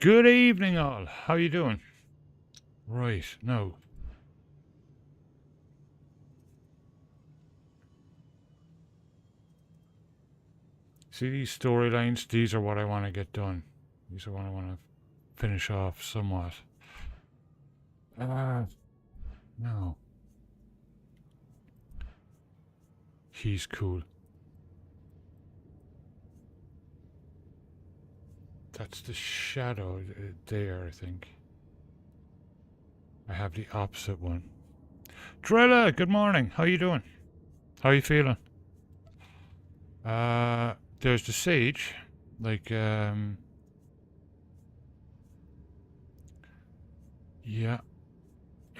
Good evening, all. How you doing? Right, now. See these storylines? These are what I want to get done. These are what I want to finish off somewhat. No. He's cool. That's the shadow there, I think. I have the opposite one. Drella, good morning. How you doing? How you feeling? There's the sage. Like, yeah.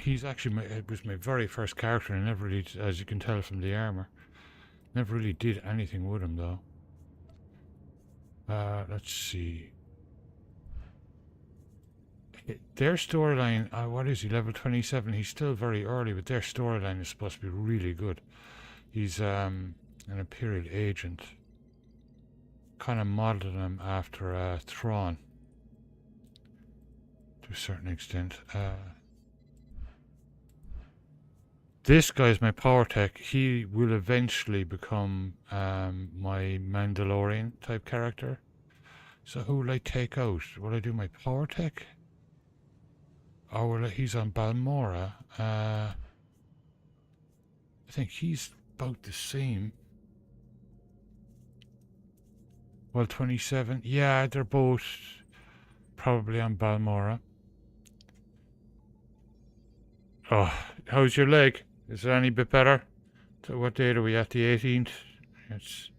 He's actually it was my very first character, and I never really, as you can tell from the armor, never really did anything with him, though. Let's see. Their storyline, what is he, level 27? He's still very early, but their storyline is supposed to be really good. He's an Imperial agent. Kind of modeled him after Thrawn. To a certain extent. This guy's my power tech. He will eventually become my Mandalorian type character. So who will I take out? Will I do my power tech? Or will he's on Balmora? I think he's about the same. Well, 27. Yeah, they're both probably on Balmora. Oh, how's your leg? Is it any bit better? So what date are we at? The 18th? It's,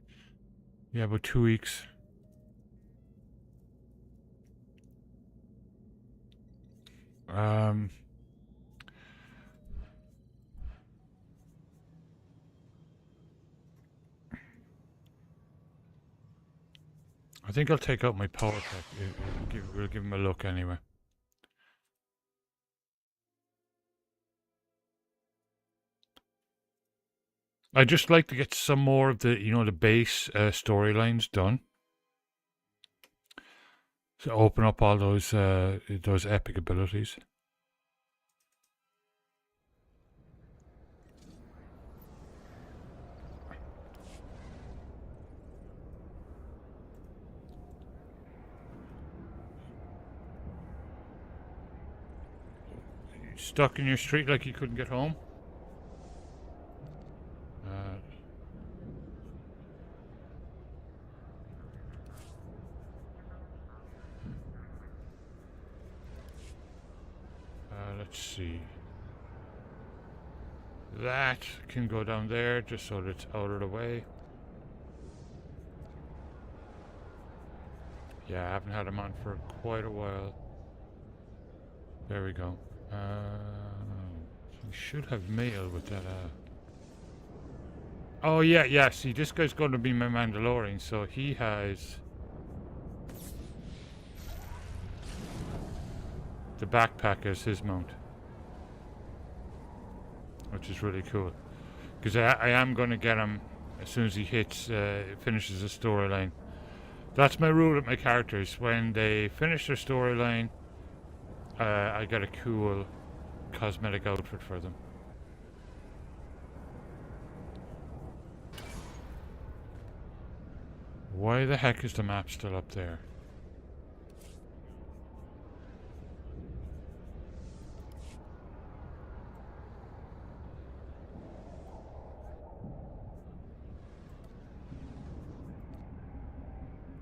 yeah, about 2 weeks. I think I'll take out my power tech. We'll give him a look anyway. I'd just like to get some more of the, the base storylines done. To open up all those epic abilities. Stuck in your street like you couldn't get home? Let's see. That can go down there just so that it's out of the way. Yeah, I haven't had him on for quite a while. There we go. We should have mail with that. Oh yeah. See, this guy's going to be my Mandalorian, so he has the backpack as his mount, which is really cool. Because I am going to get him as soon as he finishes the storyline. That's my rule with my characters. When they finish their storyline, I get a cool cosmetic outfit for them. Why the heck is the map still up there?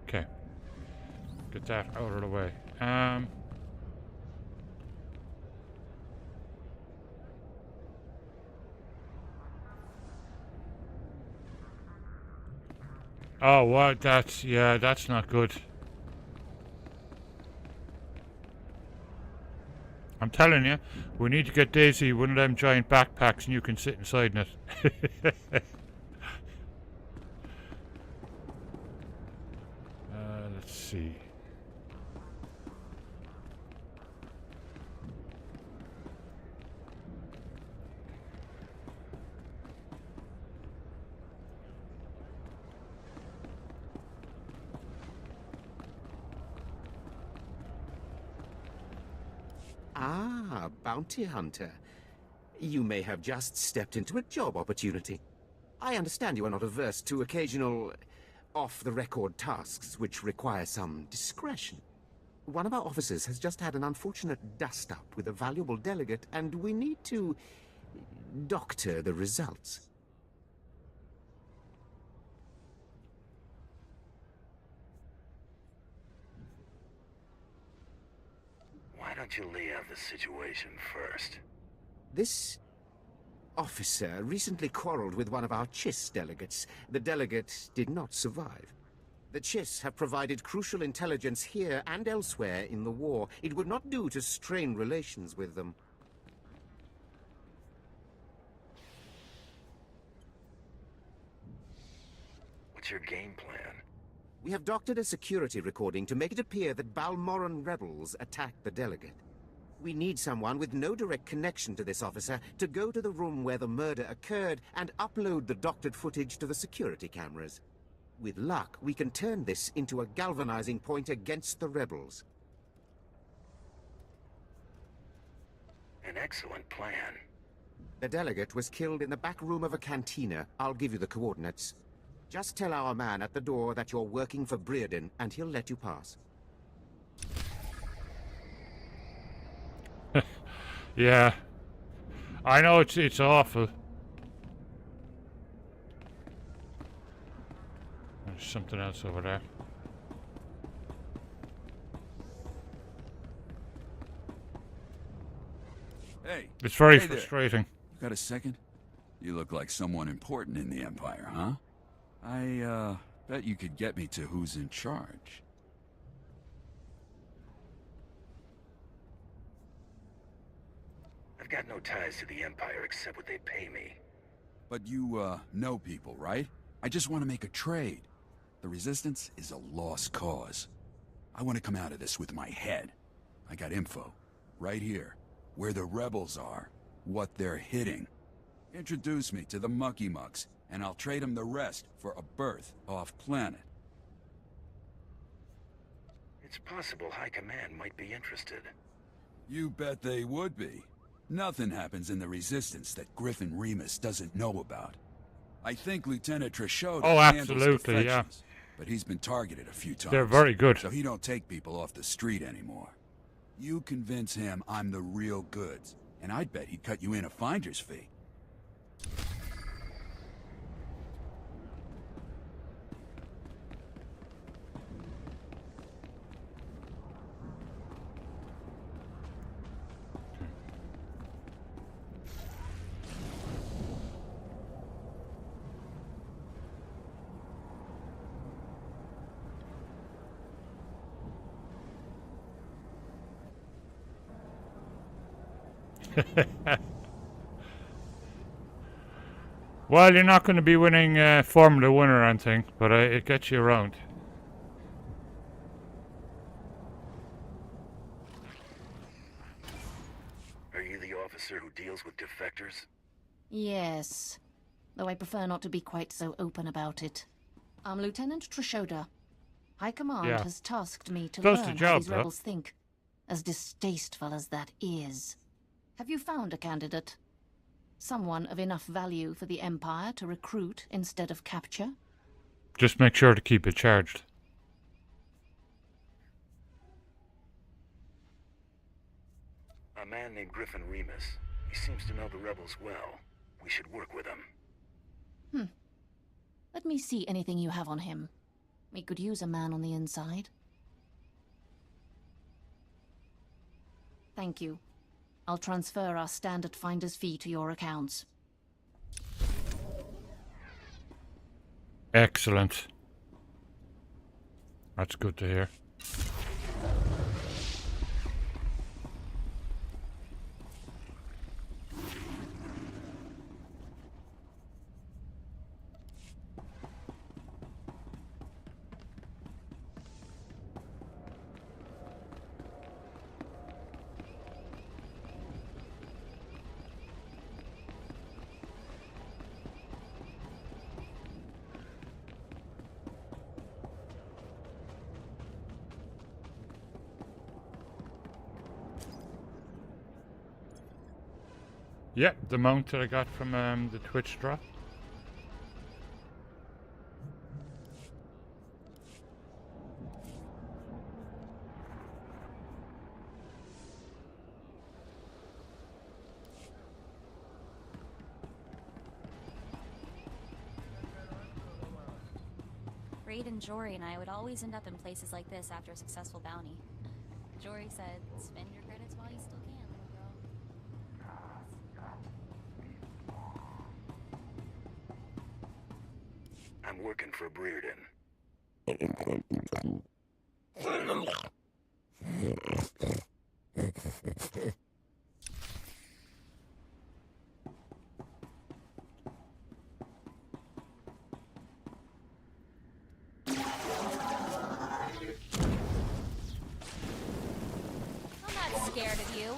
Okay. Get that out of the way. Oh, what? That's not good. I'm telling you, we need to get Daisy one of them giant backpacks and you can sit inside in it. Let's see. Ah, bounty hunter. You may have just stepped into a job opportunity. I understand you are not averse to occasional off-the-record tasks which require some discretion. One of our officers has just had an unfortunate dust-up with a valuable delegate, and we need to doctor the results. Why don't you lay out the situation first? This officer recently quarreled with one of our Chiss delegates. The delegate did not survive. The Chiss have provided crucial intelligence here and elsewhere in the war. It would not do to strain relations with them. What's your game plan? We have doctored a security recording to make it appear that Balmoran rebels attacked the delegate. We need someone with no direct connection to this officer to go to the room where the murder occurred and upload the doctored footage to the security cameras. With luck, we can turn this into a galvanizing point against the rebels. An excellent plan. The delegate was killed in the back room of a cantina. I'll give you the coordinates. Just tell our man at the door that you're working for Breredan, and he'll let you pass. Yeah. I know it's awful. There's something else over there. Hey. It's very Hey there. frustrating. You got a second? You look like someone important in the Empire, huh? I, bet you could get me to who's in charge. I've got no ties to the Empire except what they pay me. But you, know people, right? I just want to make a trade. The Resistance is a lost cause. I want to come out of this with my head. I got info. Right here. Where the rebels are. What they're hitting. Introduce me to the Mucky Mucks, and I'll trade them the rest for a berth off-planet. It's possible High Command might be interested. You bet they would be. Nothing happens in the Resistance that Griffin Remus doesn't know about. I think Lieutenant Treshoda handles absolutely, yeah. defections, but he's been targeted a few times. They're very good. So he don't take people off the street anymore. You convince him I'm the real goods, and I'd bet he'd cut you in a finder's fee. Well, you're not going to be winning Formula 1 or anything, but it gets you around. Are you the officer who deals with defectors? Yes, though I prefer not to be quite so open about it. I'm Lieutenant Treshoda. High Command Yeah. has tasked me to Does learn the how job, these though. rebels think, as distasteful as that is. Have you found a candidate? Someone of enough value for the Empire to recruit instead of capture? Just make sure to keep it charged. A man named Griffin Remus. He seems to know the rebels well. We should work with him. Let me see anything you have on him. We could use a man on the inside. Thank you. I'll transfer our standard finder's fee to your accounts. Excellent. That's good to hear. Yeah, the mount that I got from the Twitch drop. Raid and Jory and I would always end up in places like this after a successful bounty. Jory said, spend your credits while you still can, little girl. I'm working for Brearden. I'm not scared of you.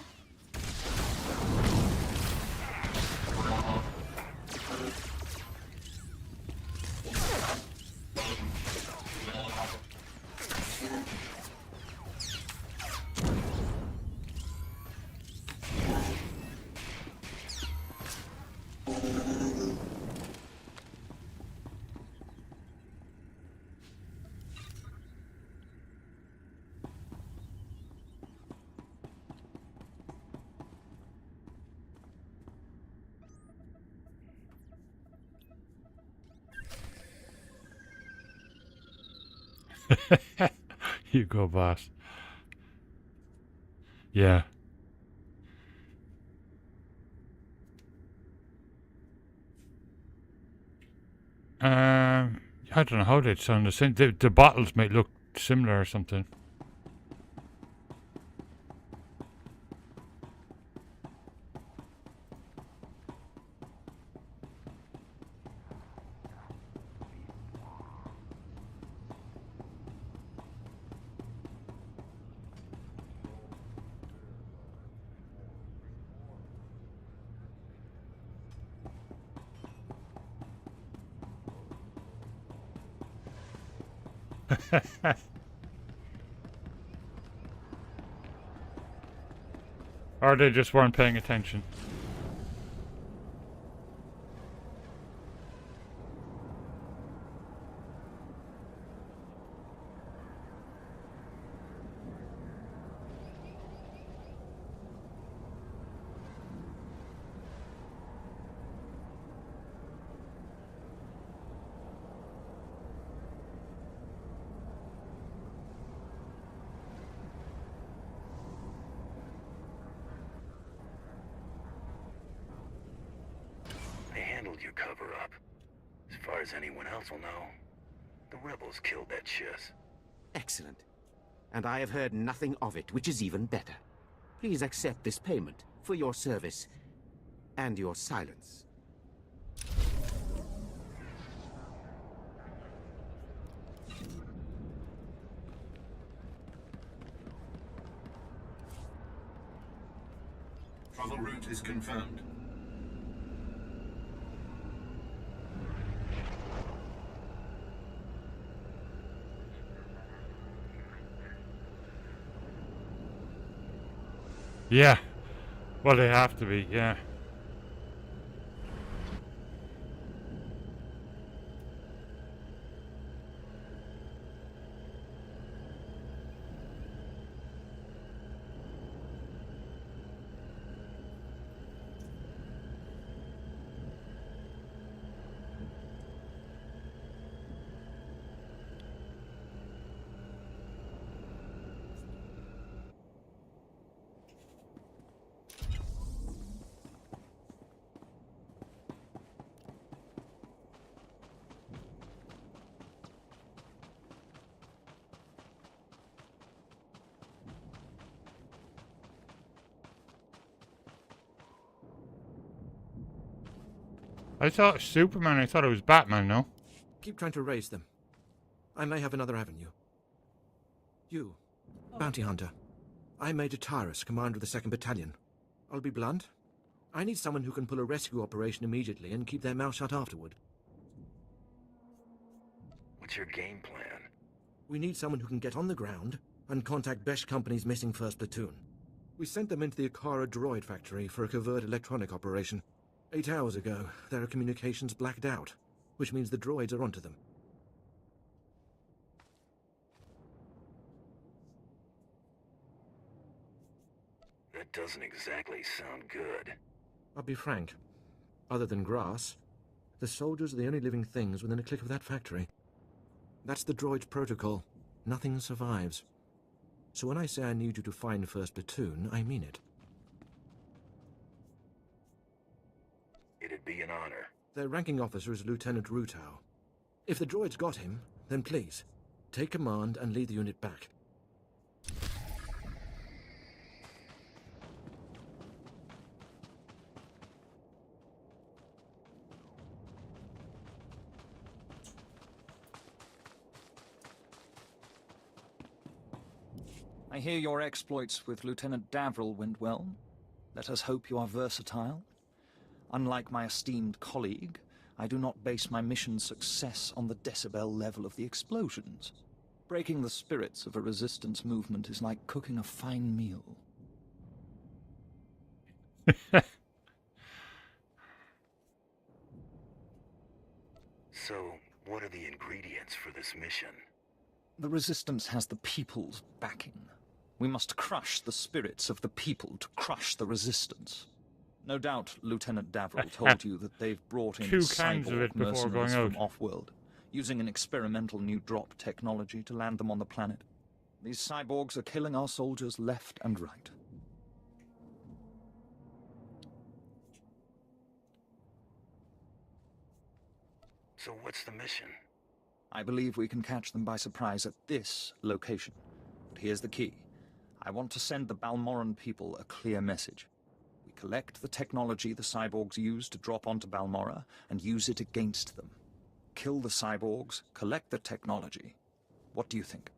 You go, boss. Yeah. I don't know how they'd sound the same. The bottles might look similar or something. Or they just weren't paying attention. They handled your cover-up. As far as anyone else will know, the rebels killed that shiz. Excellent. And I have heard nothing of it, which is even better. Please accept this payment for your service and your silence. Travel route is confirmed. Yeah. Well, they have to be, yeah. I thought Superman, I thought it was Batman, no? Keep trying to raise them. I may have another avenue. You, bounty hunter. I Major Tyrus, commander of the 2nd Battalion. I'll be blunt. I need someone who can pull a rescue operation immediately and keep their mouth shut afterward. What's your game plan? We need someone who can get on the ground and contact Besh Company's missing 1st platoon. We sent them into the Akara droid factory for a covert electronic operation. 8 hours ago, their communications blacked out, which means the droids are onto them. That doesn't exactly sound good. I'll be frank. Other than grass, the soldiers are the only living things within a click of that factory. That's the droid's protocol. Nothing survives. So when I say I need you to find First Platoon, I mean it. It'd be an honor. Their ranking officer is Lieutenant Rutau. If the droid's got him, then please, take command and lead the unit back. I hear your exploits with Lieutenant Davril went well. Let us hope you are versatile. Unlike my esteemed colleague, I do not base my mission's success on the decibel level of the explosions. Breaking the spirits of a resistance movement is like cooking a fine meal. So, what are the ingredients for this mission? The resistance has the people's backing. We must crush the spirits of the people to crush the resistance. No doubt Lieutenant Davril told you that they've brought in 2 cans of cyborg it before going mercenaries out. from off-world, using an experimental new drop technology to land them on the planet. These cyborgs are killing our soldiers left and right. So what's the mission? I believe we can catch them by surprise at this location. But here's the key. I want to send the Balmoran people a clear message. We collect the technology the cyborgs use to drop onto Balmora and use it against them. Kill the cyborgs, collect the technology. What do you think?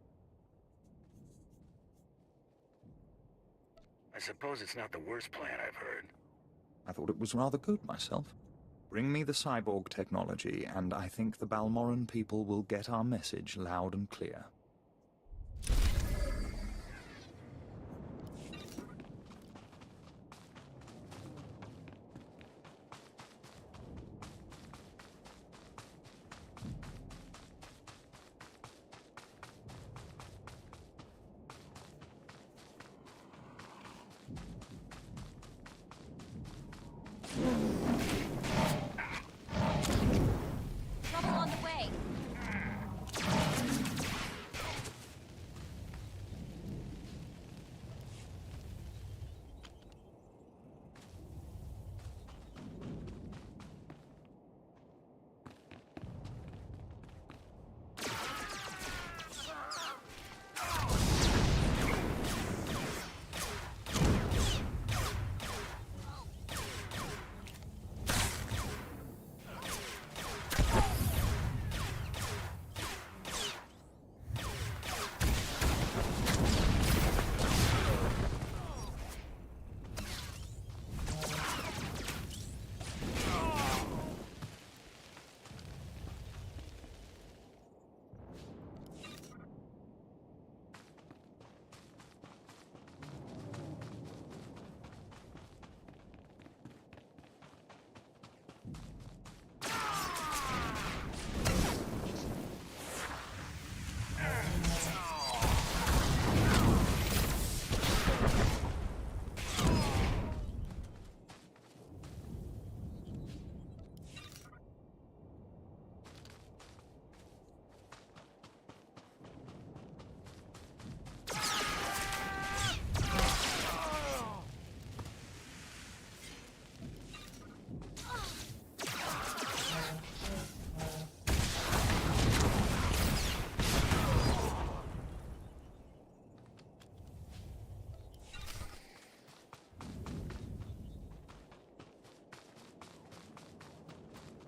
I suppose it's not the worst plan I've heard. I thought it was rather good myself. Bring me the cyborg technology, and I think the Balmoran people will get our message loud and clear. Trouble on the way.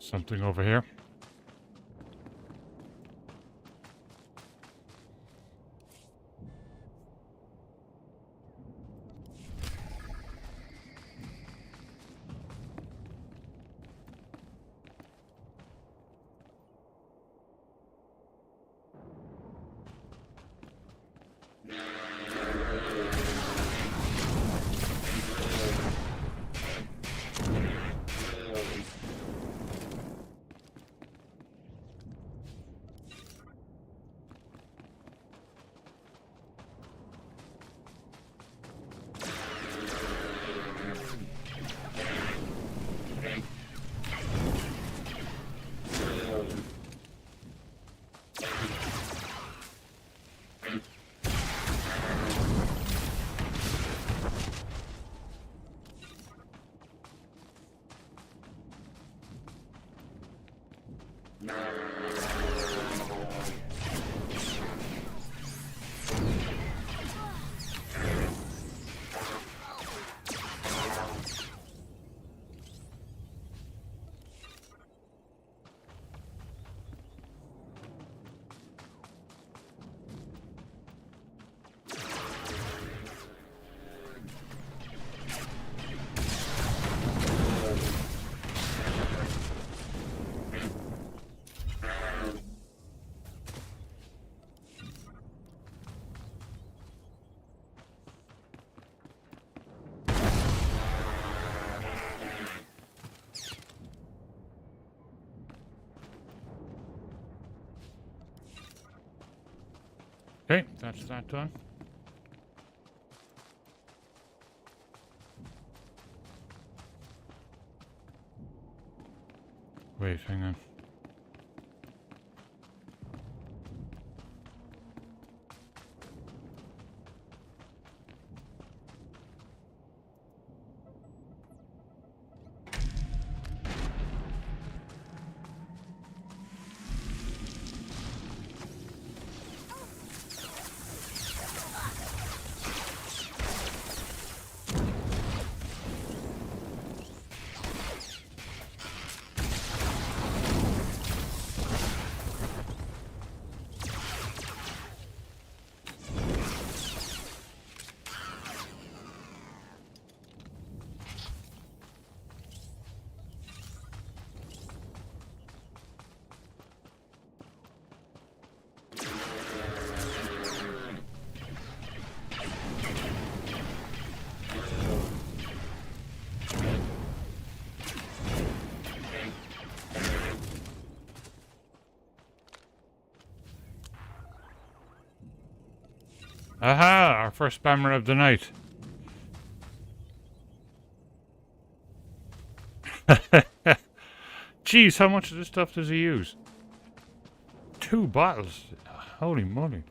Something over here. Okay, that's that done. Wait, hang on. Aha! Our first spammer of the night. Jeez, how much of this stuff does he use? 2 bottles. Holy moly.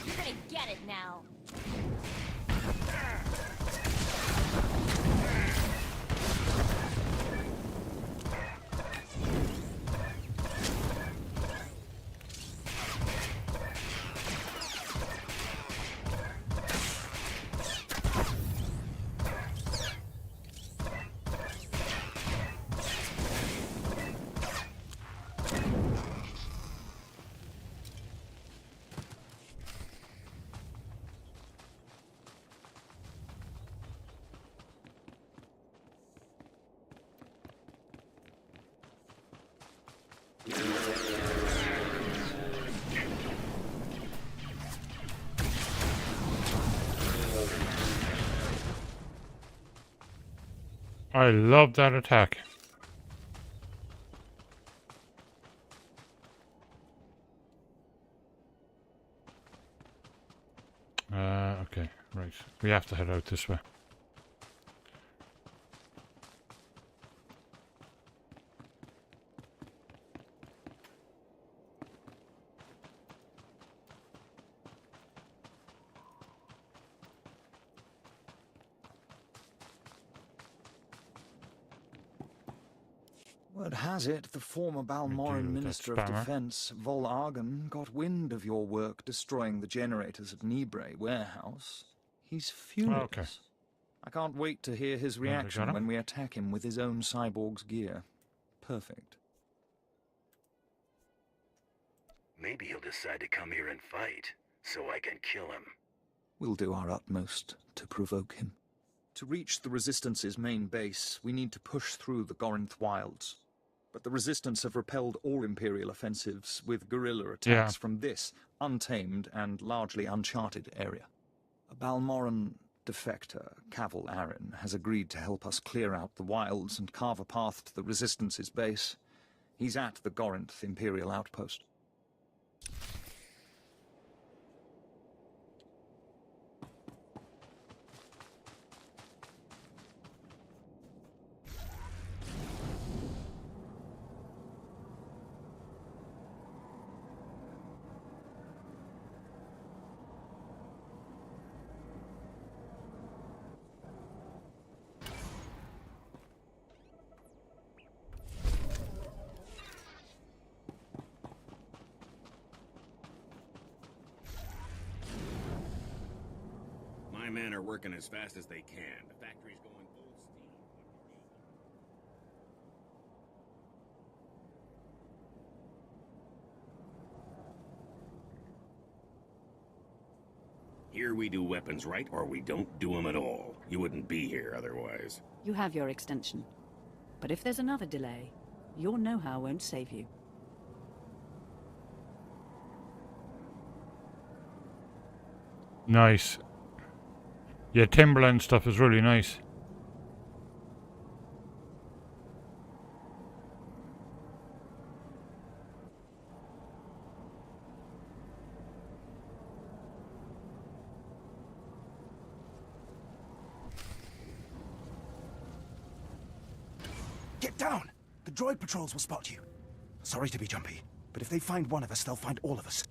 You're gonna get it now. I love that attack. Okay, right. We have to head out this way. Word has it, the former deal Balmoran with that Minister of spammer. Defense, Vol Argon, got wind of your work destroying the generators at Nibre warehouse. He's furious. Okay. I can't wait to hear his Well, they got reaction him. when we attack him with his own cyborg's gear. Perfect. Maybe he'll decide to come here and fight, so I can kill him. We'll do our utmost to provoke him. To reach the Resistance's main base, we need to push through the Gorinth wilds. but the Resistance have repelled all Imperial offensives with guerrilla attacks from this untamed and largely uncharted area. A Balmoran defector, Cavil Aaron, has agreed to help us clear out the wilds and carve a path to the Resistance's base. He's at the Gorinth Imperial outpost. My men are working as fast as they can. The factory's going full steam. Here we do weapons right, or we don't do them at all. You wouldn't be here otherwise. You have your extension. But if there's another delay, your know-how won't save you. Nice. Yeah, Timberland stuff is really nice. Get down! The droid patrols will spot you. Sorry to be jumpy, but if they find one of us, they'll find all of us.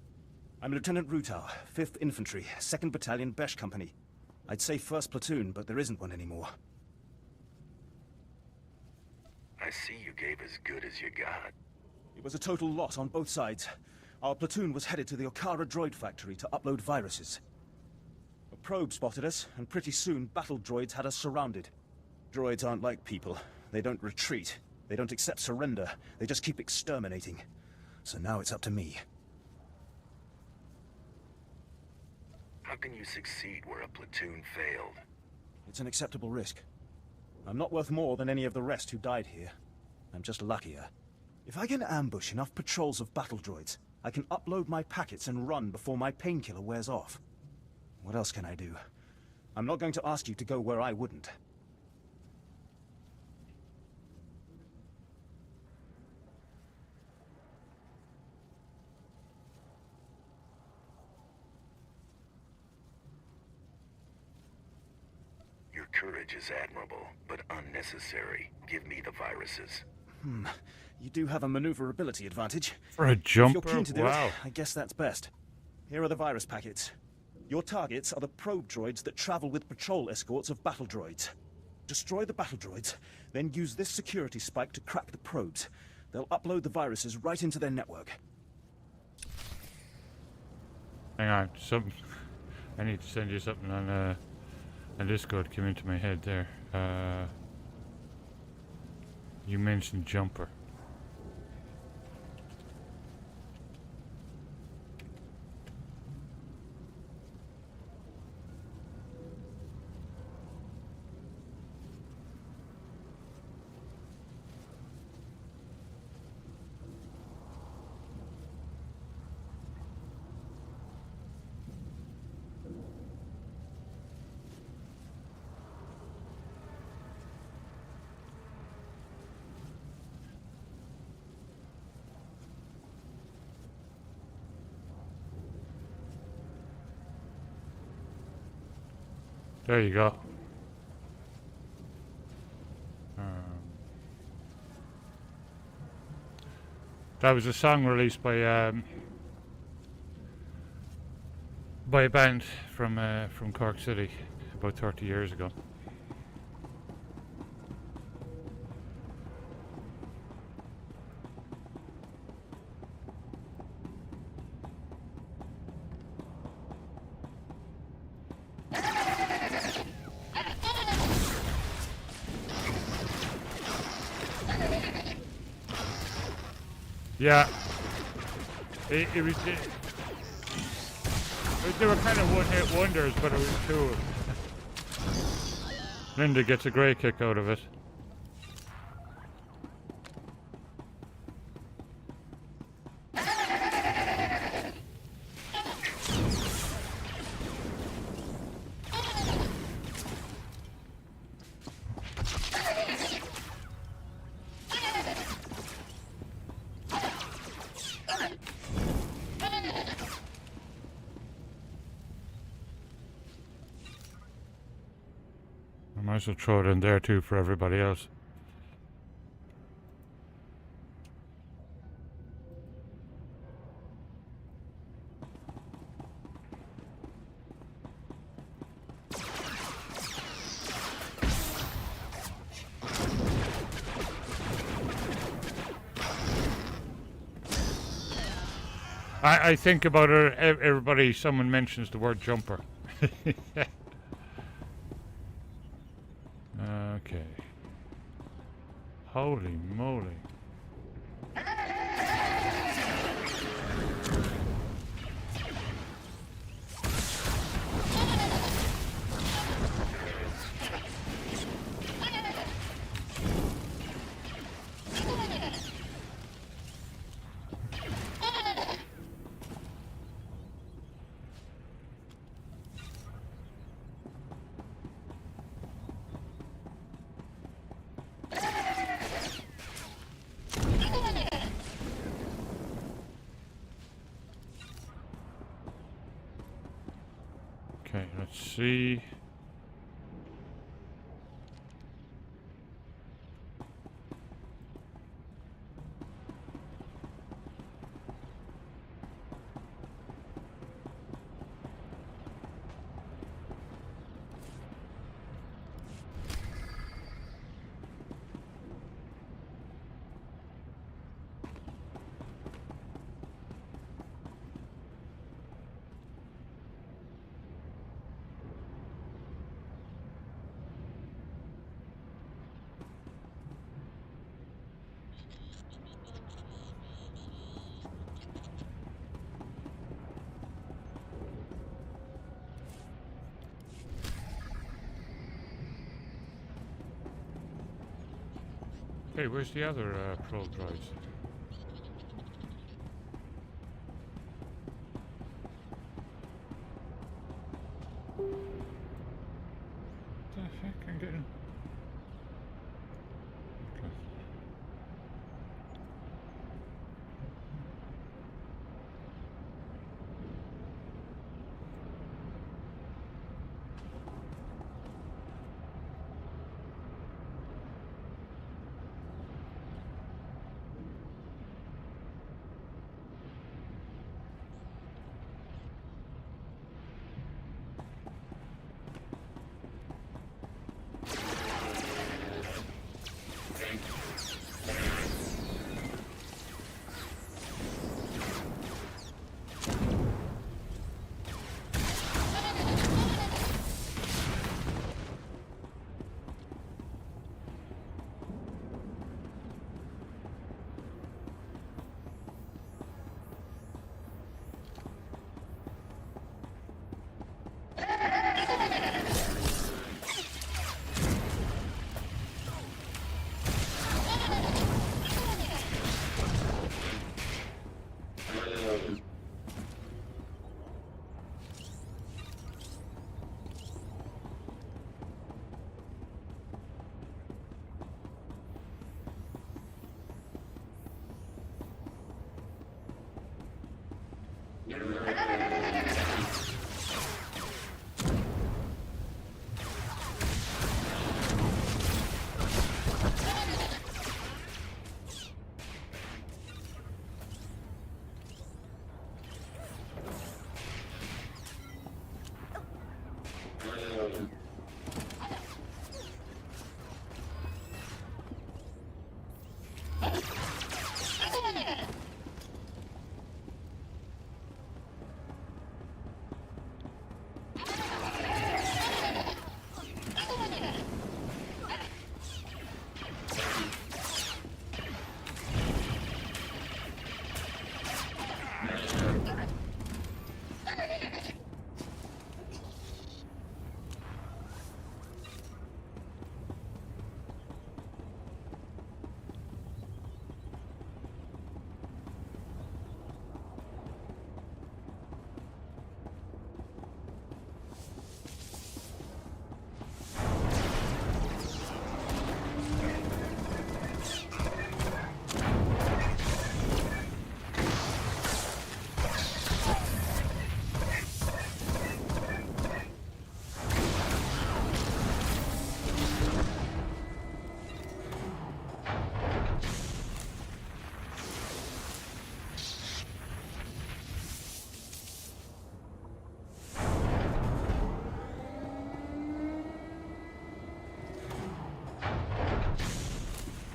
I'm Lieutenant Rutau, 5th Infantry, 2nd Battalion, Besh Company. I'd say 1st Platoon, but there isn't one anymore. I see you gave as good as you got. It was a total loss on both sides. Our platoon was headed to the Okara droid factory to upload viruses. A probe spotted us, and pretty soon battle droids had us surrounded. Droids aren't like people. They don't retreat. They don't accept surrender. They just keep exterminating. So now it's up to me. How can you succeed where a platoon failed? It's an acceptable risk. I'm not worth more than any of the rest who died here. I'm just luckier. If I can ambush enough patrols of battle droids, I can upload my packets and run before my painkiller wears off. What else can I do? I'm not going to ask you to go where I wouldn't. Your courage is admirable, but unnecessary. Give me the viruses. You do have a maneuverability advantage. For a jumper? If you're keen to do Wow. it, I guess that's best. Here are the virus packets. Your targets are the probe droids that travel with patrol escorts of battle droids. Destroy the battle droids, then use this security spike to crack the probes. They'll upload the viruses right into their network. Hang on, I need to send you something on Discord came into my head there. You mentioned jumper. There you go. That was a song released by a band from Cork City about 30 years ago. Yeah, they were kind of one-hit wonders, but it was cool. Linda gets a great kick out of it. Might as well throw it in there too for everybody else. I think about it, everybody, someone mentions the word jumper. Okay. Holy moly. Okay, let's see. Hey, where's the other probe drives? The heck, I'm getting... Okay.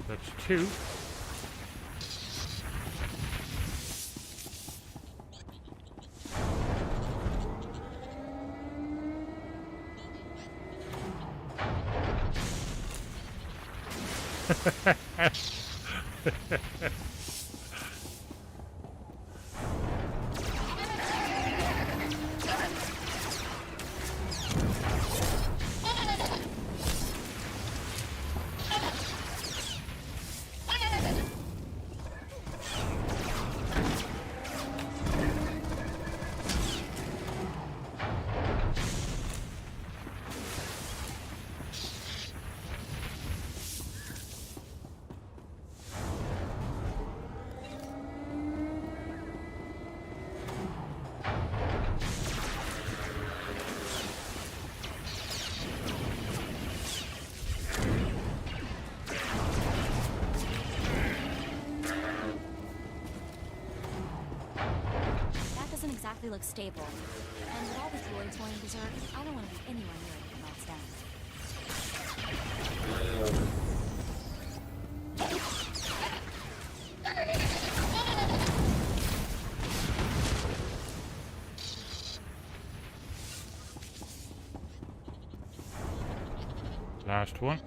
That's 2. That doesn't exactly look stable. And with all the droids going berserk, I don't want to be anywhere near it when that's down. Last one.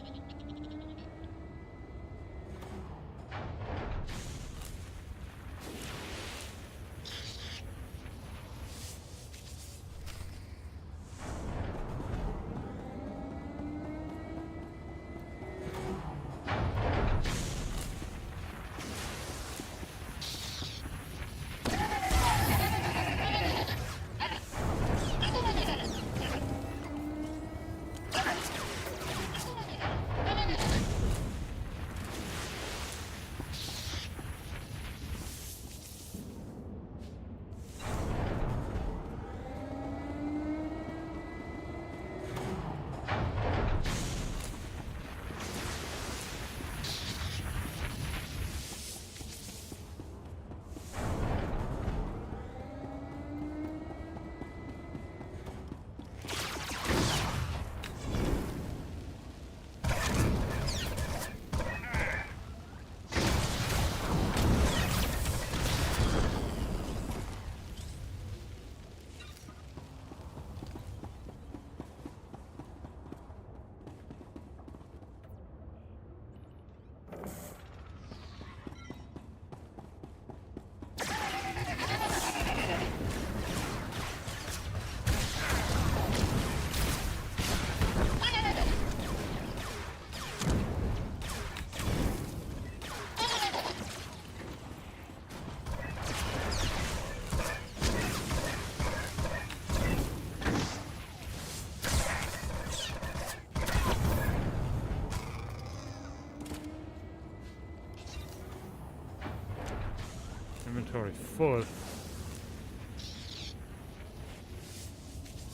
Inventory full.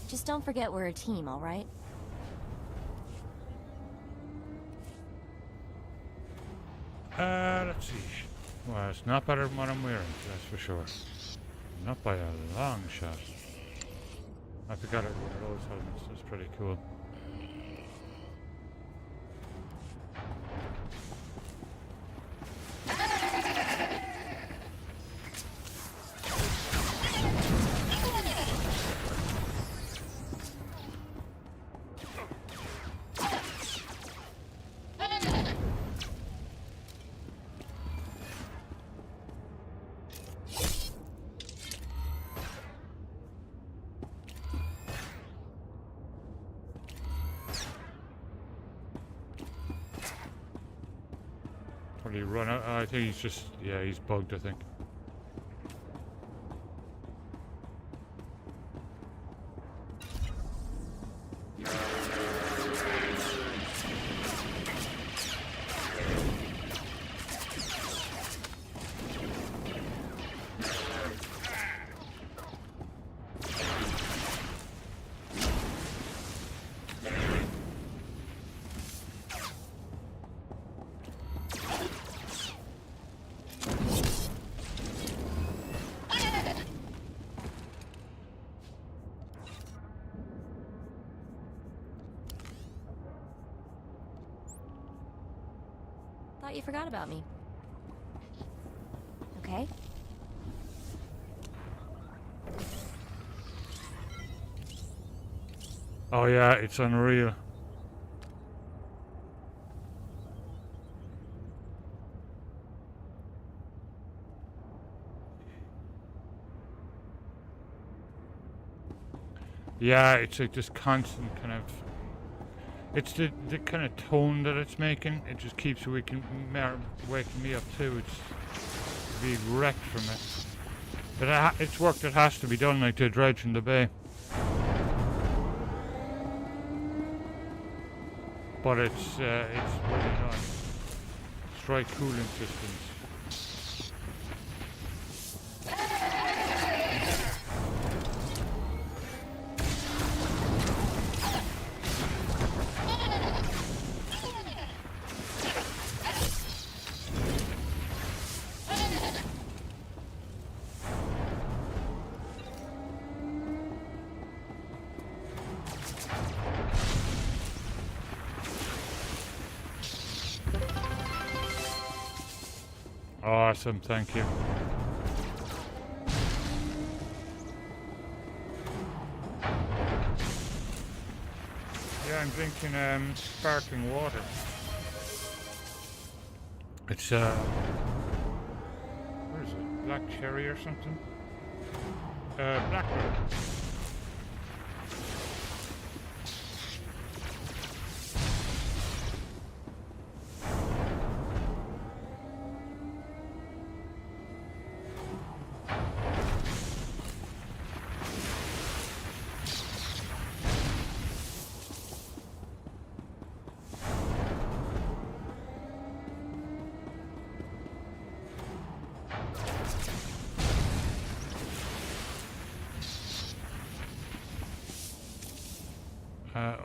Just don't forget we're a team, all right? Let's see. Well, it's not better than what I'm wearing, that's for sure. Not by a long shot. I forgot it with those helmets, that's pretty cool. Probably run out. I think he's just, yeah, he's bugged, I think. Thought you forgot about me. Okay? Oh yeah, it's unreal. Yeah, it's like this constant kind of... It's the kind of tone that it's making. It just keeps waking me up too. It's be wrecked from it. But it's work that has to be done, like the dredge in the bay. But it's really nice. Strike cooling systems. Awesome, thank you. Yeah, I'm drinking sparkling water. It's where is it? Black cherry or something? Blackberry.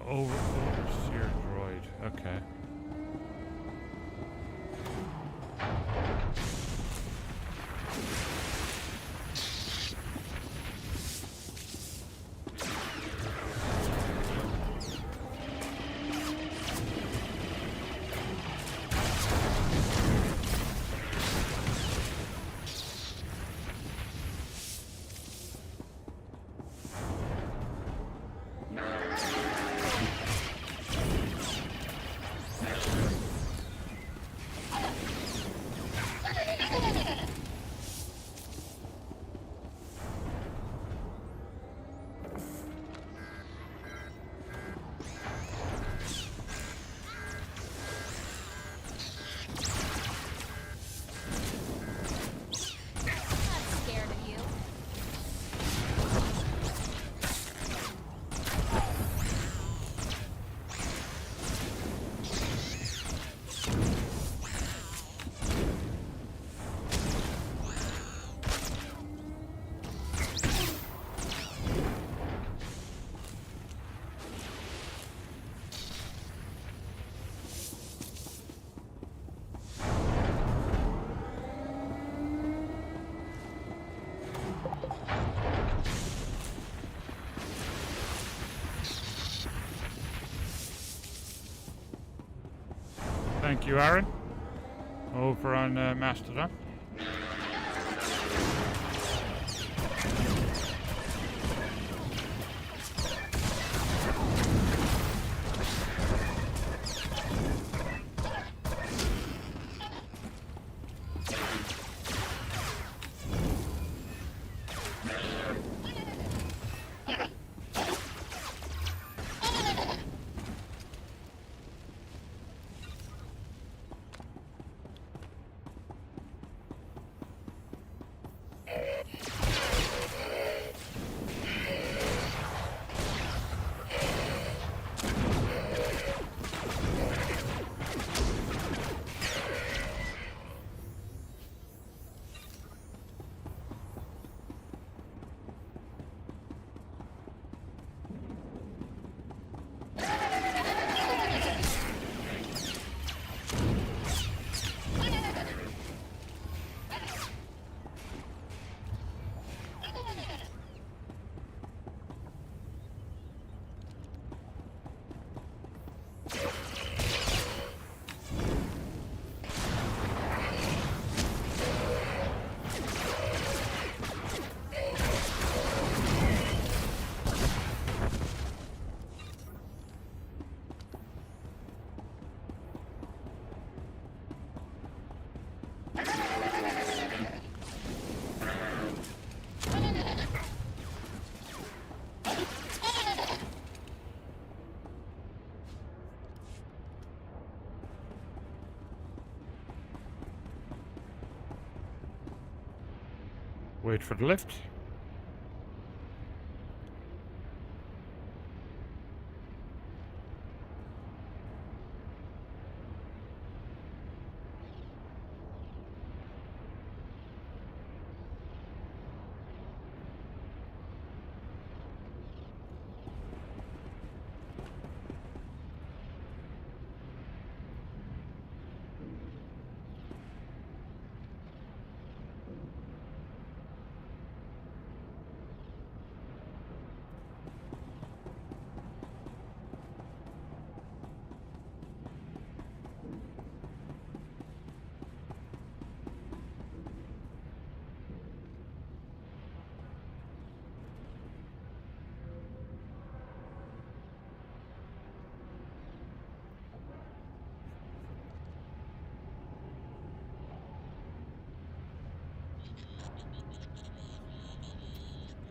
Overseer droid. Okay. Thank you, Aaron. Over on Mastodon. Wait for the lift.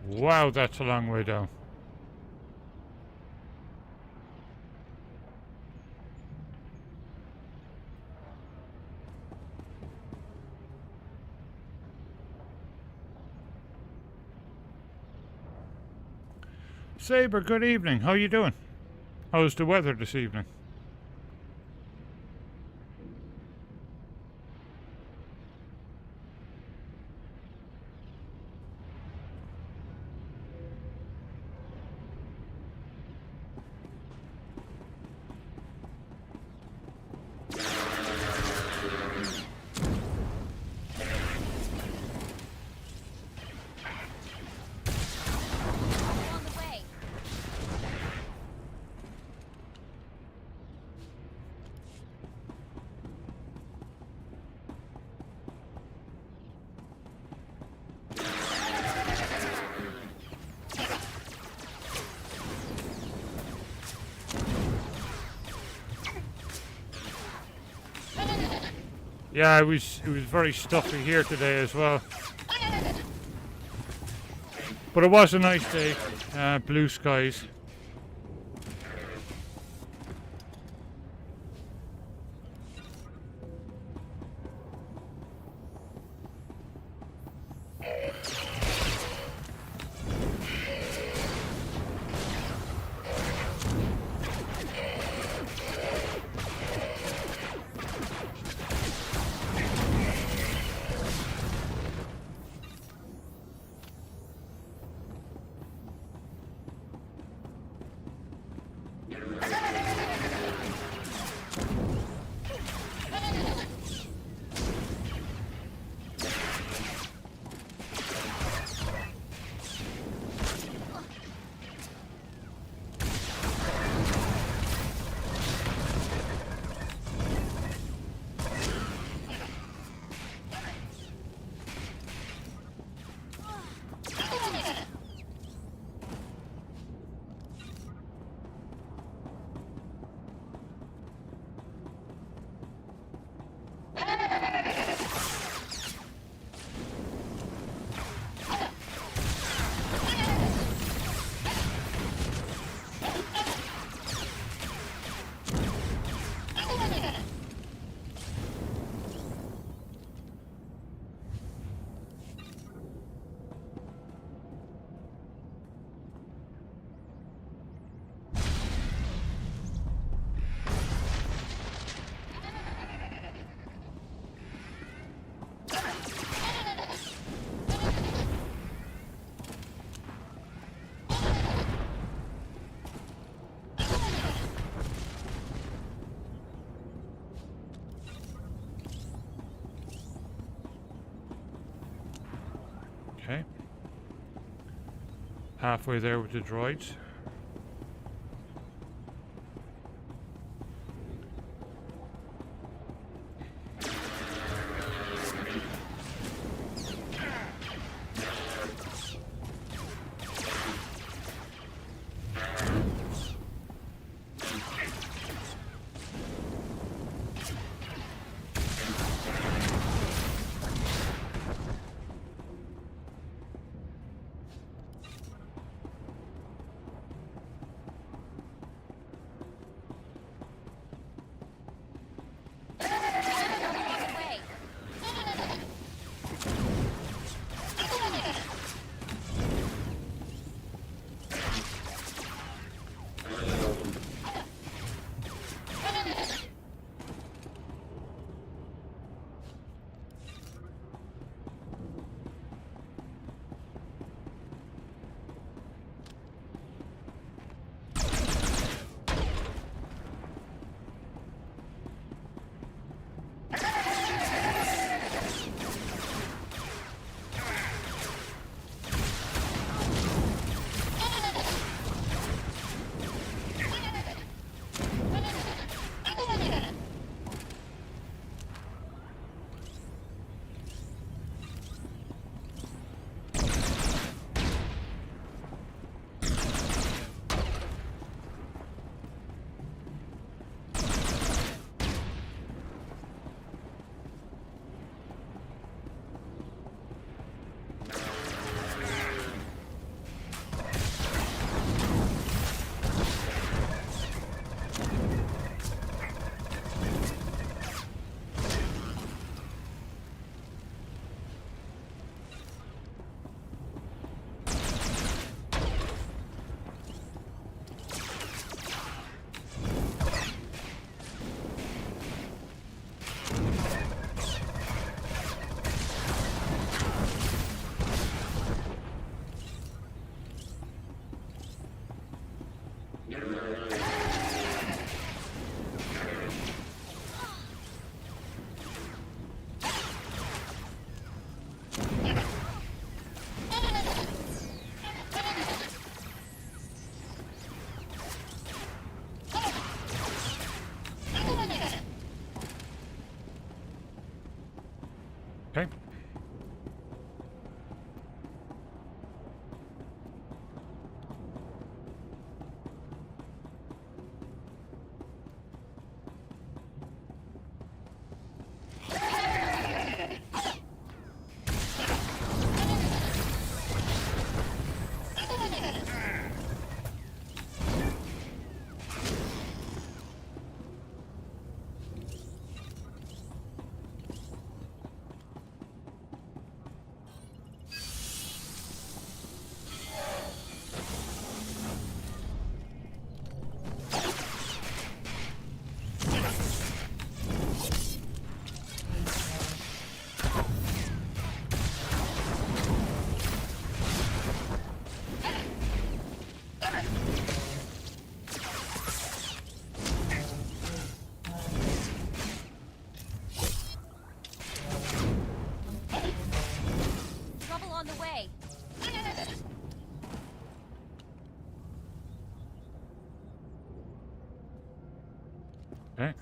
Wow, that's a long way down. Saber, good evening. How you doing? How's the weather this evening? On the way. Yeah, it was very stuffy here today as well. But it was a nice day. Blue skies. Okay. Halfway there with the droids. Okay. Trouble on the way. Okay.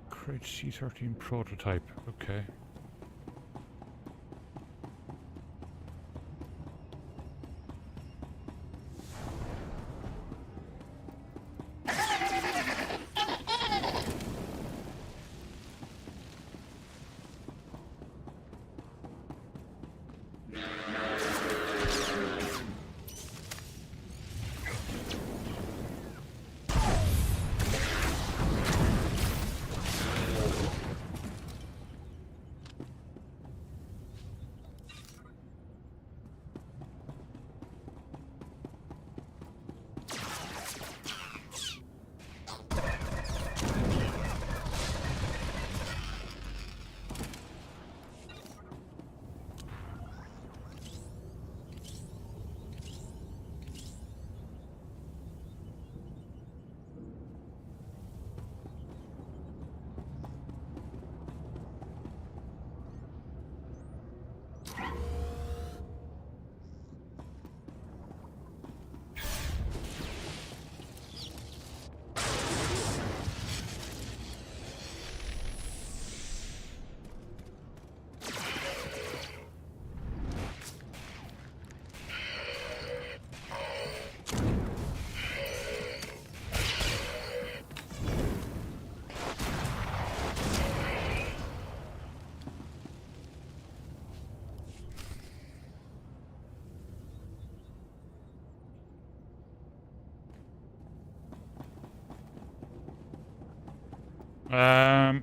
Create C13 prototype. Okay.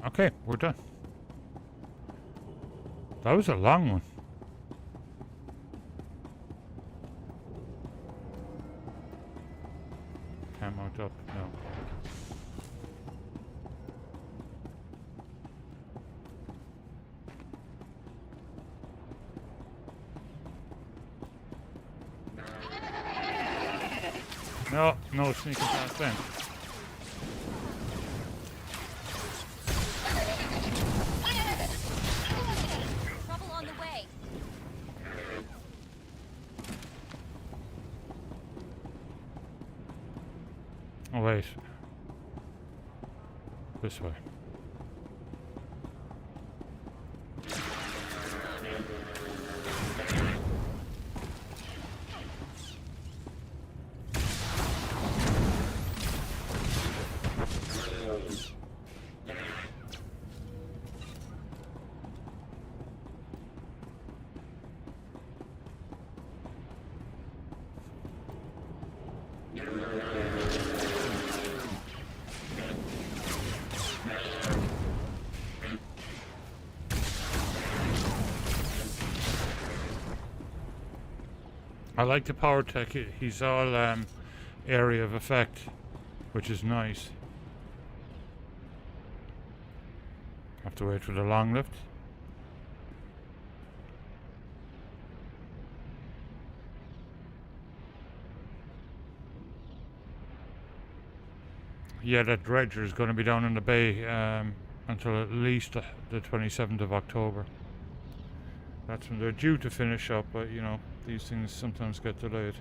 Okay, we're done. That was a long one. Can't mount up, no. No sneaking past them. Trouble on the way. Oh wait. This way. I like the power tech. He's all area of effect, which is nice. Have to wait for the long lift. Yeah, that dredger is going to be down in the bay until at least the 27th of October. That's when they're due to finish up, but you know, these things sometimes get delayed.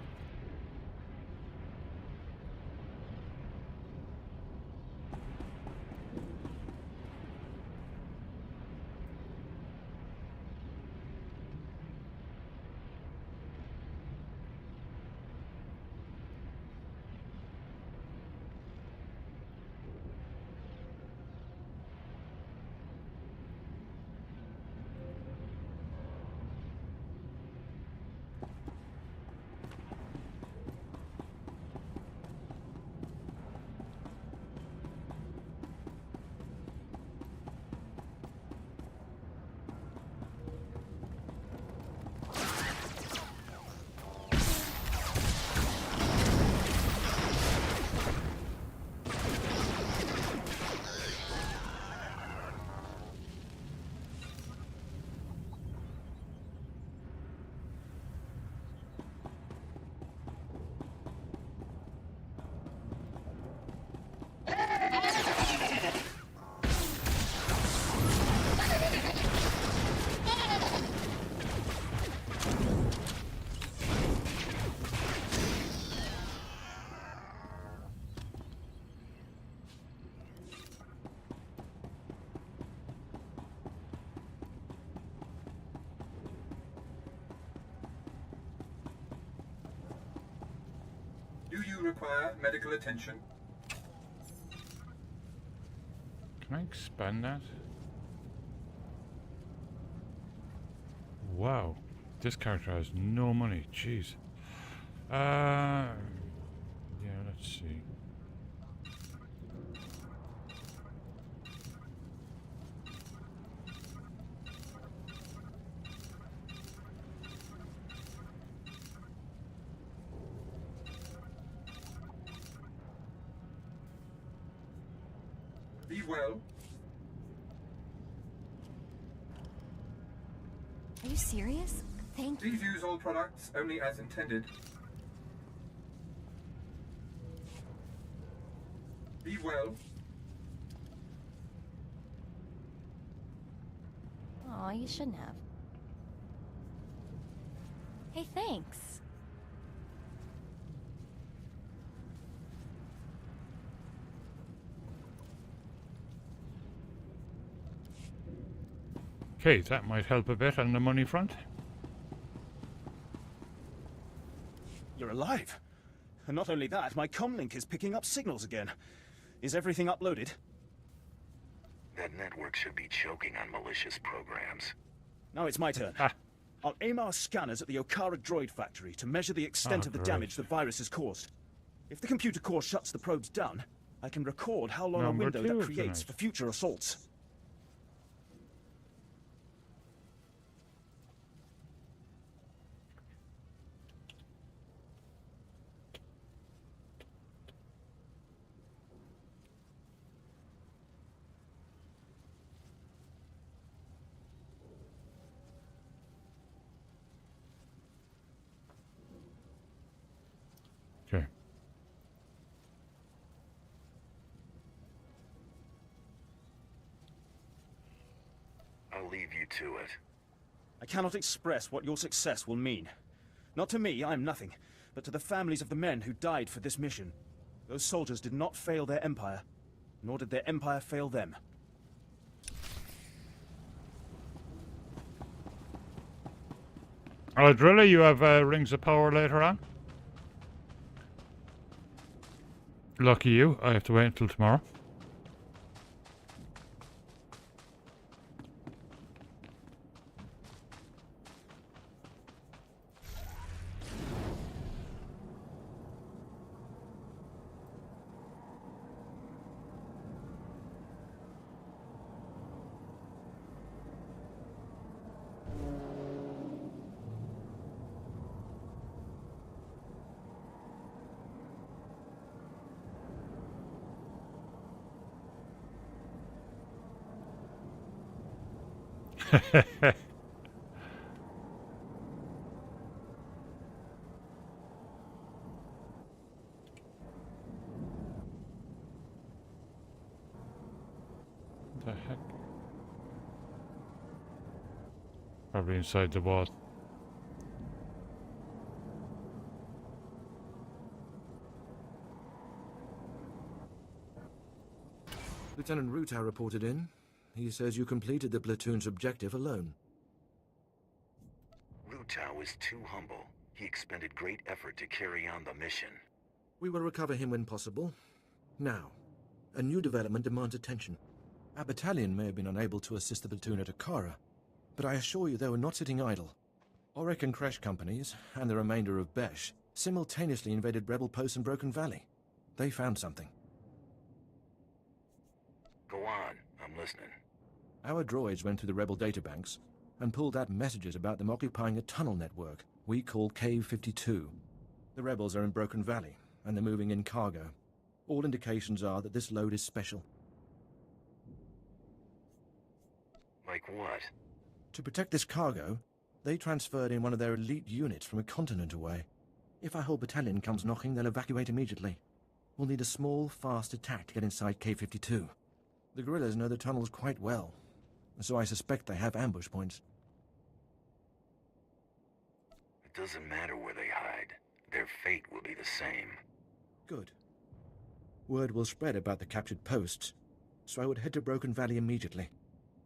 Do you require medical attention? Can I expand that? Wow, this character has no money. Jeez. Yeah, let's see. Be well. Are you serious? Thank you. Please use all products only as intended. Be well. Aw, you shouldn't have. Hey, thanks. Okay, that might help a bit on the money front. You're alive. And not only that, my comlink is picking up signals again. Is everything uploaded? That network should be choking on malicious programs. Now it's my turn. I'll aim our scanners at the Okara droid factory to measure the extent of the damage the virus has caused. If the computer core shuts the probes down, I can record how long a window that creates for future assaults. Okay. I'll leave you to it. I cannot express what your success will mean. Not to me, I am nothing, but to the families of the men who died for this mission. Those soldiers did not fail their empire, nor did their empire fail them. Alright, Driller, you have rings of power later on. Lucky you, I have to wait until tomorrow. The heck? Probably inside the wall. Lieutenant Ruta reported in. He says you completed the platoon's objective alone. Ruta was too humble. He expended great effort to carry on the mission. We will recover him when possible. Now, a new development demands attention. Our battalion may have been unable to assist the platoon at Akara, but I assure you they were not sitting idle. Orek and Kresh companies, and the remainder of Besh, simultaneously invaded rebel posts in Broken Valley. They found something. Go on, I'm listening. Our droids went through the rebel databanks and pulled out messages about them occupying a tunnel network we call Cave 52. The rebels are in Broken Valley, and they're moving in cargo. All indications are that this load is special. Like what? To protect this cargo, they transferred in one of their elite units from a continent away. If our whole battalion comes knocking, they'll evacuate immediately. We'll need a small, fast attack to get inside K-52. The guerrillas know the tunnels quite well, so I suspect they have ambush points. It doesn't matter where they hide. Their fate will be the same. Good. Word will spread about the captured posts, so I would head to Broken Valley immediately.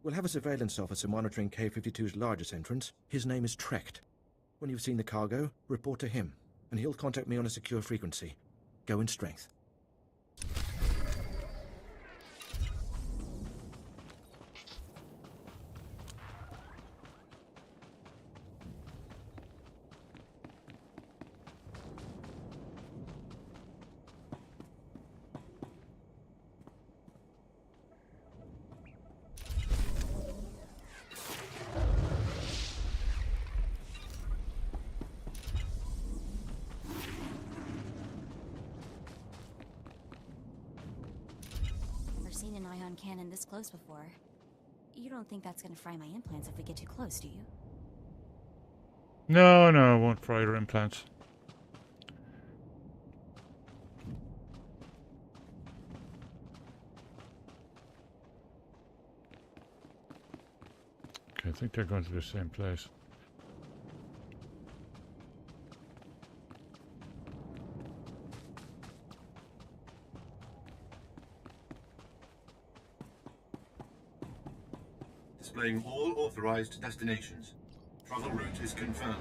We'll have a surveillance officer monitoring K-52's largest entrance. His name is Trecht. When you've seen the cargo, report to him, and he'll contact me on a secure frequency. Go in strength. Never seen an ion cannon this close before. You don't think that's gonna fry my implants if we get too close, do you? No, no, I won't fry your implants. Okay, I think they're going to the same place. Displaying all authorized destinations. Travel route is confirmed.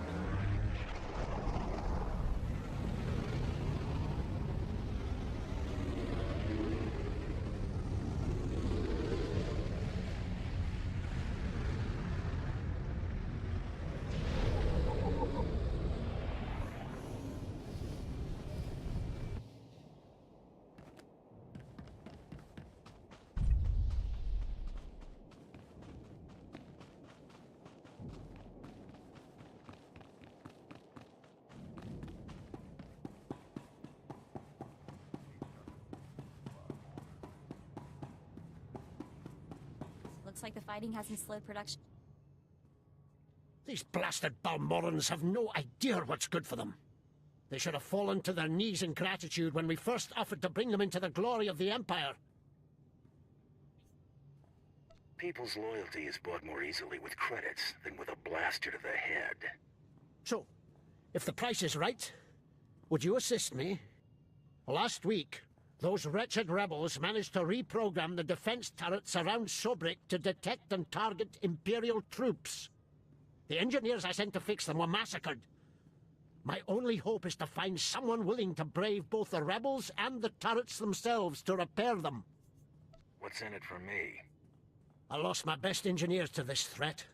Looks like the fighting hasn't slowed production. These blasted Balmorans have no idea what's good for them. They should have fallen to their knees in gratitude when we first offered to bring them into the glory of the Empire. People's loyalty is bought more easily with credits than with a blaster to the head. So, if the price is right, would you assist me? Last week, those wretched rebels managed to reprogram the defense turrets around Sobrik to detect and target Imperial troops. The engineers I sent to fix them were massacred. My only hope is to find someone willing to brave both the rebels and the turrets themselves to repair them. What's in it for me? I lost my best engineers to this threat.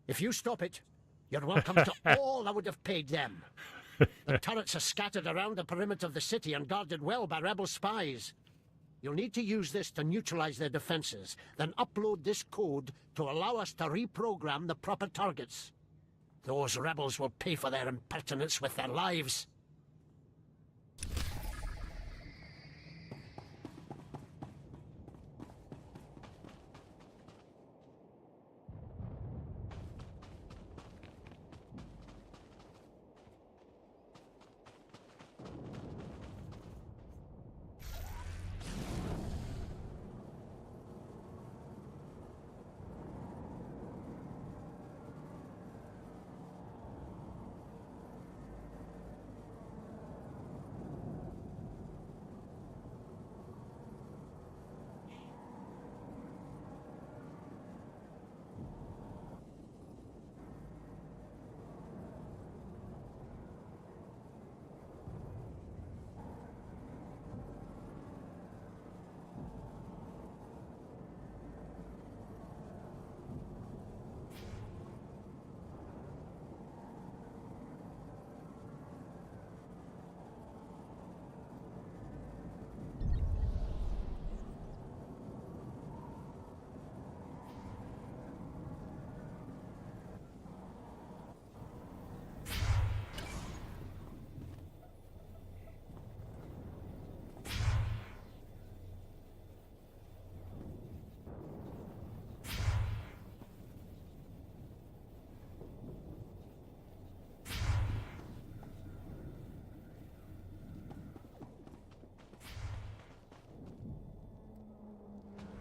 If you stop it, you're welcome to all I would have paid them. The turrets are scattered around the perimeter of the city and guarded well by rebel spies. You'll need to use this to neutralize their defenses, then upload this code to allow us to reprogram the proper targets. Those rebels will pay for their impertinence with their lives.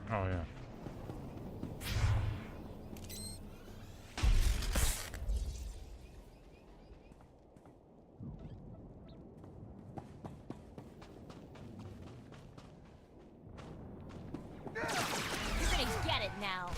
Oh, yeah. You're gonna get it now.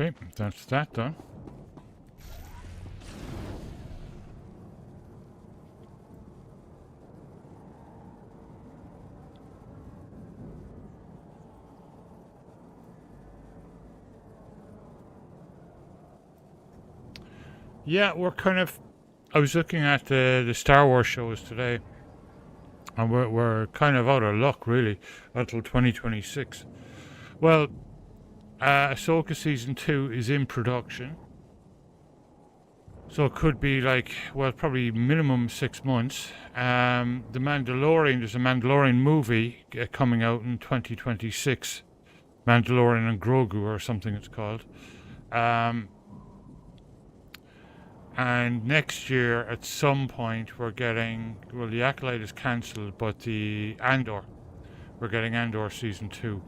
Okay, that's that done. Yeah, we're kind of... I was looking at the Star Wars shows today, and we're kind of out of luck, really, until 2026. Well, Ahsoka Season 2 is in production. So it could be like, well, probably minimum 6 months. The Mandalorian, there's a Mandalorian movie coming out in 2026. Mandalorian and Grogu or something it's called. And next year, at some point, we're getting... Well, the Acolyte is cancelled, but the Andor. We're getting Andor Season 2.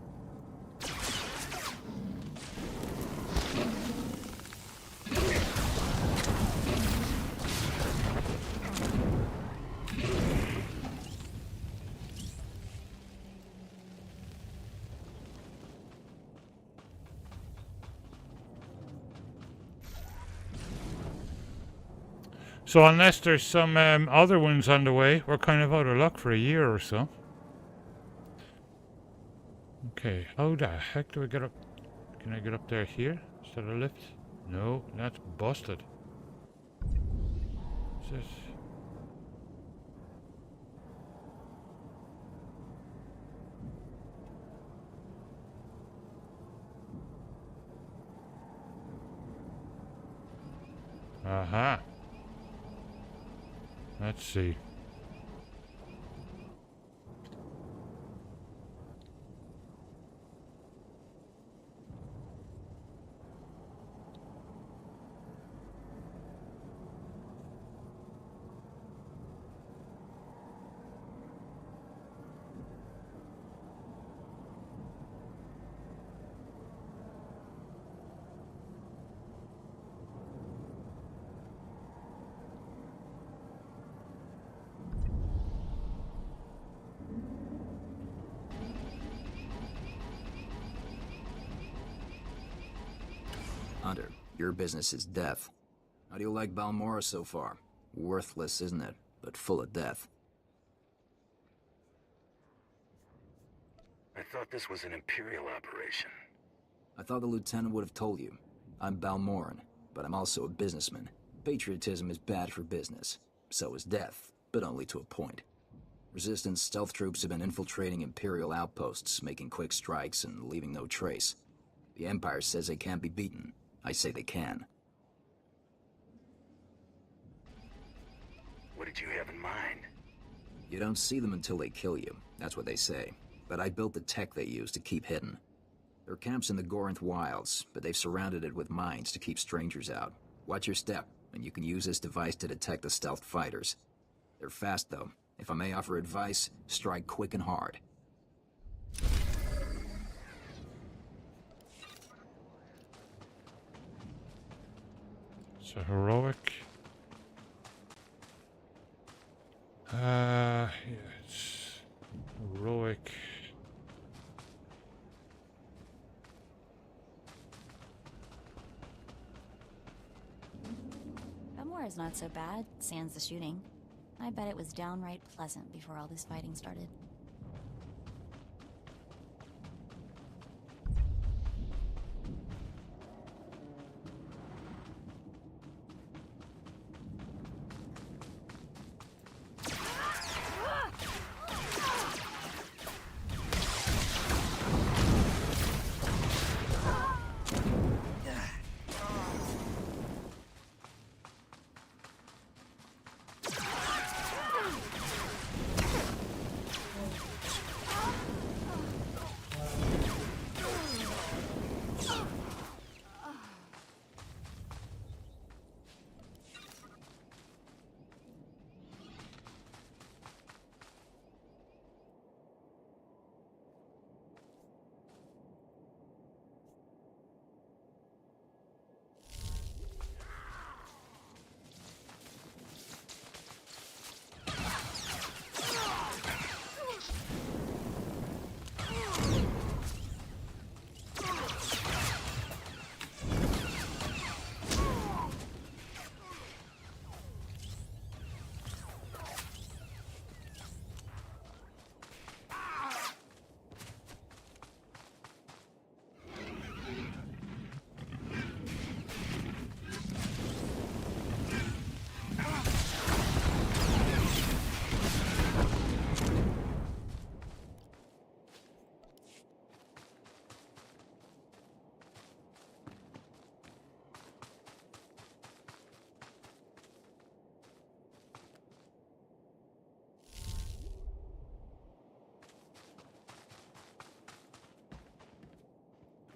So unless there's some other ones on the way, we're kind of out of luck for a year or so. Okay, how the heck do I get up? Can I get up there here? Is that a lift? No, that's busted. Is this... Aha. Let's see. Hunter, your business is death. How do you like Balmora so far? Worthless, isn't it? But full of death. I thought this was an Imperial operation. I thought the Lieutenant would have told you. I'm Balmoran, but I'm also a businessman. Patriotism is bad for business. So is death, but only to a point. Resistance stealth troops have been infiltrating Imperial outposts, making quick strikes and leaving no trace. The Empire says they can't be beaten. I say they can. What did you have in mind? You don't see them until they kill you. That's what they say. But I built the tech they use to keep hidden. There are camps in the Gorinth wilds, but they've surrounded it with mines to keep strangers out. Watch your step. and you can use this device to detect the stealth fighters. They're fast, though. If I may offer advice, strike quick and hard. So heroic. Yeah, it's heroic. Belmore is not so bad, sans the shooting. I bet it was downright pleasant before all this fighting started.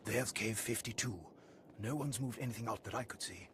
There's Cave 52. No one's moved anything out that I could see.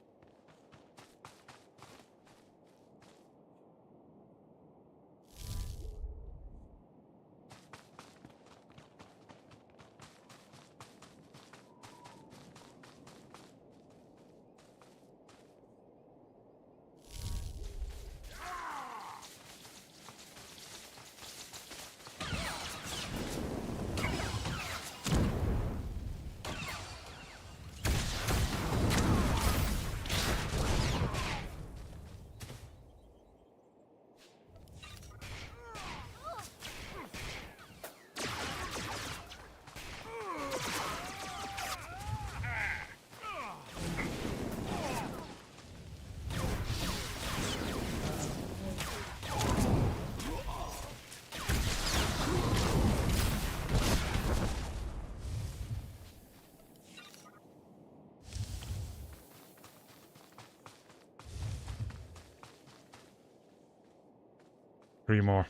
Three more.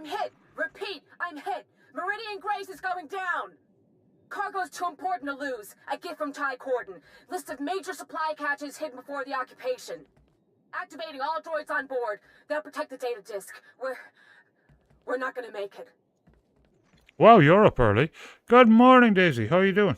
I'm hit! Repeat, I'm hit! Meridian Grace is going down! Cargo's too important to lose. A gift from Ty Corden. List of major supply catches hidden before the occupation. Activating all droids on board. They'll protect the data disk. We're not gonna make it. Wow, you're up early. Good morning, Daisy. How are you doing?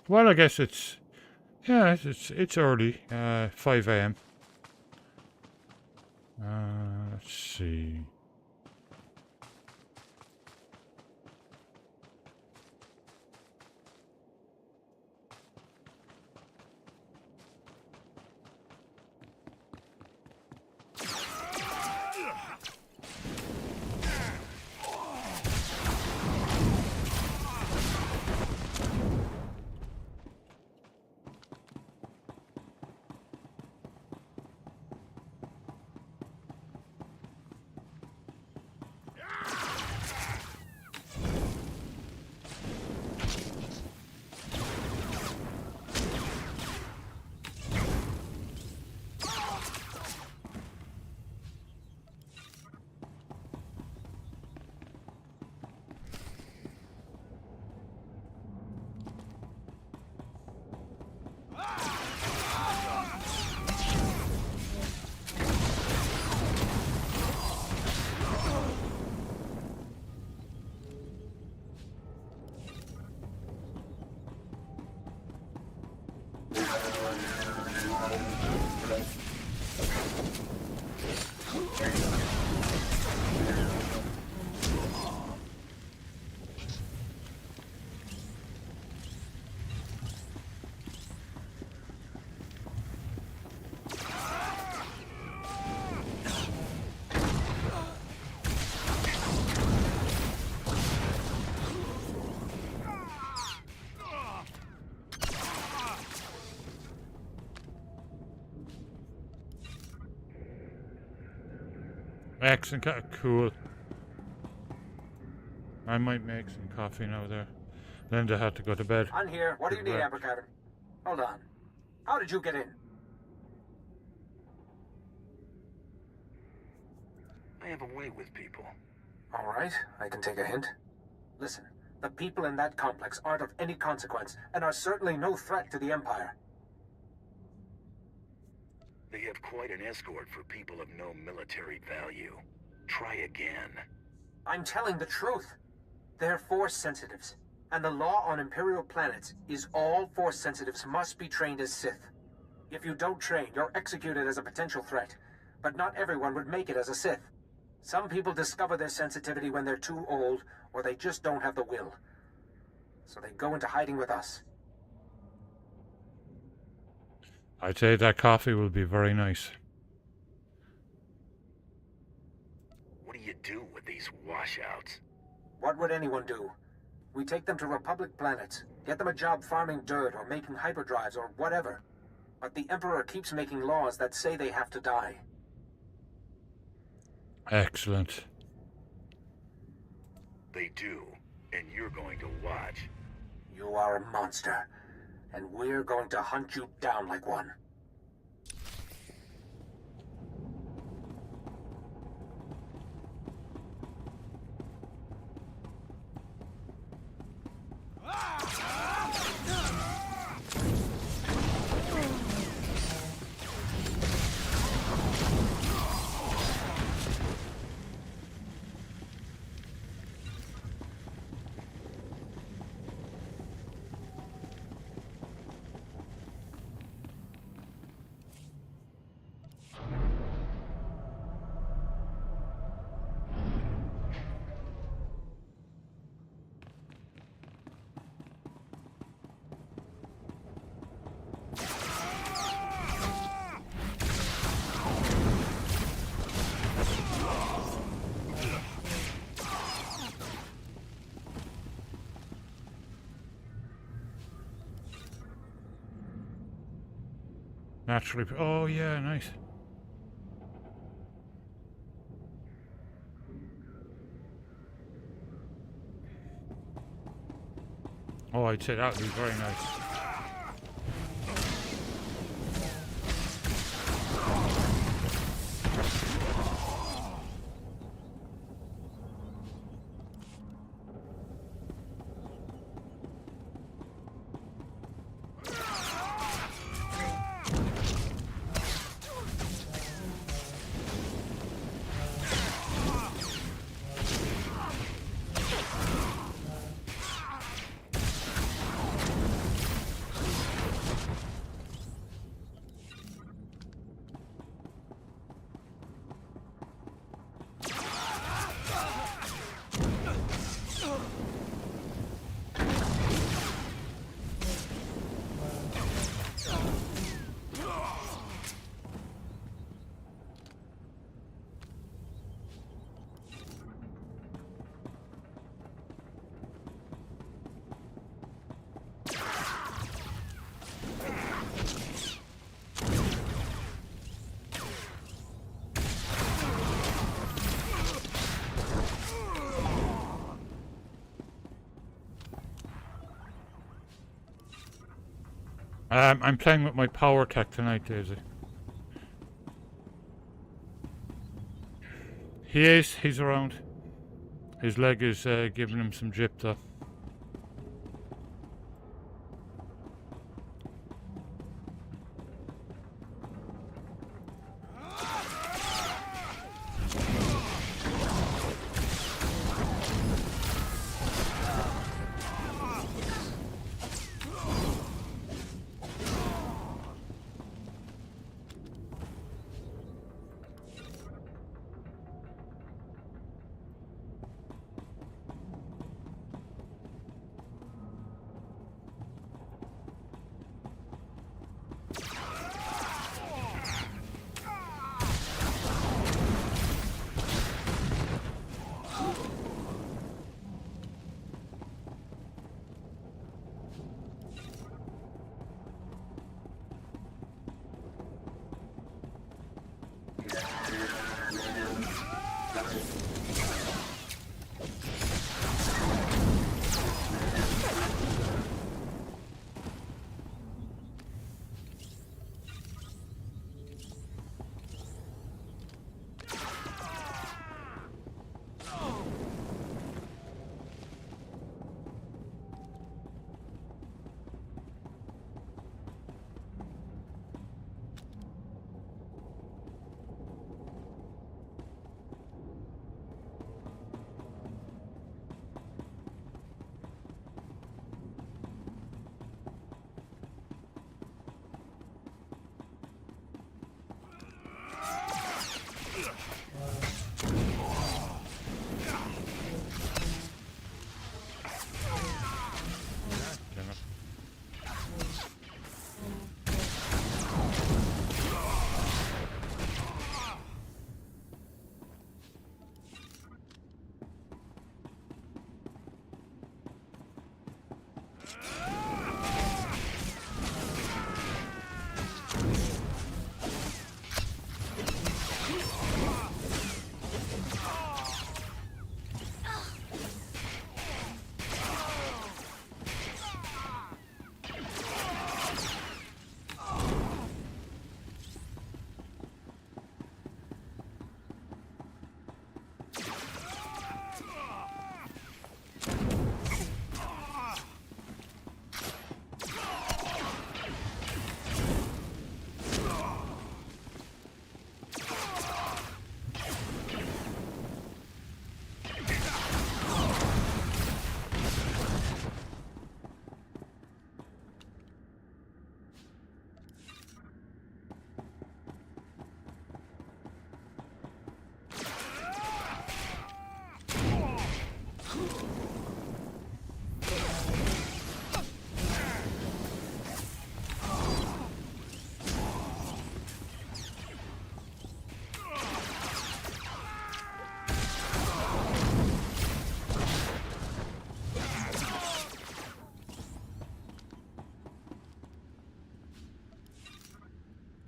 Well, I guess it's it's early, 5 a.m. Let's see. Excellent, cool. I might make some coffee now there. Linda had to go to bed. I'm here. What do you need, Amber Cavern? Hold on. How did you get in? I have a way with people. All right, I can take a hint. Listen, the people in that complex aren't of any consequence and are certainly no threat to the Empire. They have quite an escort for people of no military value. Try again. I'm telling the truth. They're Force sensitives, and the law on Imperial planets is all Force sensitives must be trained as Sith. If you don't train, you're executed as a potential threat, but not everyone would make it as a Sith. Some people discover their sensitivity when they're too old, or they just don't have the will. So they go into hiding with us. I'd say that coffee will be very nice. What do you do with these washouts? What would anyone do? We take them to Republic planets, get them a job farming dirt or making hyperdrives or whatever. But the Emperor keeps making laws that say they have to die. Excellent. They do, and you're going to watch. You are a monster, and we're going to hunt you down like one. Naturally. Oh, yeah, nice. Oh, I'd say that would be very nice. I'm playing with my power tech tonight, Daisy. He's around. His leg is giving him some gyp though.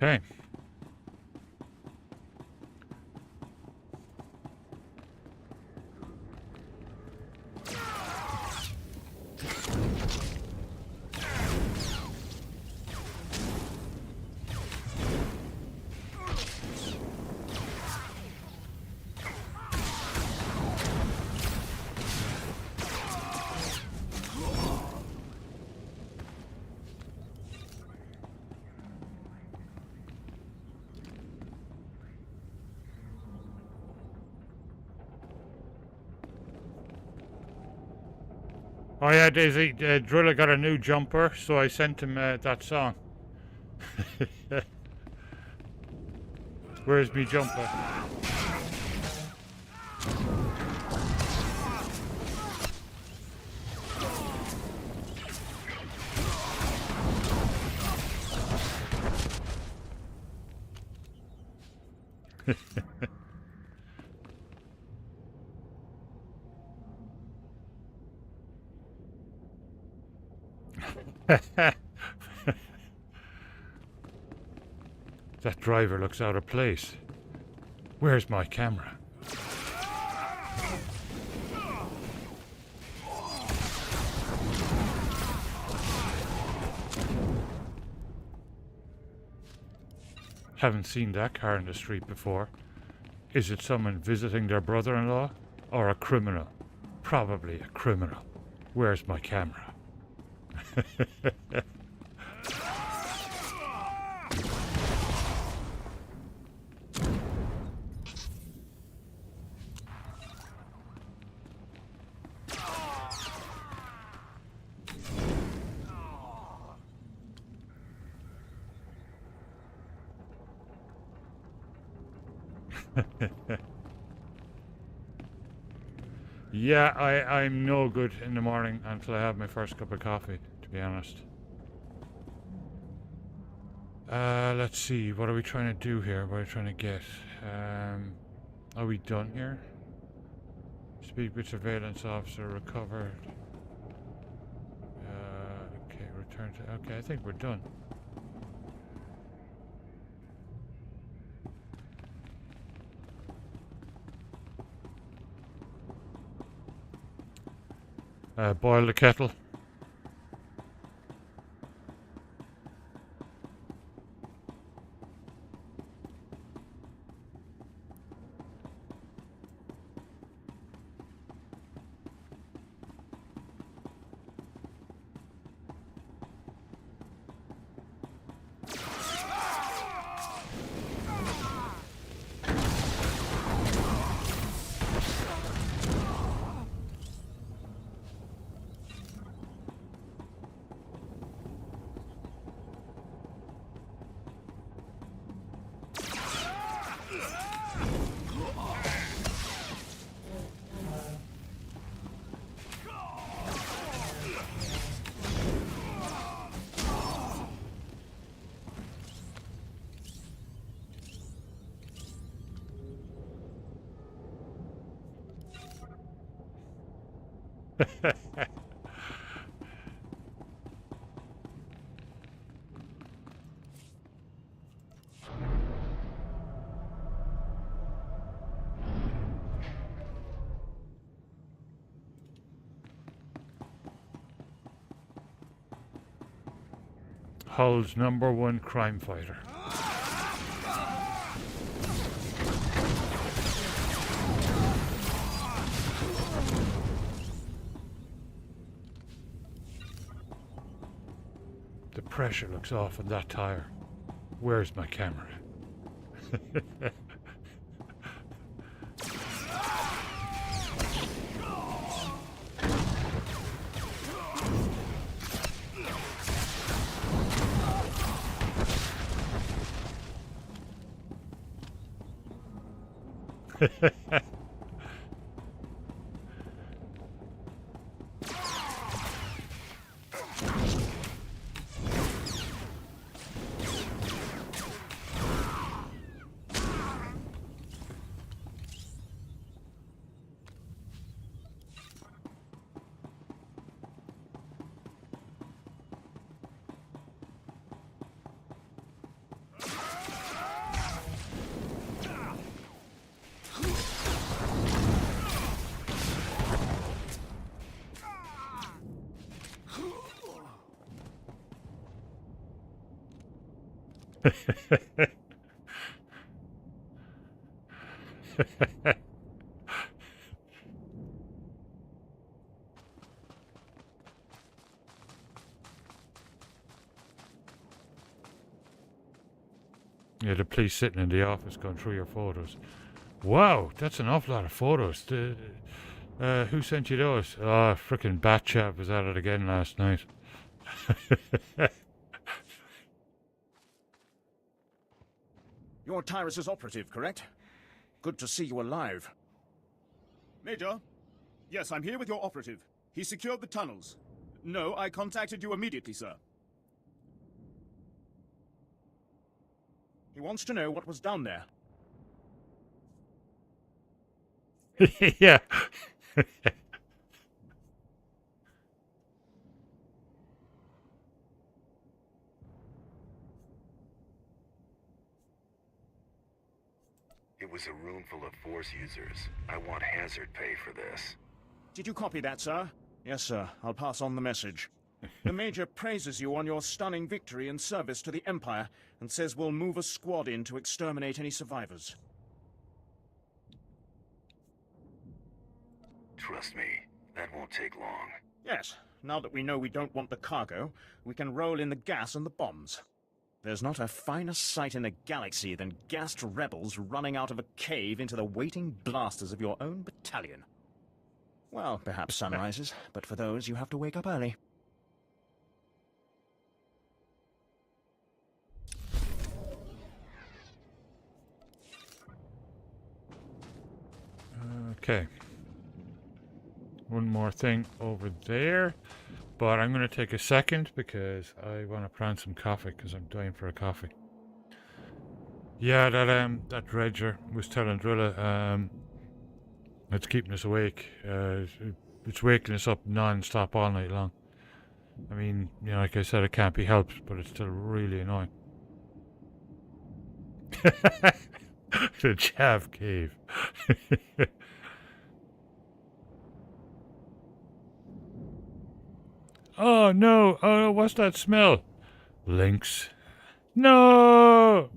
Okay. Oh yeah, Daisy, Driller got a new jumper, so I sent him that song. Where's me jumper? That driver looks out of place. Where's my camera? Haven't seen that car in the street before. Is it someone visiting their brother-in-law? Or a criminal? Probably a criminal. Where's my camera? Yeah, I'm no good in the morning until I have my first cup of coffee, to be honest. Let's see, what are we trying to do here? What are we trying to get? Are we done here? Speak with surveillance officer, recovered. Okay, return to... Okay, I think we're done. Boil the kettle. Hull's #1 crime fighter. The pressure looks off on that tire. Where's my camera? Yeah, the police sitting in the office going through your photos. Wow, that's an awful lot of photos. Who sent you those? Oh, frickin' Batchap was at it again last night. You're Tyrus's operative, correct? Good to see you alive. Major? Yes, I'm here with your operative. He secured the tunnels. No, I contacted you immediately, sir. He wants to know what was down there. Yeah. It was a room full of Force users. I want hazard pay for this. Did you copy that, sir? Yes, sir. I'll pass on the message. The Major praises you on your stunning victory in service to the Empire and says we'll move a squad in to exterminate any survivors. Trust me, that won't take long. Yes, now that we know we don't want the cargo, we can roll in the gas and the bombs. There's not a finer sight in the galaxy than gassed rebels running out of a cave into the waiting blasters of your own battalion. Well, perhaps sunrises, but for those you have to wake up early. Okay. One more thing over there. But I'm going to take a second because I want to plant some coffee because I'm dying for a coffee. Yeah, that dredger was telling Drilla it's keeping us awake. It's waking us up non-stop all night long. I mean, you know, like I said, it can't be helped, but it's still really annoying. The Chav Cave. Oh no! Oh, what's that smell? Lynx. No!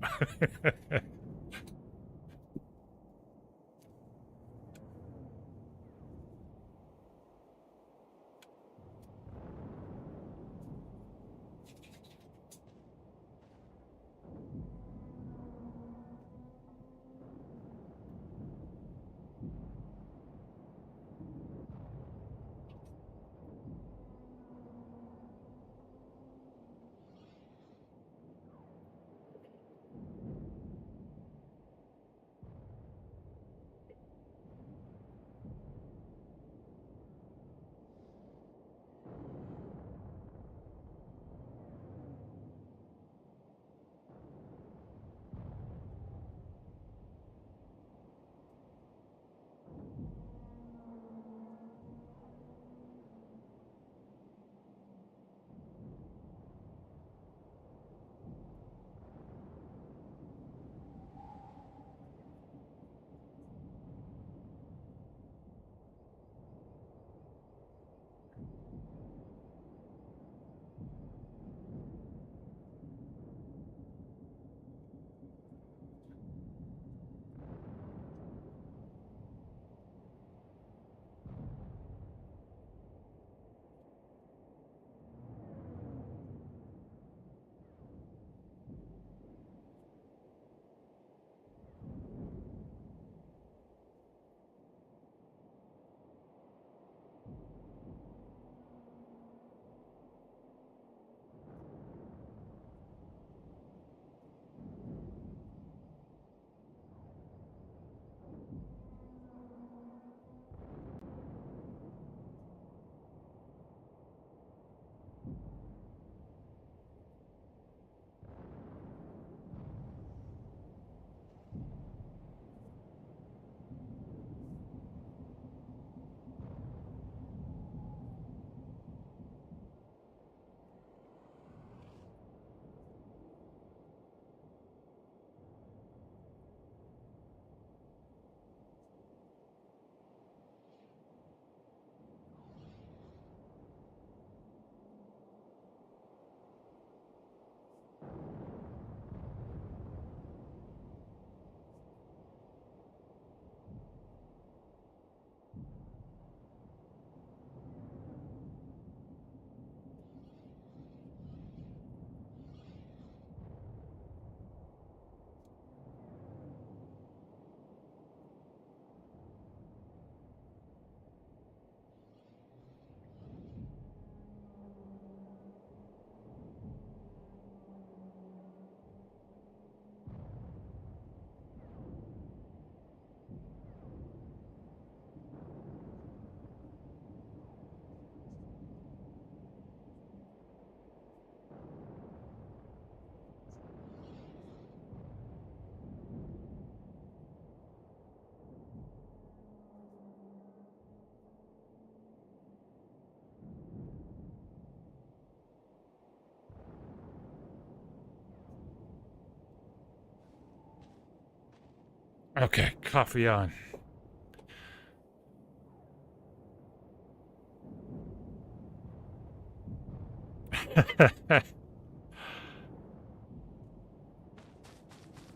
Okay, coffee on.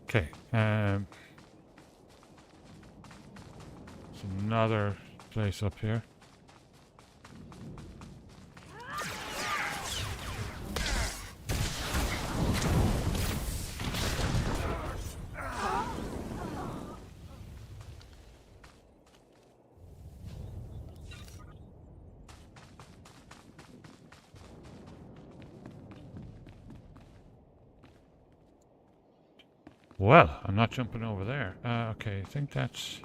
Okay. There's another place up here. Well, I'm not jumping over there. Okay, I think that's...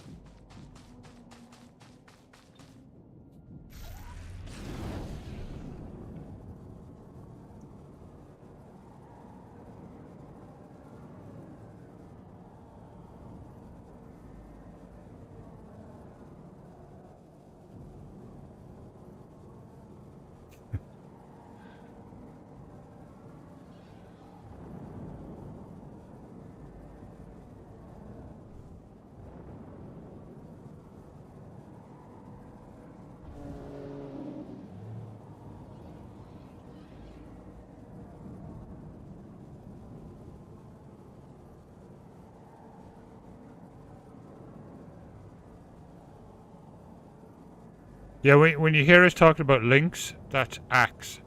Yeah, when you hear us talking about links, that's Axe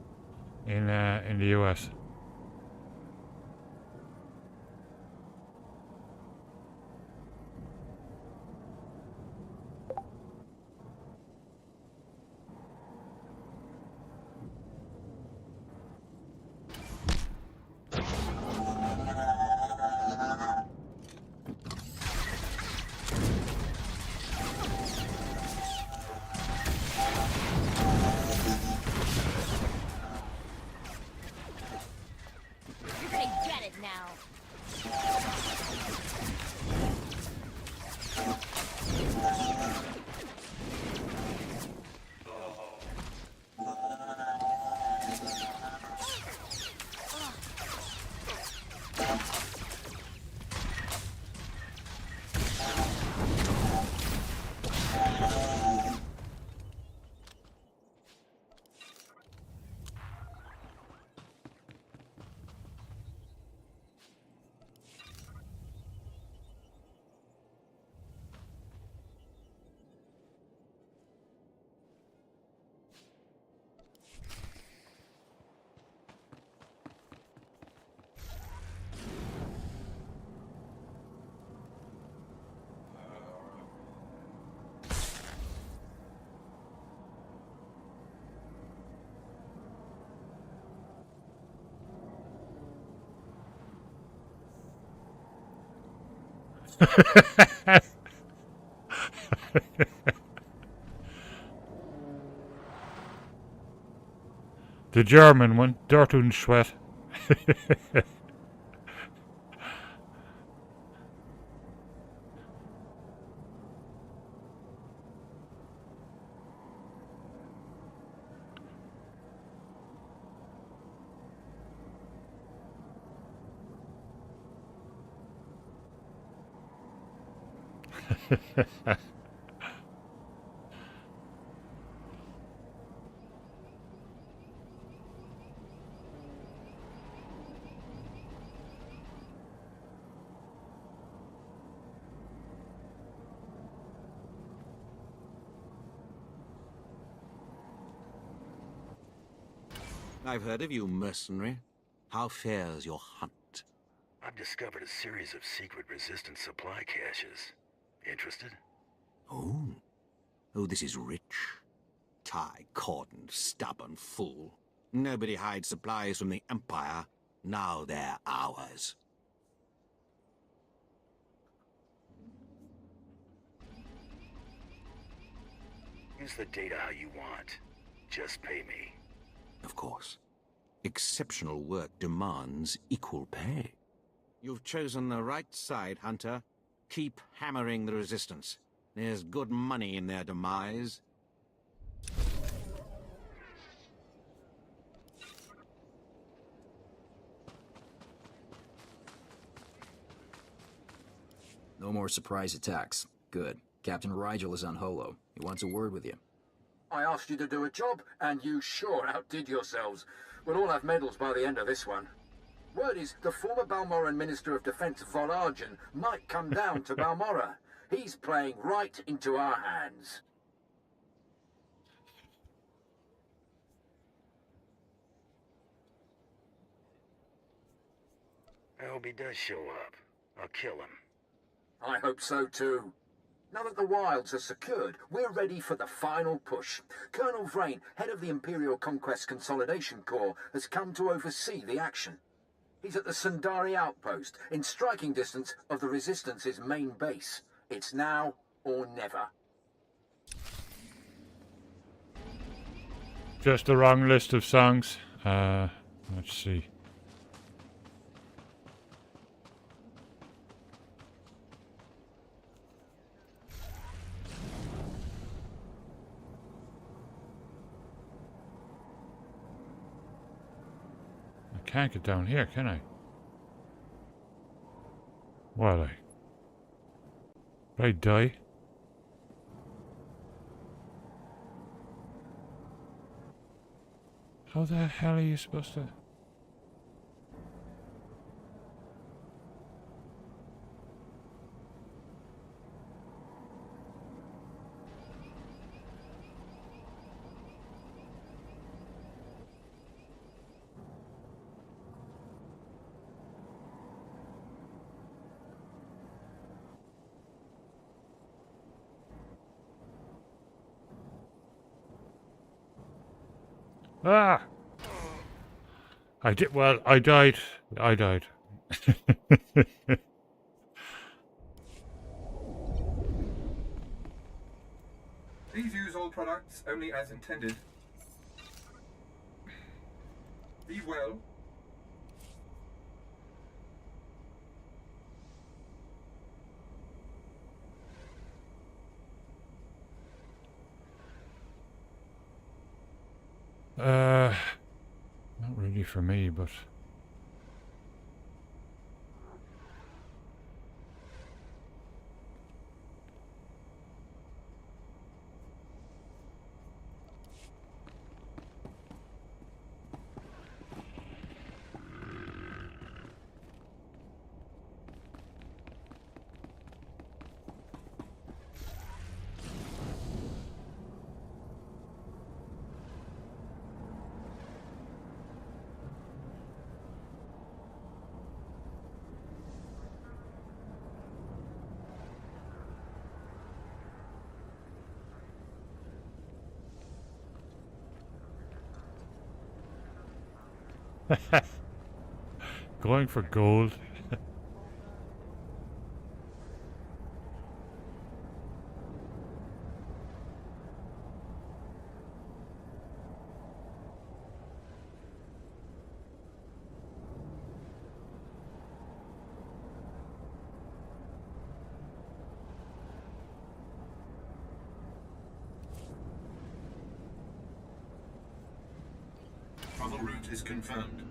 in the US. You're gonna get it now. The German one, Dirt und Sweat. I've heard of you, mercenary. How fares your hunt? I've discovered a series of secret resistance supply caches. Interested? Oh. Oh, this is rich. Tie-cordoned, stubborn fool. Nobody hides supplies from the Empire. Now they're ours. Use the data how you want. Just pay me. Of course. Exceptional work demands equal pay. You've chosen the right side, Hunter. Keep hammering the resistance. There's good money in their demise. No more surprise attacks. Good. Captain Rigel is on Holo. He wants a word with you. I asked you to do a job, and you sure outdid yourselves. We'll all have medals by the end of this one. Word is the former Balmoran Minister of Defense Von Argen might come down to Balmora. He's playing right into our hands. I hope he does show up. I'll kill him. I hope so too. Now that the wilds are secured, we're ready for the final push. Colonel Vrain, head of the Imperial Conquest Consolidation Corps, has come to oversee the action. He's at the Sundari outpost, in striking distance of the Resistance's main base. It's now or never. Just the wrong list of songs. Let's see. I can't get down here, can I? Will I die? How the hell are you supposed to... Ah! I did, well, I died. I died. Please use all products only as intended. Be well. Not really for me, but... Going for gold. Travel route is confirmed.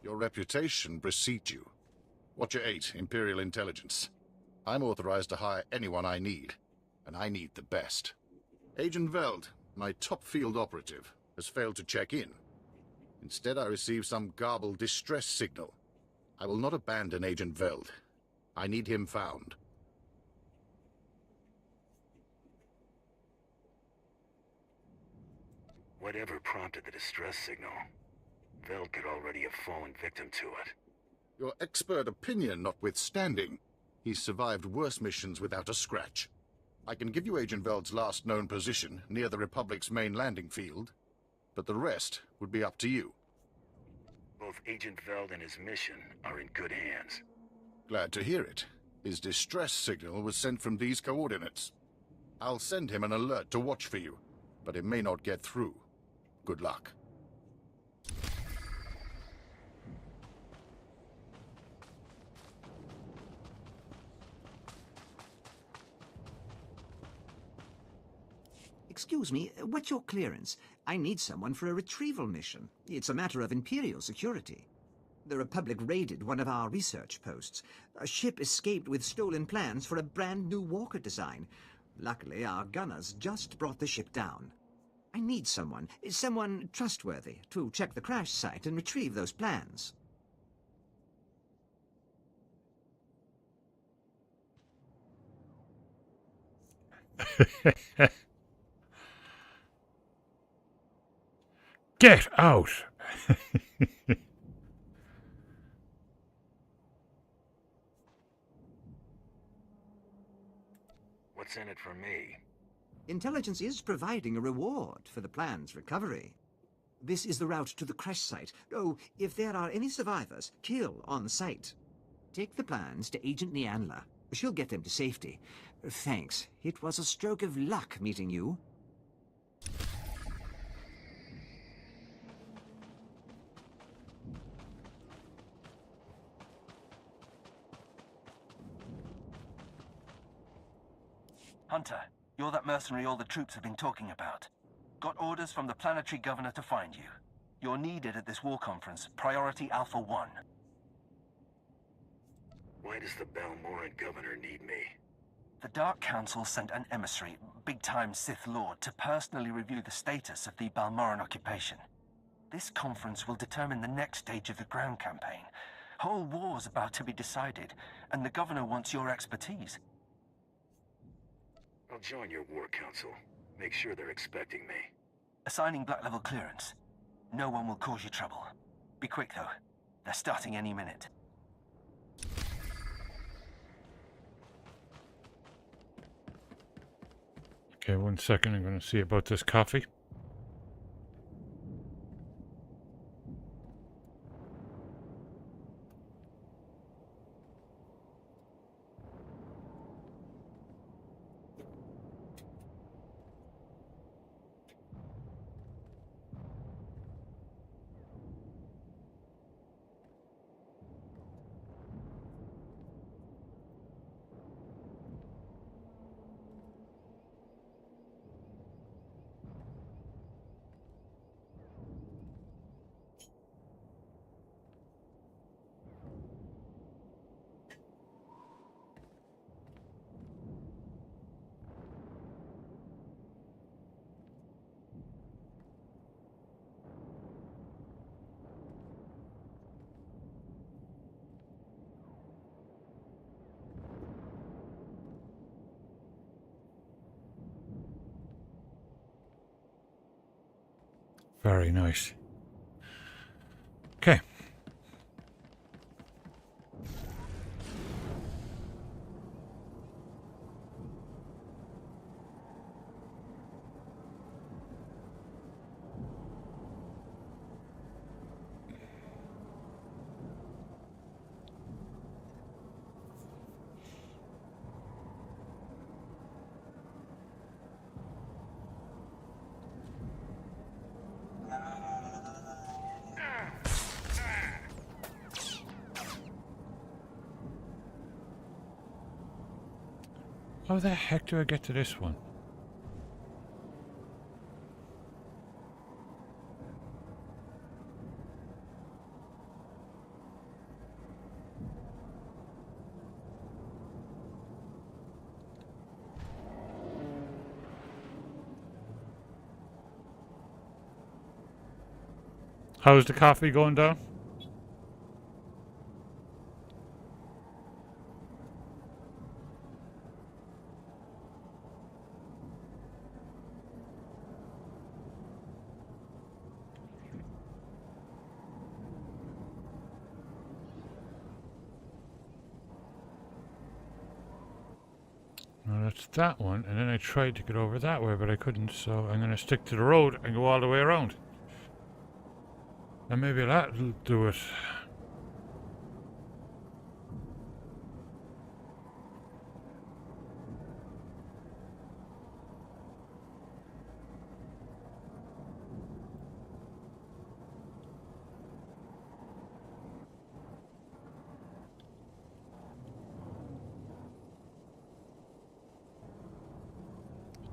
Your reputation precedes you. Watcher 8, Imperial Intelligence. I'm authorized to hire anyone I need, and I need the best. Agent Veld, my top field operative, has failed to check in. Instead, I received some garbled distress signal. I will not abandon Agent Veld. I need him found. Whatever prompted the distress signal, Veld could already have fallen victim to it. Your expert opinion notwithstanding, he's survived worse missions without a scratch. I can give you Agent Veld's last known position, near the Republic's main landing field, but the rest would be up to you. Both Agent Veld and his mission are in good hands. Glad to hear it. His distress signal was sent from these coordinates. I'll send him an alert to watch for you, but it may not get through. Good luck. Excuse me, what's your clearance? I need someone for a retrieval mission. It's a matter of Imperial security. The Republic raided one of our research posts. A ship escaped with stolen plans for a brand new walker design. Luckily, our gunners just brought the ship down. I need someone trustworthy, to check the crash site and retrieve those plans. Get out! What's in it for me? Intelligence is providing a reward for the plan's recovery. This is the route to the crash site. Oh, if there are any survivors, kill on site. Take the plans to Agent Nianla. She'll get them to safety. Thanks. It was a stroke of luck meeting you. Hunter, you're that mercenary all the troops have been talking about. Got orders from the planetary governor to find you. You're needed at this war conference, Priority Alpha 1. Why does the Balmoran governor need me? The Dark Council sent an emissary, big-time Sith Lord, to personally review the status of the Balmoran occupation. This conference will determine the next stage of the ground campaign. Whole war's about to be decided, and the governor wants your expertise. I'll join your war council. Make sure they're expecting me. Assigning black level clearance. No one will cause you trouble. Be quick, though. They're starting any minute. Okay, 1 second. I'm going to see about this coffee. Very nice. Okay. How the heck do I get to this one? How's the coffee going down? it's that one, and then I tried to get over that way, but I couldn't, so I'm going to stick to the road and go all the way around. And maybe that'll do it.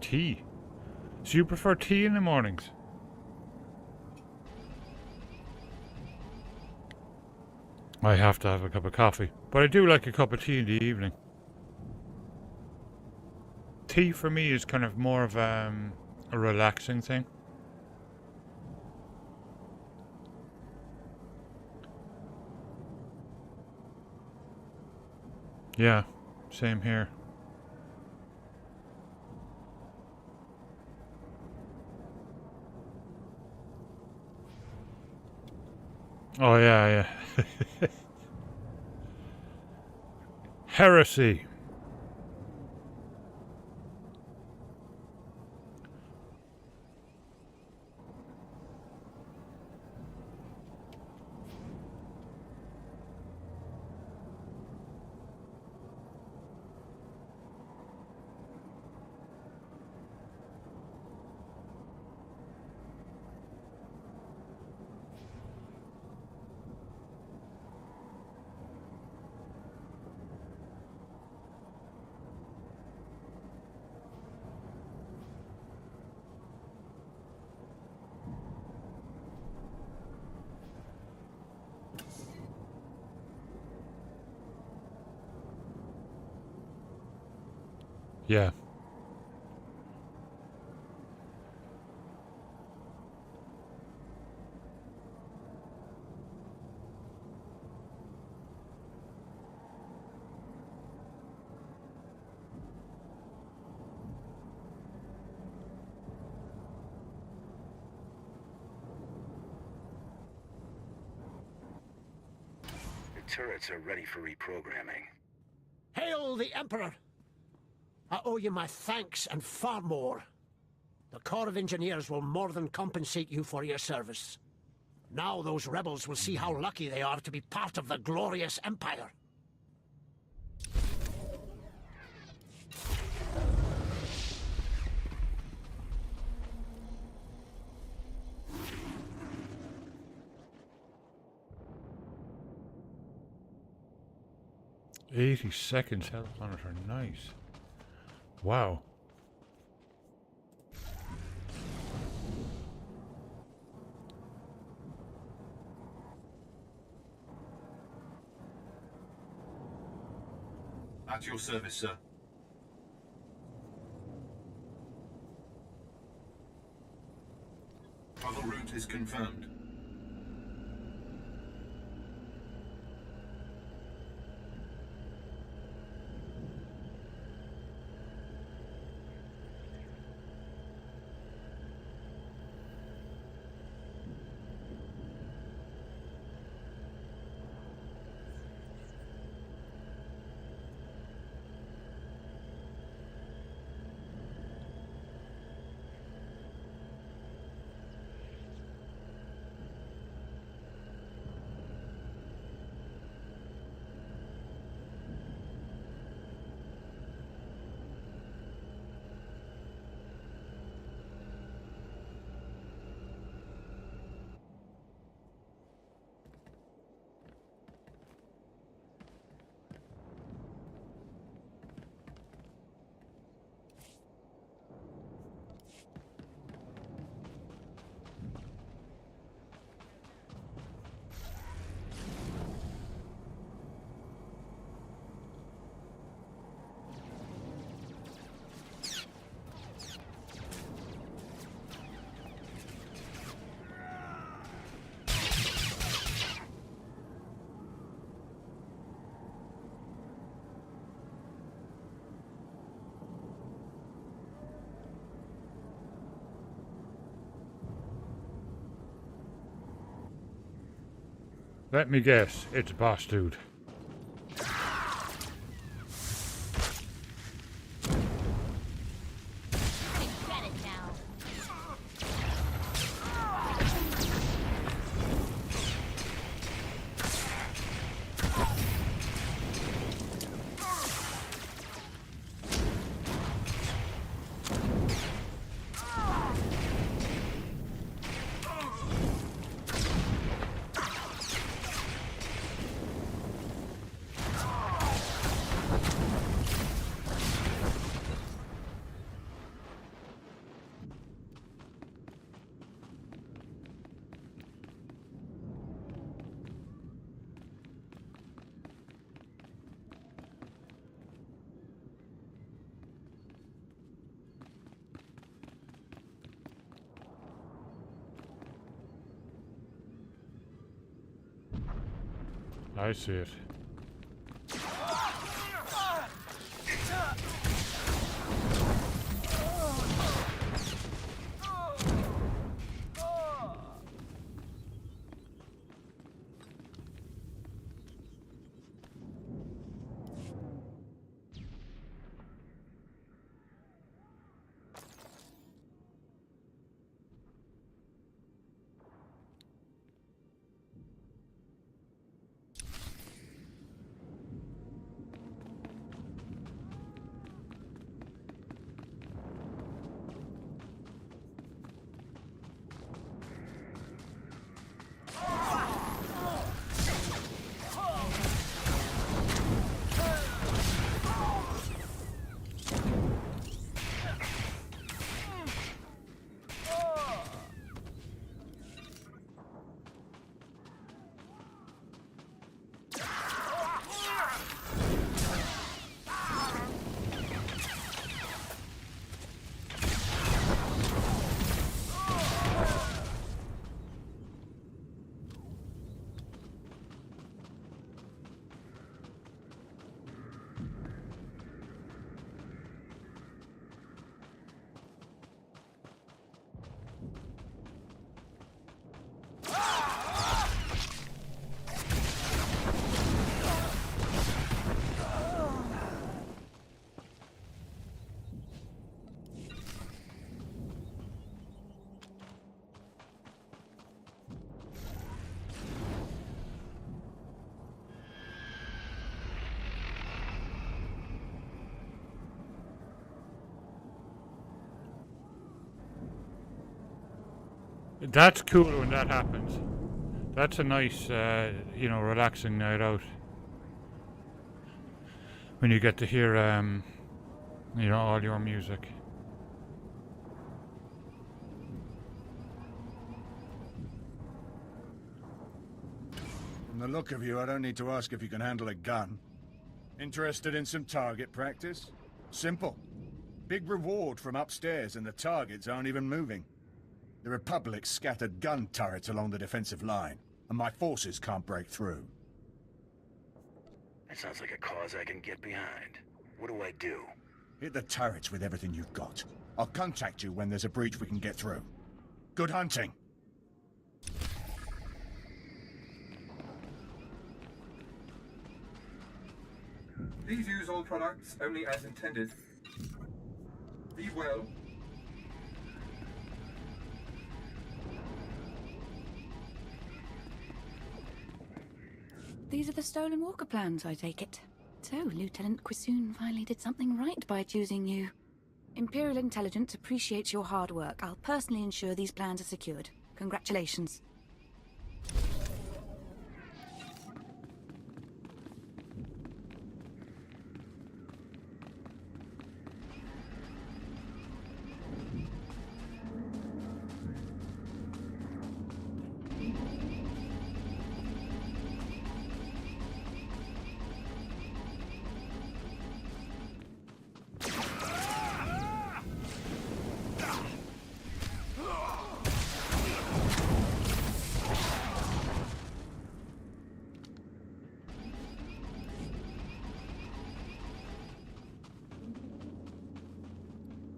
Tea. So you prefer tea in the mornings? I have to have a cup of coffee, but I do like a cup of tea in the evening. Tea for me is kind of more of a relaxing thing. Yeah, same here. Oh, yeah, yeah. Heresy. Yeah. The turrets are ready for reprogramming. Hail the Emperor! I owe you my thanks and far more. The Corps of Engineers will more than compensate you for your service. Now those rebels will see how lucky they are to be part of the glorious Empire. $80 seconds health monitor, nice. Wow. At your service, sir. Travel route is confirmed. Let me guess, it's Boss Dude. I see it. That's cool when that happens. That's a nice, you know, relaxing night out. When you get to hear, you know, all your music. From the look of you, I don't need to ask if you can handle a gun. Interested in some target practice? Simple. Big reward from upstairs and the targets aren't even moving. The Republic scattered gun turrets along the defensive line, and my forces can't break through. That sounds like a cause I can get behind. What do I do? Hit the turrets with everything you've got. I'll contact you when there's a breach we can get through. Good hunting! Please use all products only as intended. Be well. These are the stolen Walker plans, I take it. So, Lieutenant Quisoon finally did something right by choosing you. Imperial Intelligence appreciates your hard work. I'll personally ensure these plans are secured. Congratulations.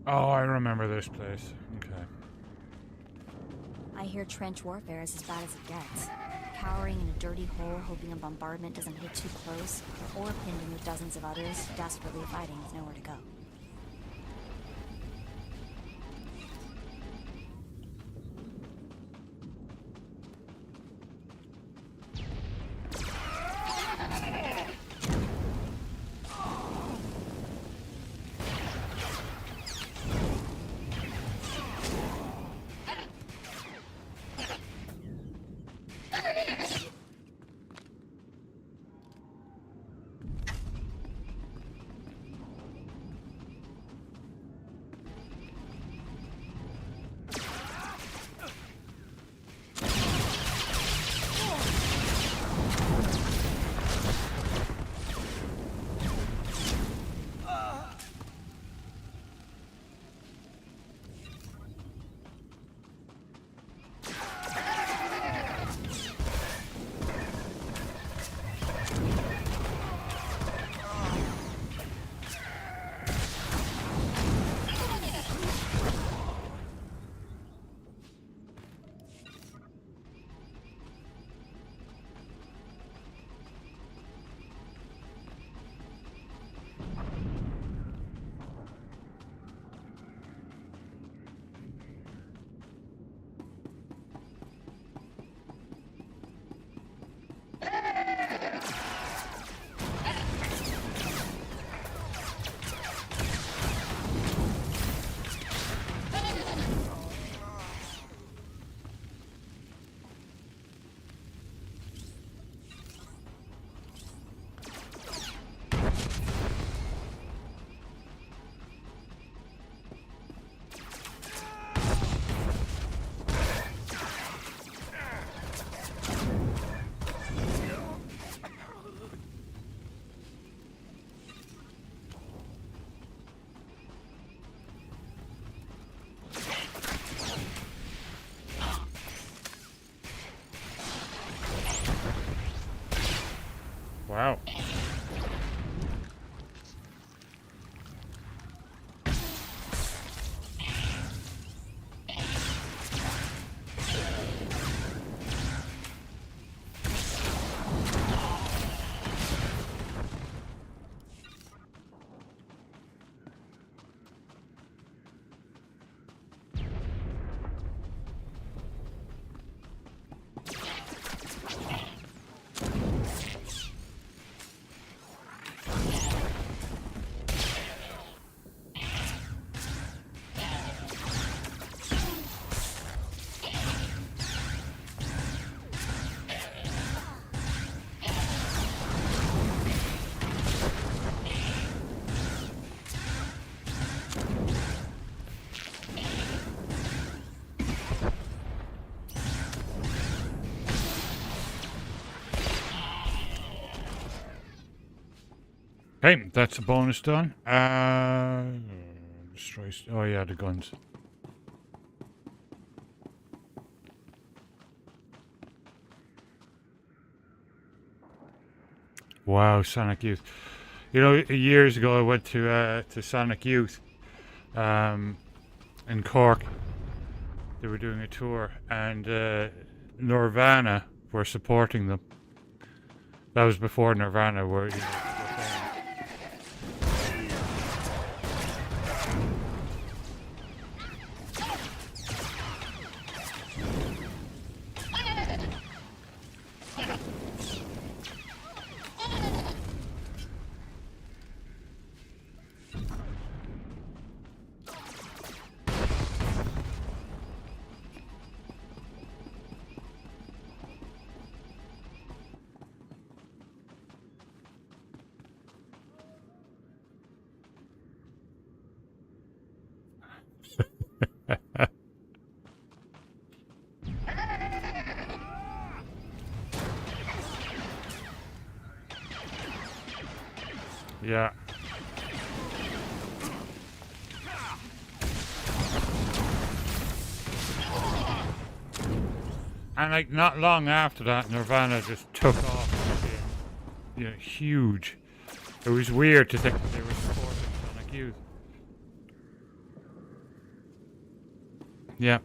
Oh, I remember this place. Okay. I hear trench warfare is as bad as it gets. Cowering in a dirty hole, hoping a bombardment doesn't hit too close, or pinned in with dozens of others, desperately fighting with nowhere to go. Wow. Okay, that's a bonus done. Destroy. Oh yeah, the guns. Wow, Sonic Youth. You know, years ago I went to Sonic Youth, in Cork. They were doing a tour, and Nirvana were supporting them. That was before Nirvana were. You know, yeah. And like not long after that, Nirvana just took off, you know, huge. It was weird to think that they were supporting Sonic Youth. Yeah.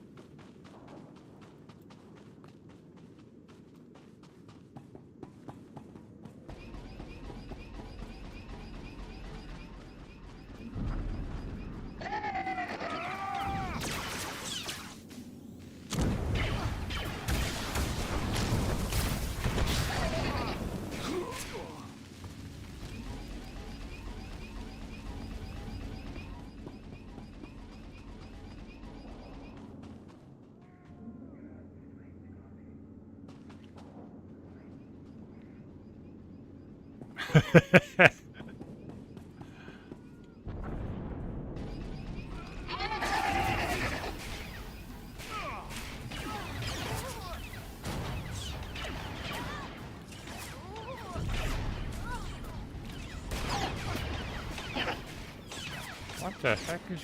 What the heck is...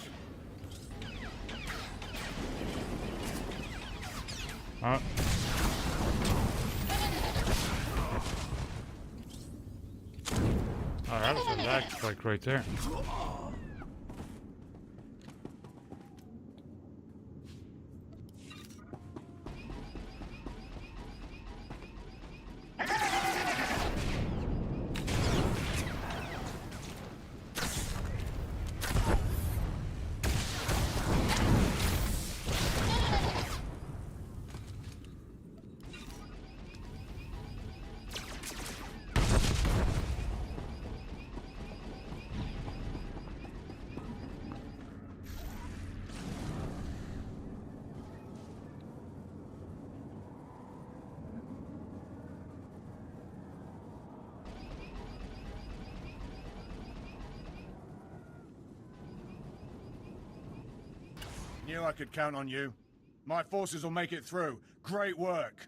Oh. Oh, that was a lag spike right there. Knew I could count on you. My forces will make it through. Great work.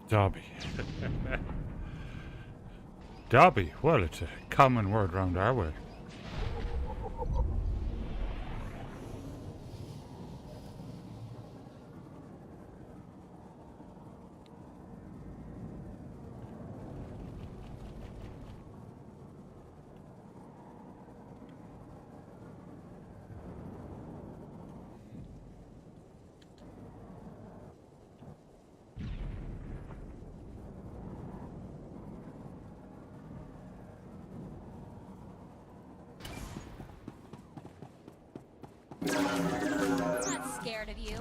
Dobby. Dobby? Well, it's a common word round our way. Not scared of you.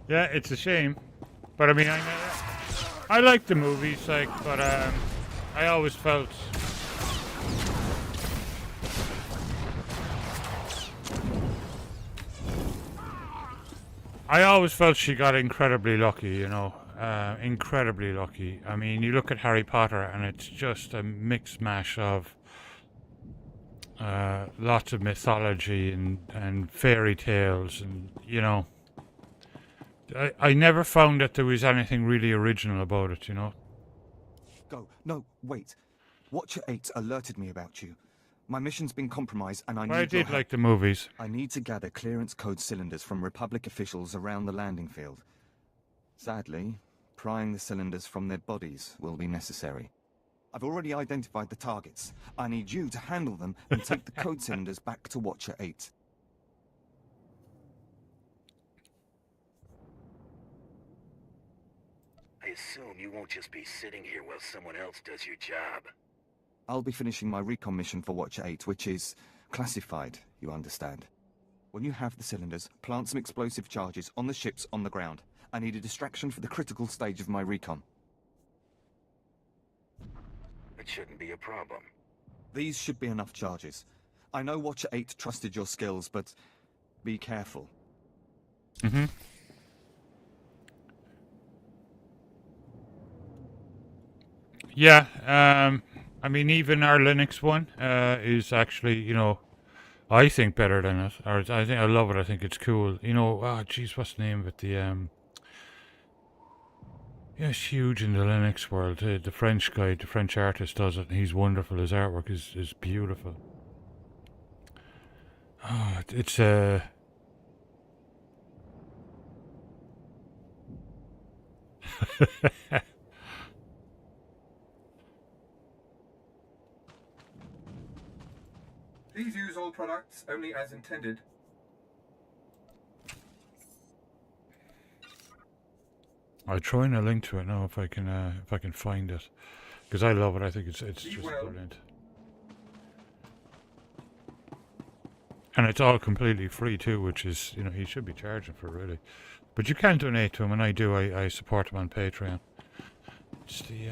Yeah, it's a shame, but I mean, I like the movies, like, but I always felt she got incredibly lucky, you know, incredibly lucky. I mean, you look at Harry Potter, and it's just a mix mash of lots of mythology and fairy tales, and you know. I never found that there was anything really original about it, you know. Go. No, wait. Watcher 8 alerted me about you. My mission's been compromised and I need I your did help. like the movies. I need to gather clearance code cylinders from Republic officials around the landing field. Sadly, prying the cylinders from their bodies will be necessary. I've already identified the targets. I need you to handle them and take the code cylinders back to Watcher 8. I assume you won't just be sitting here while someone else does your job. I'll be finishing my recon mission for Watcher 8, which is classified, you understand. When you have the cylinders, plant some explosive charges on the ships on the ground. I need a distraction for the critical stage of my recon. It shouldn't be a problem. These should be enough charges. I know Watcher 8 trusted your skills, but be careful. Mm-hmm. Yeah, I mean, even our Linux one is actually, you know, I think better than it. Or I think I love it. I think it's cool. You know, jeez, what's the name of it? The yeah, it's huge in the Linux world. The French guy, the French artist does it. And he's wonderful. His artwork is beautiful. Oh, it's Please use all products only as intended. I'll try and link to it now if I can find it, because I love it. I think it's just well. brilliant, and it's all completely free too, which is, you know, he should be charging for, really. But you can donate to him, and I do. I support him on Patreon. It's the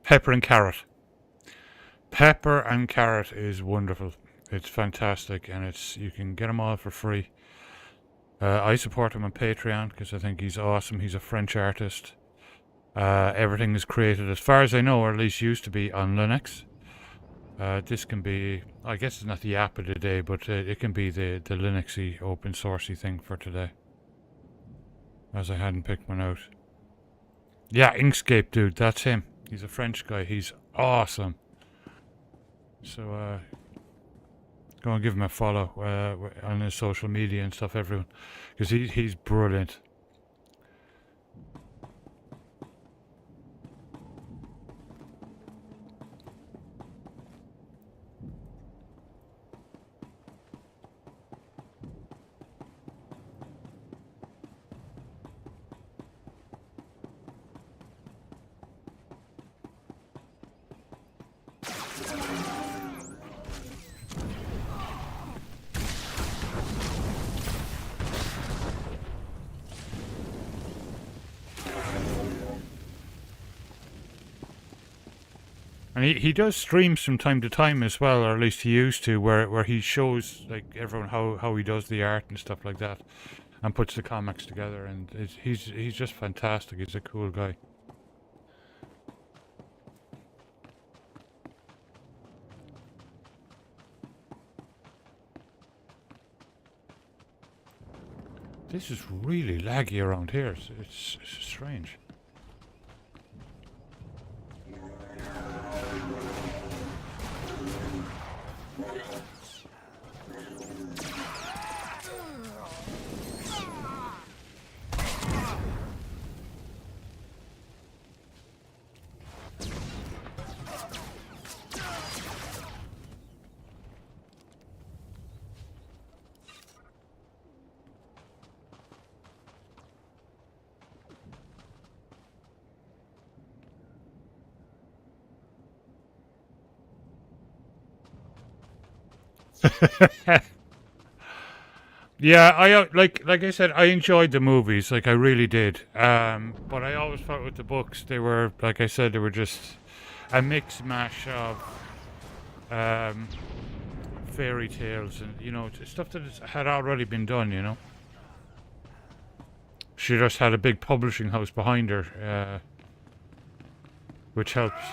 Pepper and Carrot. Pepper and Carrot is wonderful. It's fantastic, and you can get them all for free. I support him on Patreon because I think he's awesome. He's a French artist. Everything is created, as far as I know, or at least used to be, on Linux. This can be, I guess it's not the app of the day, but it can be the Linuxy, open sourcey thing for today. As I hadn't picked one out. Yeah, Inkscape dude, that's him. He's a French guy. He's awesome. So, go and give him a follow on his social media and stuff, everyone. Because he's brilliant. And he does streams from time to time as well, or at least he used to, where he shows like everyone how he does the art and stuff like that, and puts the comics together. And he's just fantastic. He's a cool guy. This is really laggy around here. It's strange. Yeah, I like I said, I enjoyed the movies, like I really did. But I always felt with the books, they were, like I said, they were just a mix mash of fairy tales and, you know, stuff that had already been done, you know. She just had a big publishing house behind her, which helps.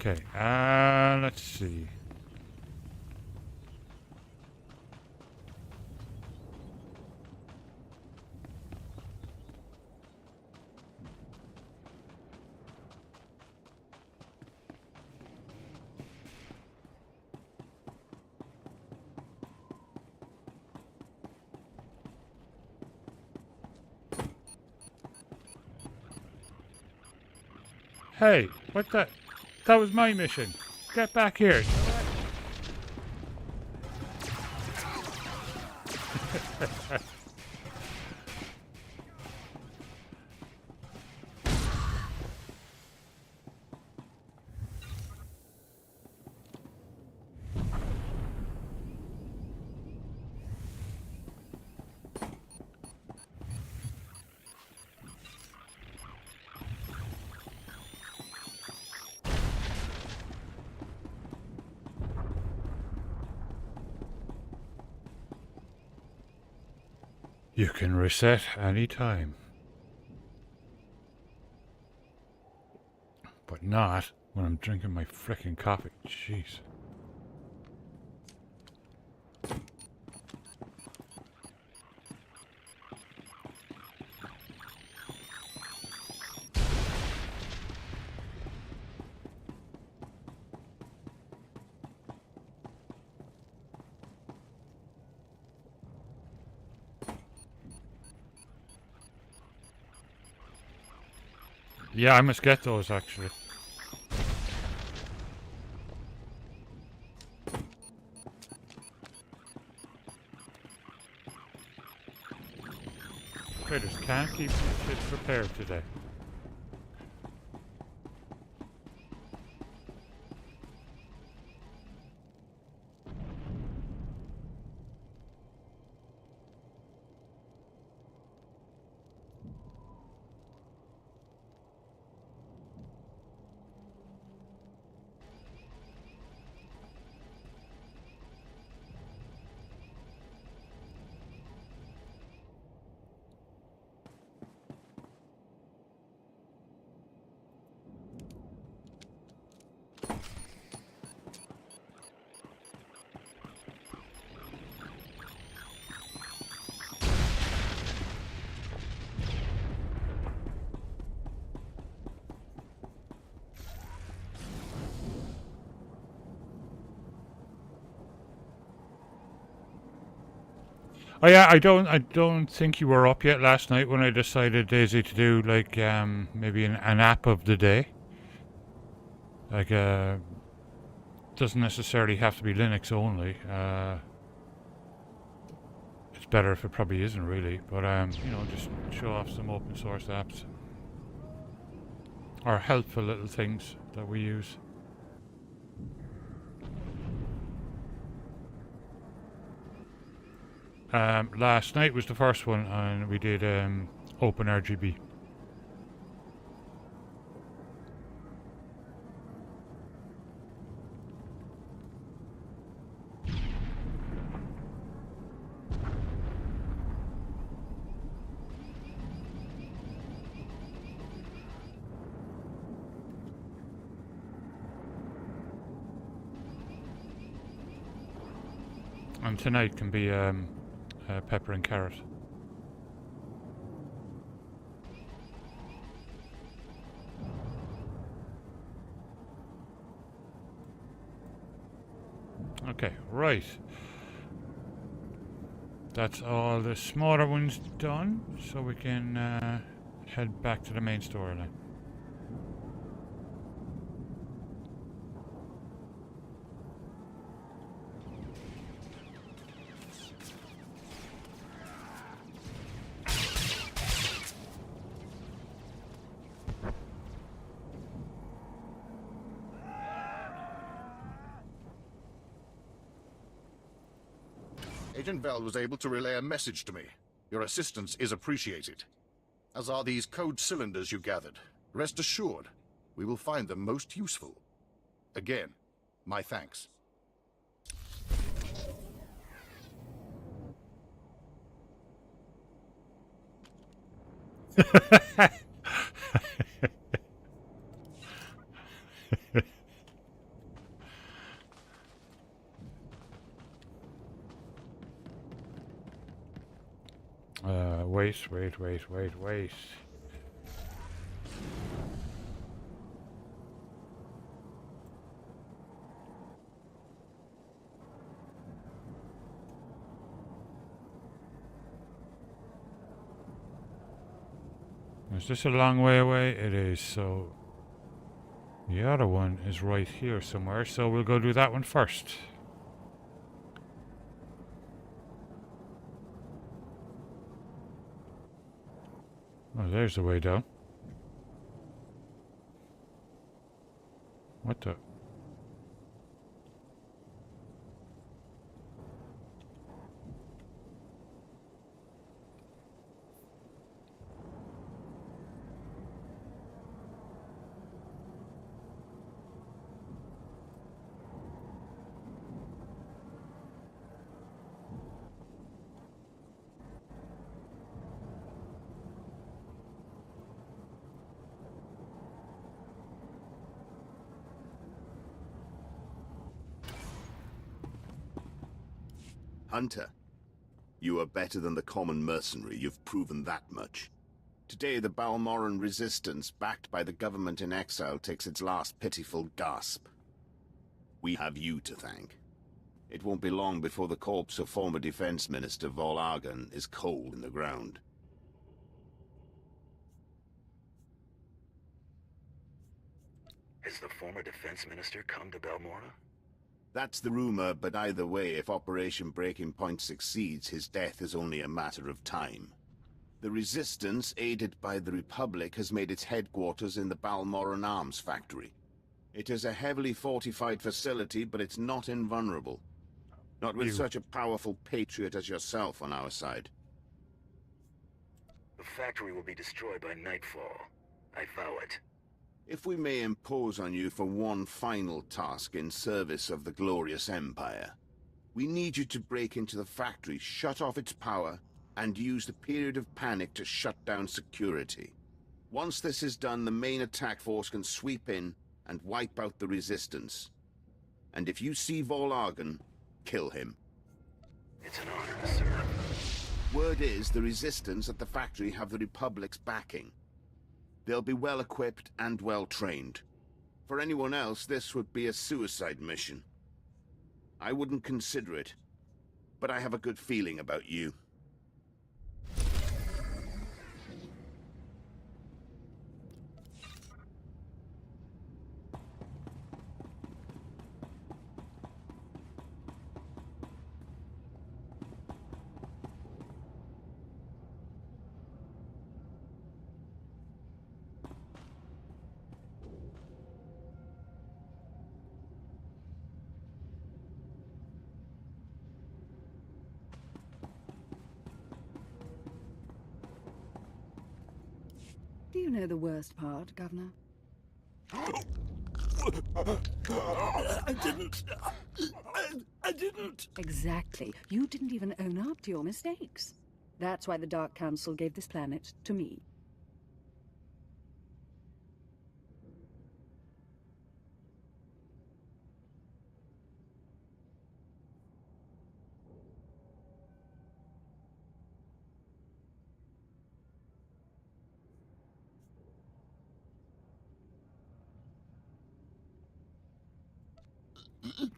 Okay, let's see. Hey, what the? That was my mission. Get back here. You can reset any time. But not when I'm drinking my frickin' coffee. Jeez. Yeah, I must get those actually. Traders can't keep shit prepared today. Oh yeah, I don't think you were up yet last night when I decided, Daisy, to do like maybe an app of the day. Like doesn't necessarily have to be Linux only. It's better if it probably isn't really, but you know, just show off some open source apps or helpful little things that we use. Last night was the first one, and we did Open RGB. And tonight can be pepper and carrot. Okay, right. That's all the smaller ones done, so we can head back to the main storyline. Agent Veld was able to relay a message to me. Your assistance is appreciated. As are these code cylinders you gathered. Rest assured, we will find them most useful. Again, my thanks. Wait. Is this a long way away? It is, so the other one is right here somewhere, so we'll go do that one first. Oh, there's the way down. What the? Hunter, you are better than the common mercenary, you've proven that much. Today the Balmoran resistance, backed by the government in exile, takes its last pitiful gasp. We have you to thank. It won't be long before the corpse of former Defense Minister Vol'argan is cold in the ground. Has the former defense minister come to Balmora? That's the rumor, but either way, if Operation Breaking Point succeeds, his death is only a matter of time. The Resistance, aided by the Republic, has made its headquarters in the Balmoran Arms Factory. It is a heavily fortified facility, but it's not invulnerable. Not with such a powerful patriot as yourself on our side. The factory will be destroyed by nightfall. I vow it. If we may impose on you for one final task in service of the glorious Empire, we need you to break into the factory, shut off its power, and use the period of panic to shut down security. Once this is done, the main attack force can sweep in and wipe out the Resistance. And if you see Vol'argan, kill him. It's an honor to serve. Word is the Resistance at the factory have the Republic's backing. They'll be well equipped and well trained. For anyone else, this would be a suicide mission. I wouldn't consider it, but I have a good feeling about you. Do you know the worst part, Governor? I didn't. I didn't. Exactly. You didn't even own up to your mistakes. That's why the Dark Council gave this planet to me.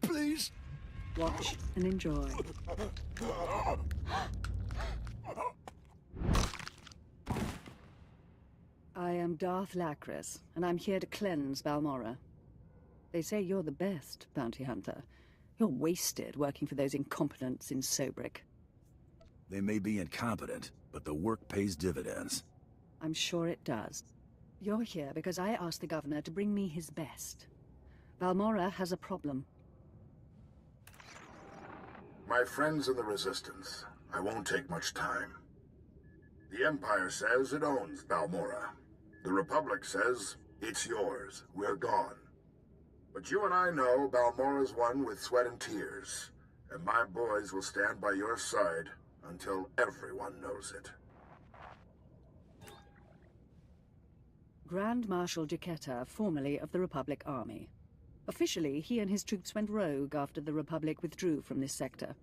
Please. Watch and enjoy. I am Darth Lacris, and I'm here to cleanse Balmora. They say you're the best bounty hunter. You're wasted working for those incompetents in Sobrik. They may be incompetent, but the work pays dividends. I'm sure it does. You're here because I asked the governor to bring me his best. Balmora has a problem. My friends in the Resistance, I won't take much time. The Empire says it owns Balmora. The Republic says it's yours. We're gone. But you and I know Balmora's won with sweat and tears, and my boys will stand by your side until everyone knows it. Grand Marshal Jaquetta, formerly of the Republic Army. Officially, he and his troops went rogue after the Republic withdrew from this sector.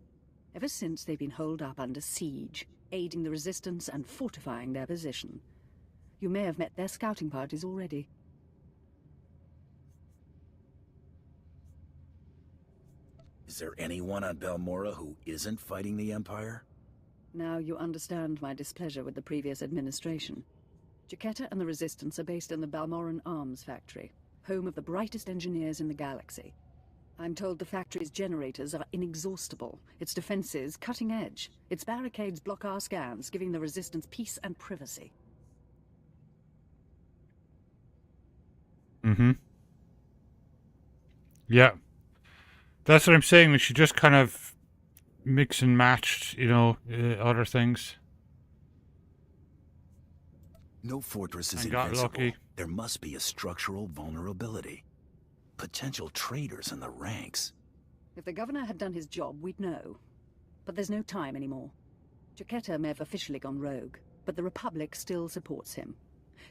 Ever since, they've been holed up under siege, aiding the Resistance and fortifying their position. You may have met their scouting parties already. Is there anyone on Balmora who isn't fighting the Empire? Now you understand my displeasure with the previous administration. Jaquetta and the Resistance are based in the Balmoran Arms Factory, home of the brightest engineers in the galaxy. I'm told the factory's generators are inexhaustible, its defenses cutting edge, its barricades block our scans, giving the Resistance peace and privacy. Mm-hmm. Yeah. That's what I'm saying. We should just kind of mix and match, you know, other things. No fortress is And got invincible. lucky. There must be a structural vulnerability. Potential traitors in the ranks. If the governor had done his job, we'd know. But there's no time anymore. Jaquetta may have officially gone rogue, but the Republic still supports him.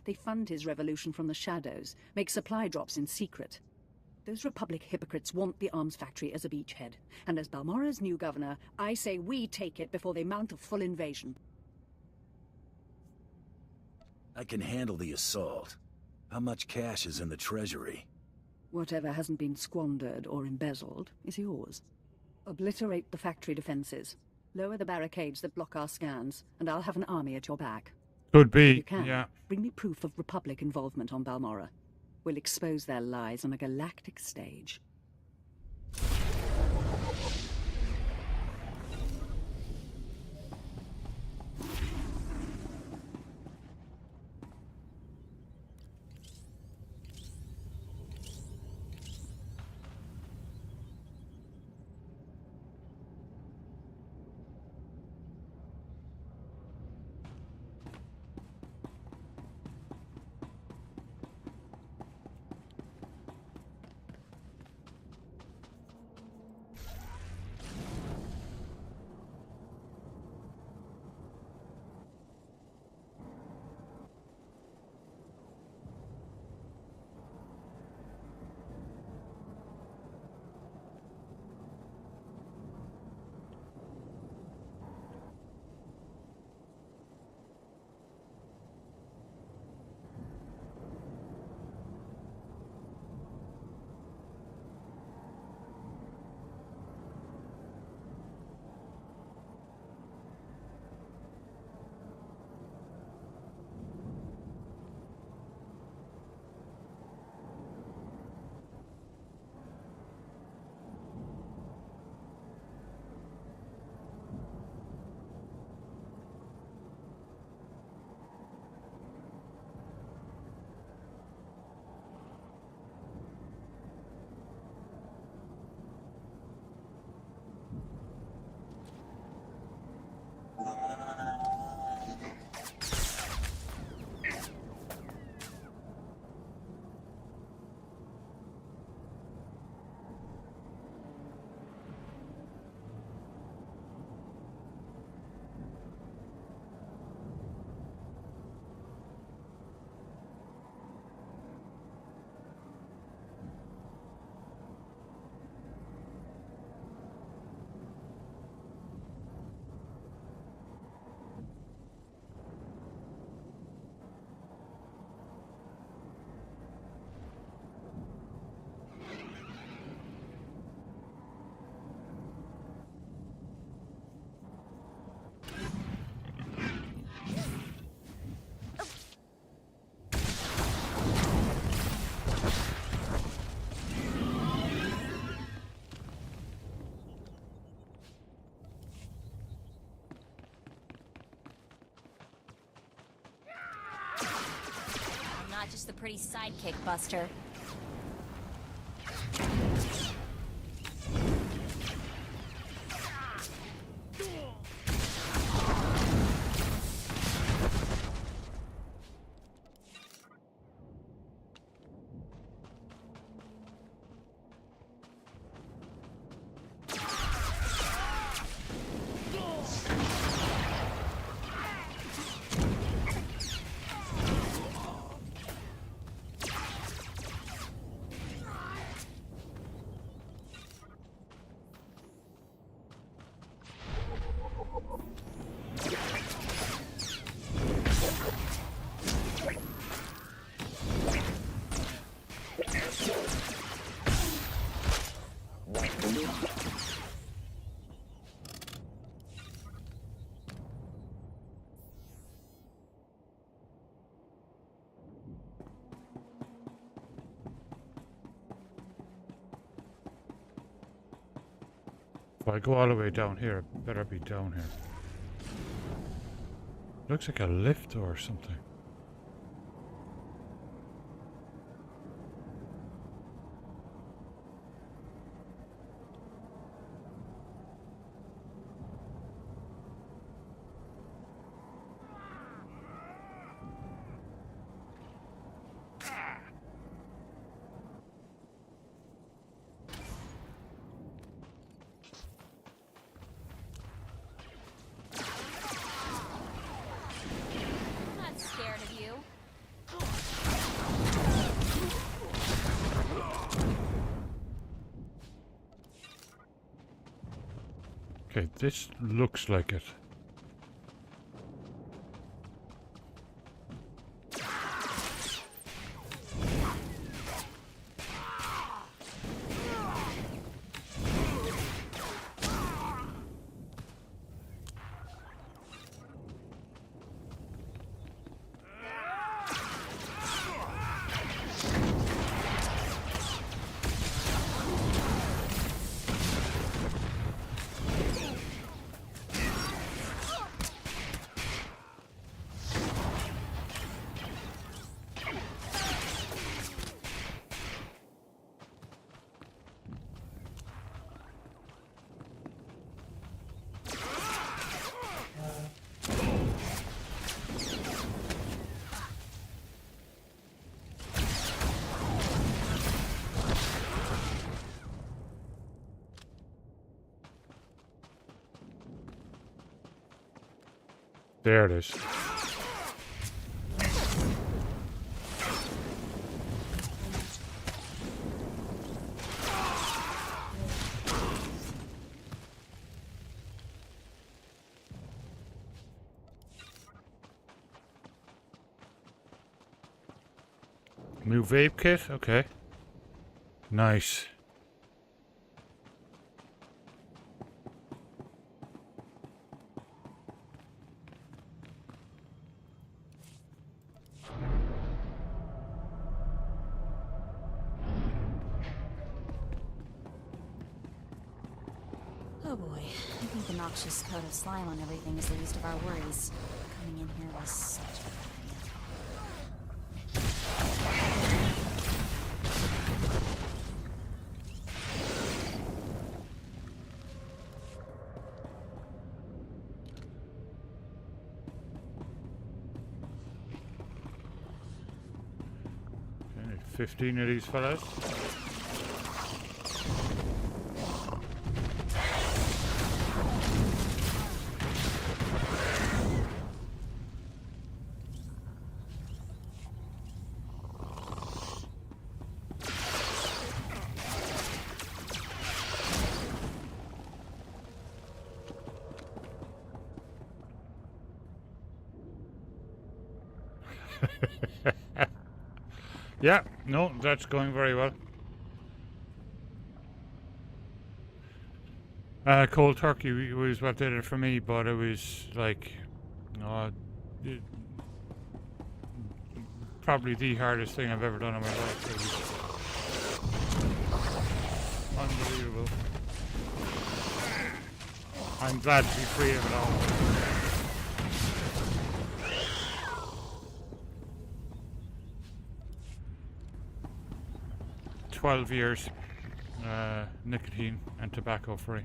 They fund his revolution from the shadows, make supply drops in secret. Those Republic hypocrites want the arms factory as a beachhead. And as Balmora's new governor, I say we take it before they mount a full invasion. I can handle the assault. How much cash is in the treasury? Whatever hasn't been squandered or embezzled is yours. Obliterate the factory defenses. Lower the barricades that block our scans, and I'll have an army at your back. Could be, If you can, yeah. bring me proof of Republic involvement on Balmora. We'll expose their lies on a galactic stage. a pretty sidekick, Buster. If I go all the way down here, it better be down here. Looks like a lift or something. Okay, this looks like it. There it is. New vape kit? Okay. Nice. Oh boy, I think the noxious coat of slime on everything is the least of our worries. Coming in here was such a bad Okay, 15 of these fellas. Yeah, no, that's going very well. Cold turkey was what did it for me, but it was like, probably the hardest thing I've ever done in my life. It was unbelievable. I'm glad to be free of it all. 12 years nicotine and tobacco free.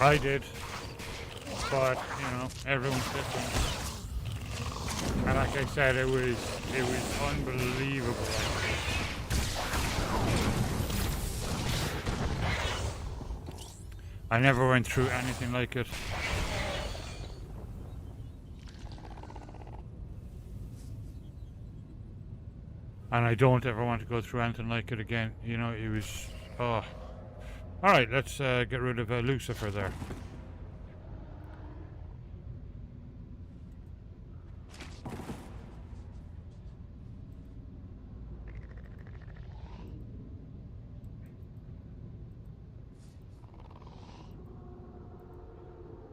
I did, but you know, everyone's different. And like I said, it was unbelievable. I never went through anything like it. And I don't ever want to go through anything like it again. You know, it was, oh. Alright, let's get rid of Lucifer there.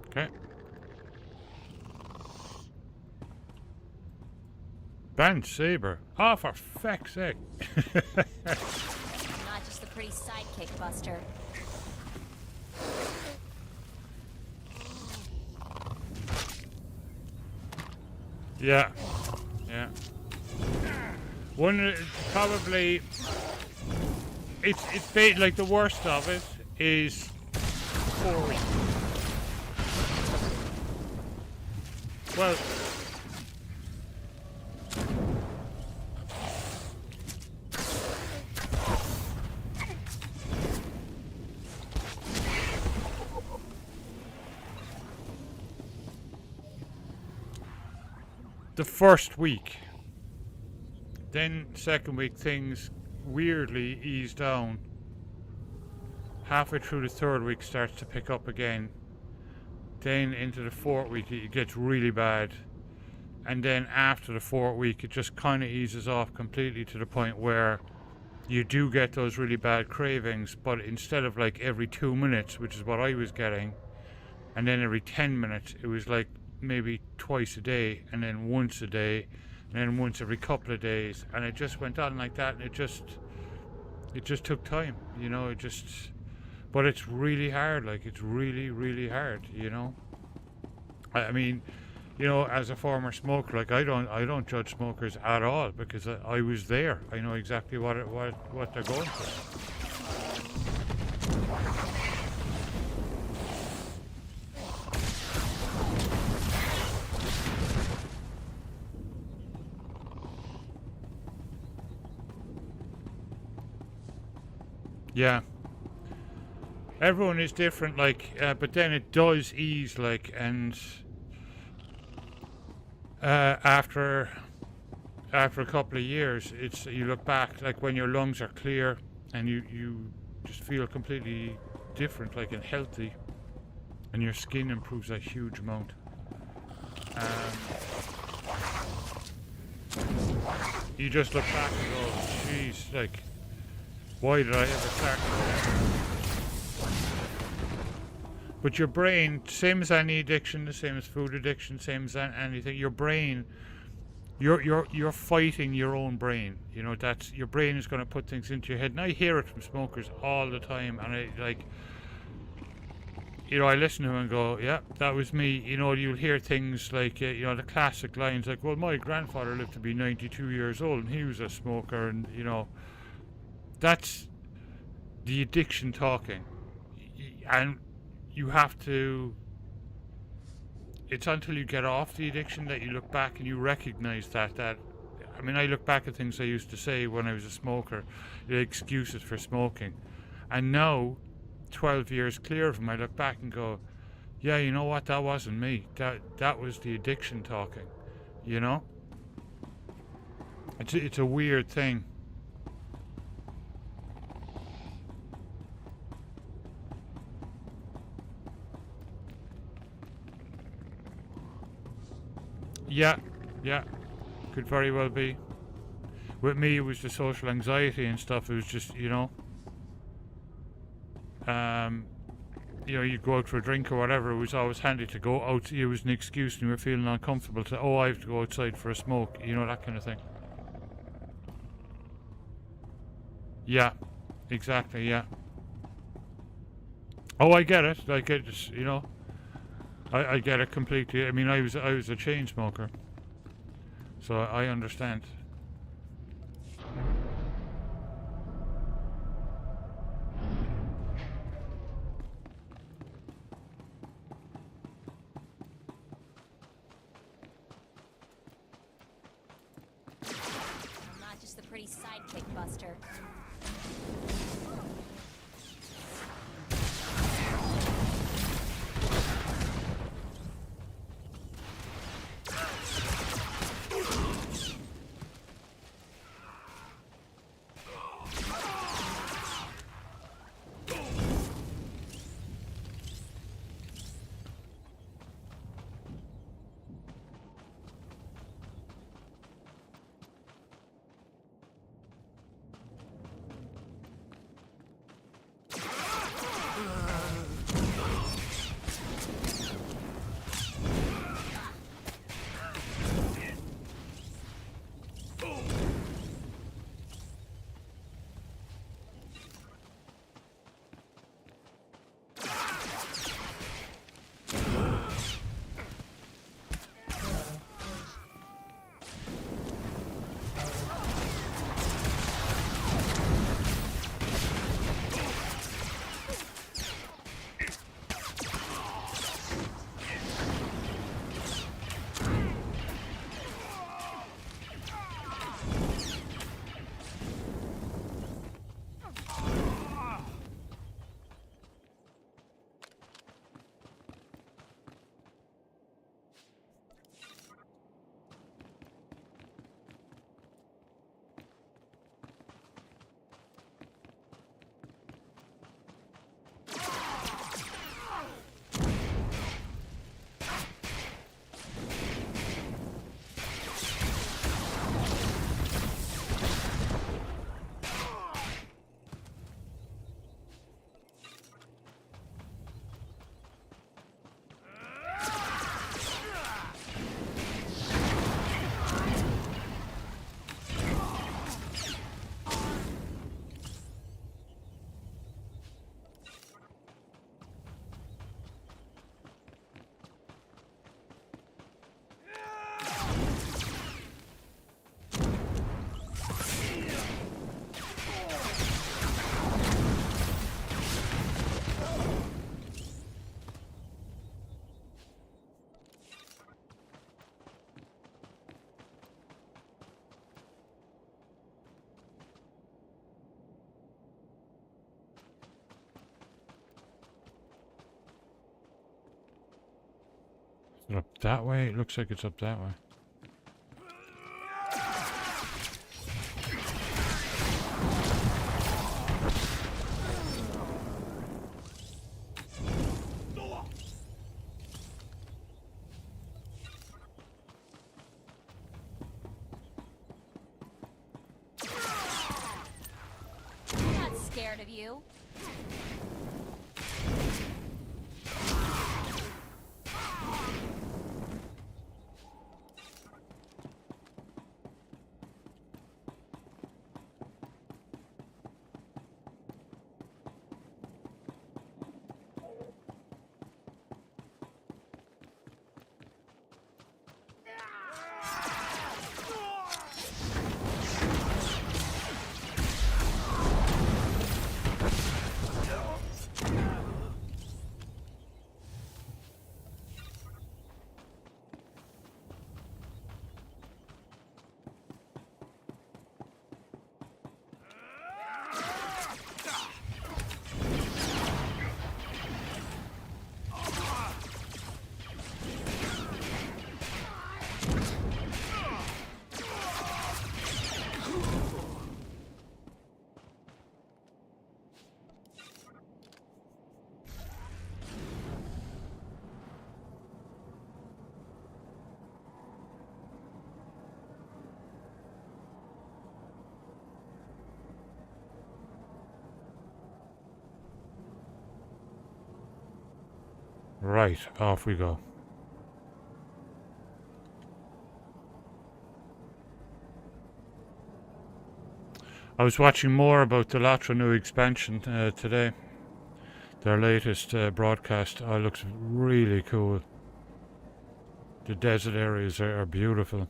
Okay. Band Saber. Oh, for feck's sake. Not just the pretty sidekick, Buster. Yeah, yeah. One probably it's like the worst of it is 4 weeks. Well, the first week, then second week things weirdly ease down. Halfway through the third week starts to pick up again. Then into the fourth week it gets really bad, and then after the fourth week it just kind of eases off completely to the point where you do get those really bad cravings, but instead of like every 2 minutes, which is what I was getting, and then every 10 minutes, it was like maybe twice a day, and then once a day, and then once every couple of days, and it just went on like that, and it just took time, you know. But it's really hard, like it's really hard, you know. I mean, you know, as a former smoker, like I don't judge smokers at all, because I was there. I know exactly what they're going through. Yeah. Everyone is different, like, but then it does ease, like, and after a couple of years, you look back, like when your lungs are clear and you just feel completely different, like, and healthy, and your skin improves a huge amount. You just look back and go, jeez, like, why did I ever start with that? But your brain, same as any addiction, the same as food addiction, same as anything, your brain, you're fighting your own brain. You know, that's, your brain is going to put things into your head. And I hear it from smokers all the time, and I, like, you know, I listen to them and go, yeah, that was me. You know, you'll hear things like, you know, the classic lines like, well, my grandfather lived to be 92 years old and he was a smoker, and, you know, that's the addiction talking. And you have to, it's until you get off the addiction that you look back and you recognize that I mean, I look back at things I used to say when I was a smoker, the excuses for smoking, and now 12 years clear of them, I look back and go, yeah, you know what, that wasn't me, that was the addiction talking, you know. It's a weird thing. Yeah, could very well be. With me, it was the social anxiety and stuff. It was just, you know, you'd go out for a drink or whatever. It was always handy to go out. It was an excuse, and you were feeling uncomfortable to, I have to go outside for a smoke. You know, that kind of thing. Yeah, exactly. Yeah. Oh, I get it. Like it's, you know, I get it completely. I mean, I was a chain smoker, so I understand. I'm not just the pretty sidekick buster. Is it up that way? It looks like it's up that way. I'm not scared of you. Right, off we go. I was watching more about the Latra new expansion today. Their latest broadcast. Oh, it looks really cool. The desert areas are beautiful.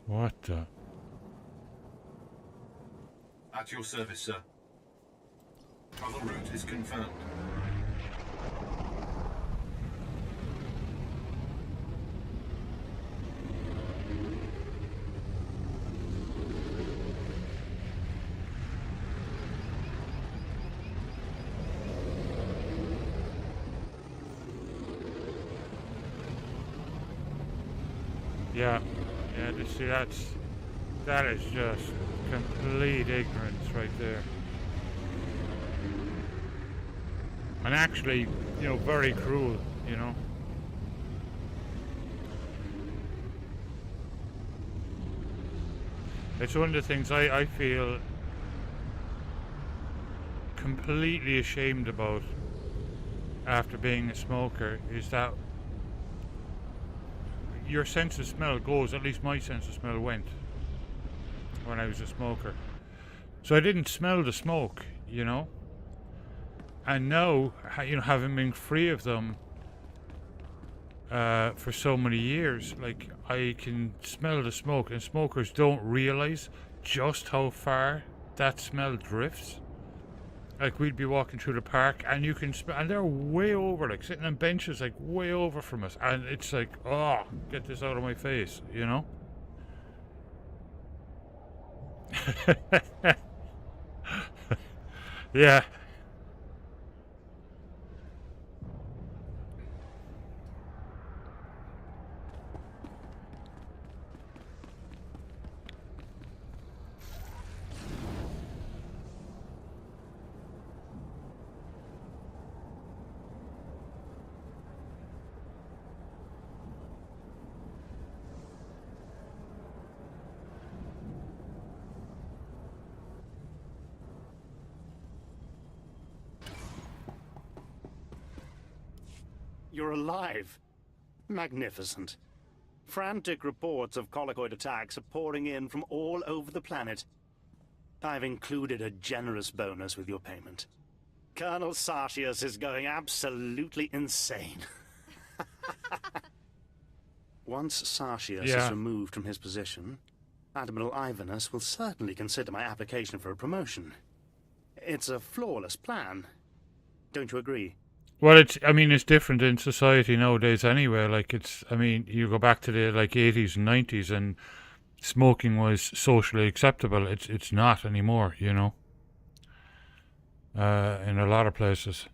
What the? At your service, sir. Travel route is confirmed. Yeah, see, that is just complete ignorance right there. And actually, you know, very cruel, you know. It's one of the things I feel completely ashamed about after being a smoker, is that your sense of smell goes, at least my sense of smell went when I was a smoker. So I didn't smell the smoke, you know. And now, you know, having been free of them for so many years, like, I can smell the smoke, and smokers don't realize just how far that smell drifts. Like, we'd be walking through the park and you can smell, and they're way over, like sitting on benches, like way over from us, and it's like, oh, get this out of my face, you know. Yeah. You're alive. Magnificent. Frantic reports of collocoid attacks are pouring in from all over the planet. I've included a generous bonus with your payment. Colonel Sartius is going absolutely insane. Once Sartius is removed from his position, Admiral Ivanus will certainly consider my application for a promotion. It's a flawless plan. Don't you agree? Well, I mean, it's different in society nowadays anyway. Like, I mean, you go back to the, like, 80s and 90s and smoking was socially acceptable. It's not anymore, you know, in a lot of places.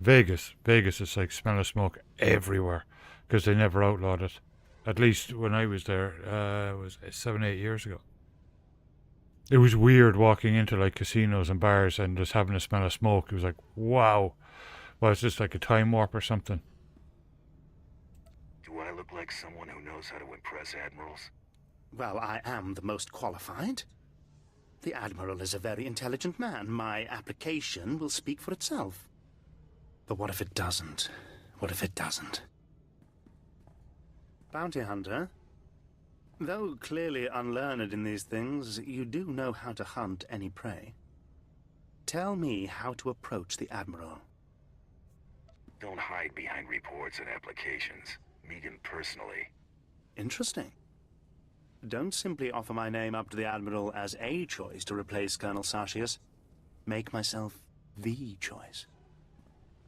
Vegas is like, smell of smoke everywhere because they never outlawed it. At least when I was there, it was 7-8 years ago. It was weird walking into, like, casinos and bars and just having a smell of smoke. It was like, wow. Well, it's just like a time warp or something. Do I look like someone who knows how to impress admirals? Well, I am the most qualified. The Admiral is a very intelligent man. My application will speak for itself. But what if it doesn't? What if it doesn't? Bounty Hunter? Though clearly unlearned in these things, you do know how to hunt any prey. Tell me how to approach the Admiral. Don't hide behind reports and applications. Meet him personally. Interesting. Don't simply offer my name up to the Admiral as a choice to replace Colonel Sartius. Make myself the choice.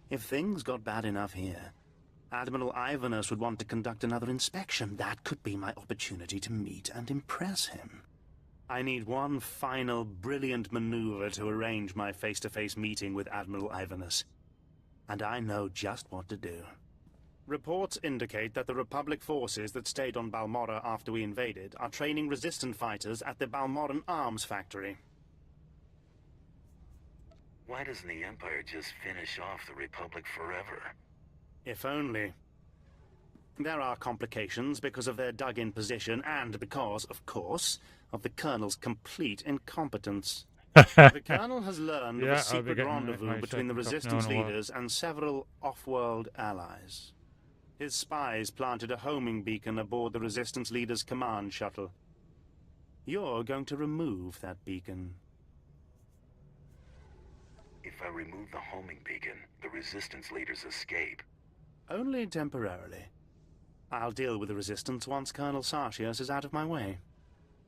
If things got bad enough here, Admiral Ivanus would want to conduct another inspection. That could be my opportunity to meet and impress him. I need one final brilliant maneuver to arrange my face-to-face meeting with Admiral Ivanus. And I know just what to do. Reports indicate that the Republic forces that stayed on Balmorra after we invaded are training resistant fighters at the Balmorran arms factory. Why doesn't the Empire just finish off the Republic forever? If only. There are complications because of their dug-in position and because, of course, of the Colonel's complete incompetence. The Colonel has learned of Yeah, a I'll be secret getting rendezvous my between the second cup now Resistance in a while. leaders and several off-world allies. His spies planted a homing beacon aboard the Resistance leader's command shuttle. You're going to remove that beacon. If I remove the homing beacon, the Resistance leaders escape. Only temporarily. I'll deal with the Resistance once Colonel Sartius is out of my way.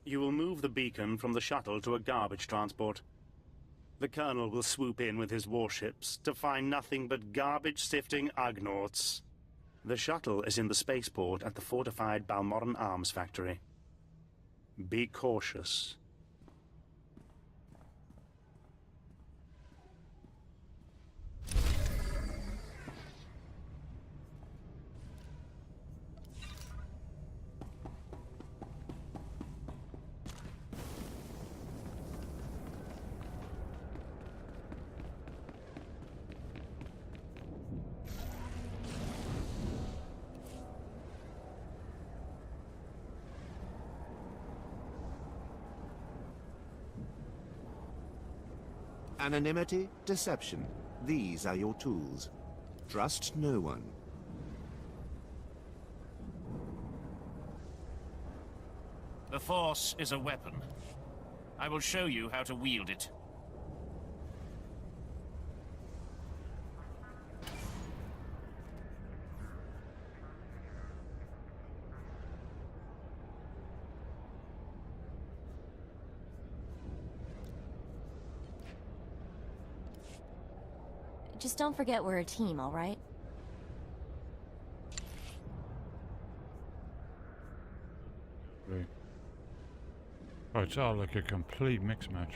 You will move the beacon from the shuttle to a garbage transport. The Colonel will swoop in with his warships to find nothing but garbage-sifting Ugnaughts. The shuttle is in the spaceport at the fortified Balmoran Arms Factory. Be cautious. Anonymity, deception. These are your tools. Trust no one. The Force is a weapon. I will show you how to wield it. Just don't forget we're a team, all right? Right. Oh, it's all like a complete mix match.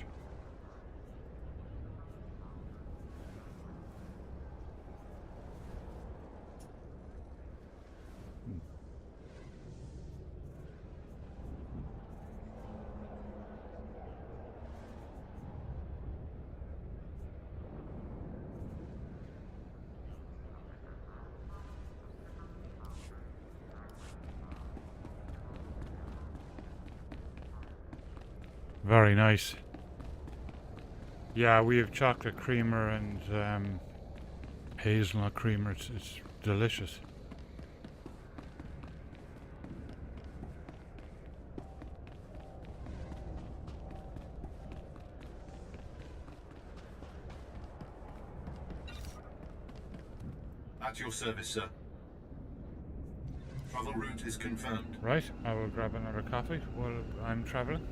Very nice. Yeah, we have chocolate creamer and hazelnut creamer. It's delicious. At your service, sir. Travel route is confirmed. Right, I will grab another coffee while I'm traveling.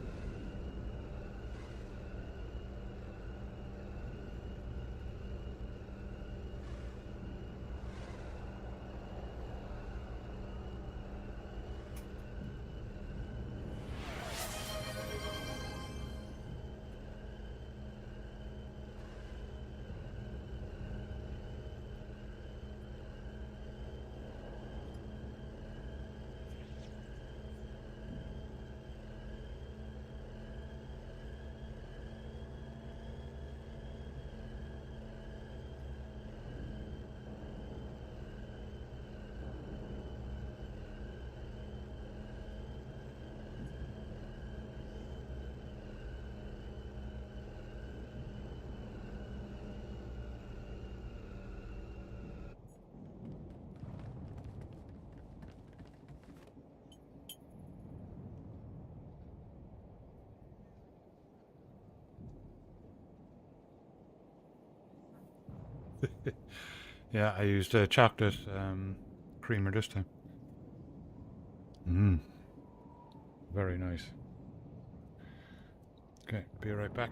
Yeah, I used chocolate creamer this time. Very nice. Okay, be right back.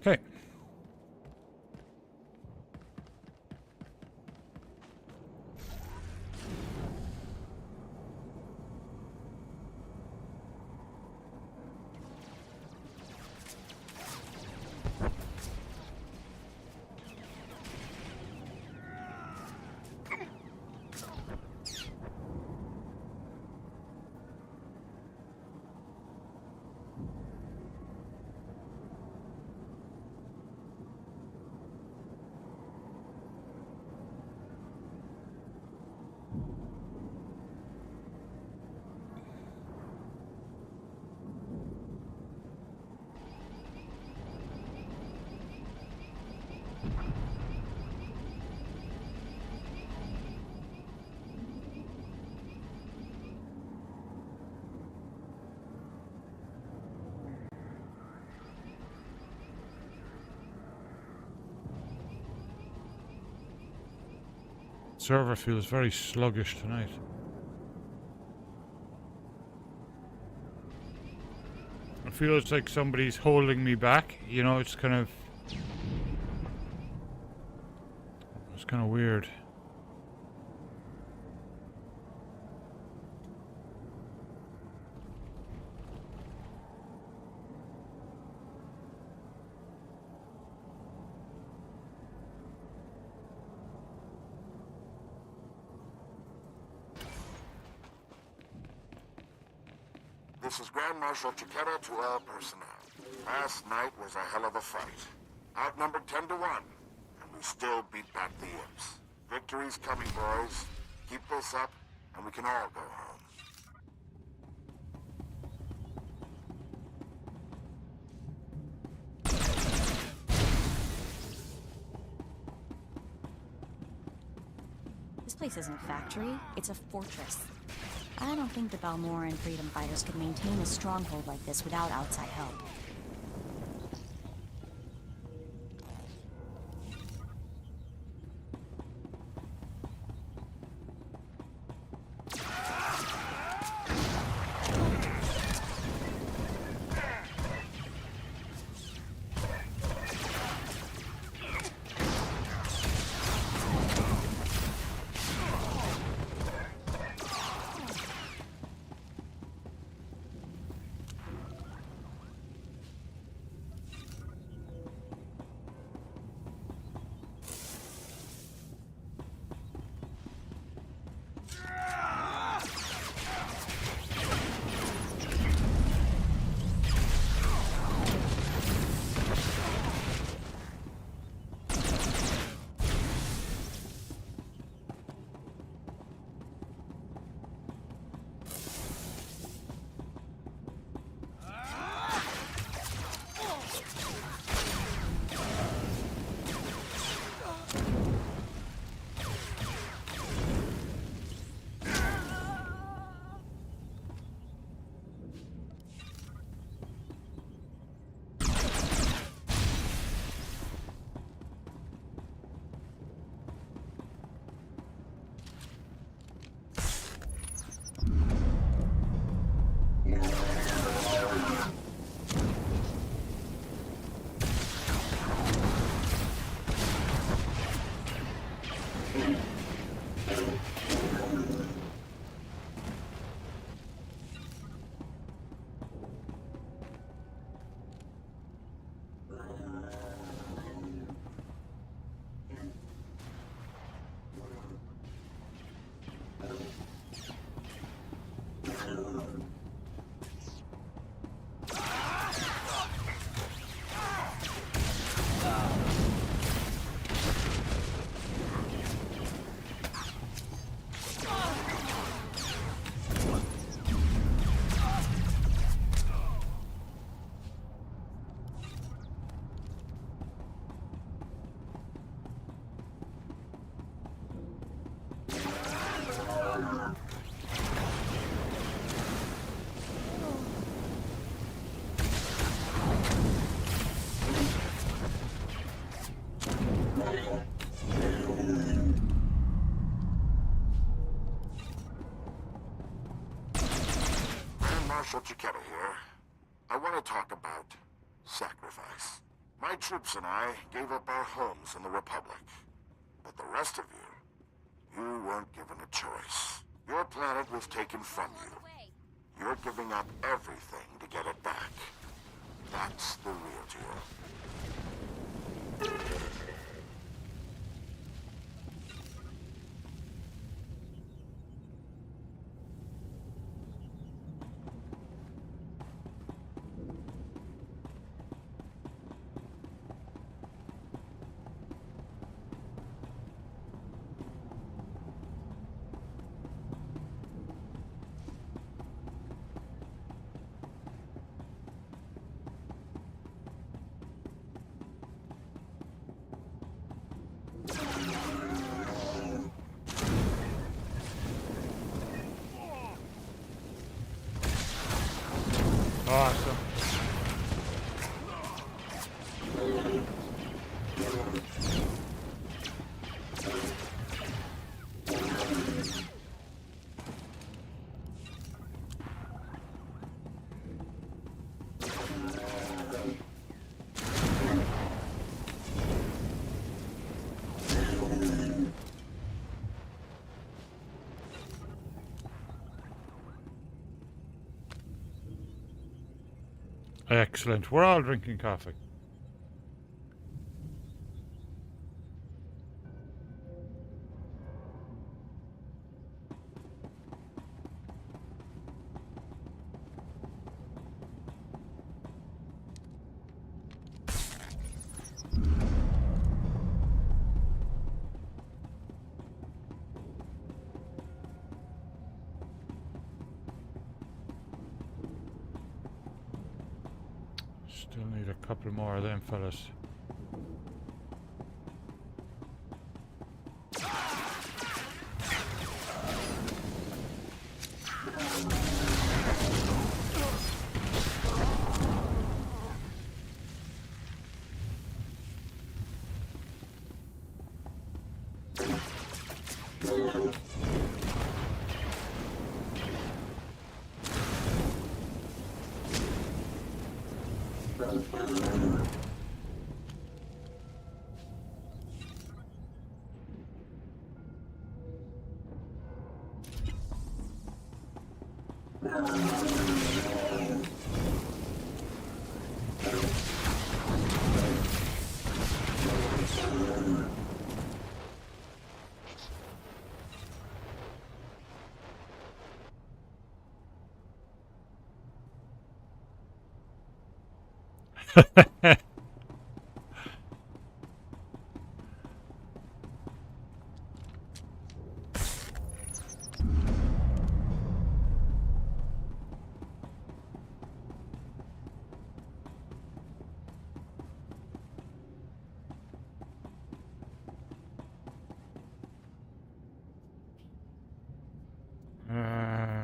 Okay. Server feels very sluggish tonight. It feels like somebody's holding me back, you know, it's kind of weird. This is Grand Marshal Chiquera to all personnel. Last night was a hell of a fight. Outnumbered 10 to 1, and we still beat back the imps. Victory's coming, boys. Keep this up, and we can all go home. This place isn't a factory, it's a fortress. I don't think the Balmoran freedom fighters could maintain a stronghold like this without outside help. Marshal Chiquera here. I want to talk about sacrifice. My troops and I gave up our homes in the Republic. But the rest of you, you weren't given a choice. Your planet was taken from you. You're giving up everything to get it back. That's the real deal. Awesome. Excellent. We're all drinking coffee. Still need a couple more of them, fellas.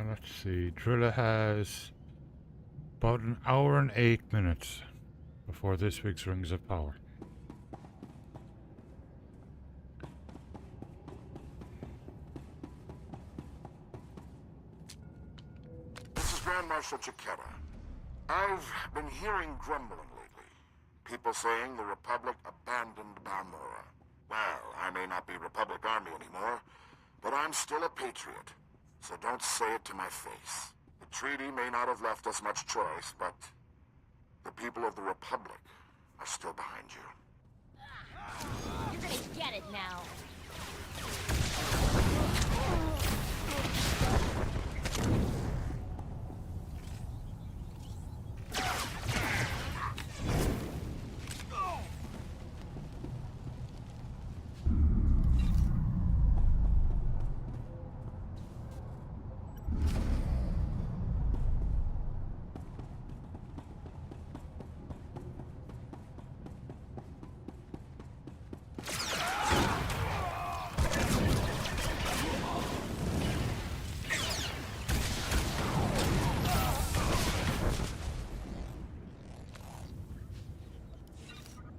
Let's see. Drilla has about an hour and 8 minutes before this week's Rings of Power. This is Grand Marshal Chiquetta. I've been hearing grumbling lately. People saying the Republic abandoned Balmora. Well, I may not be Republic Army anymore, but I'm still a patriot. So don't say it to my face. The treaty may not have left us much choice, but the people of the Republic are still behind you. You're gonna get it now.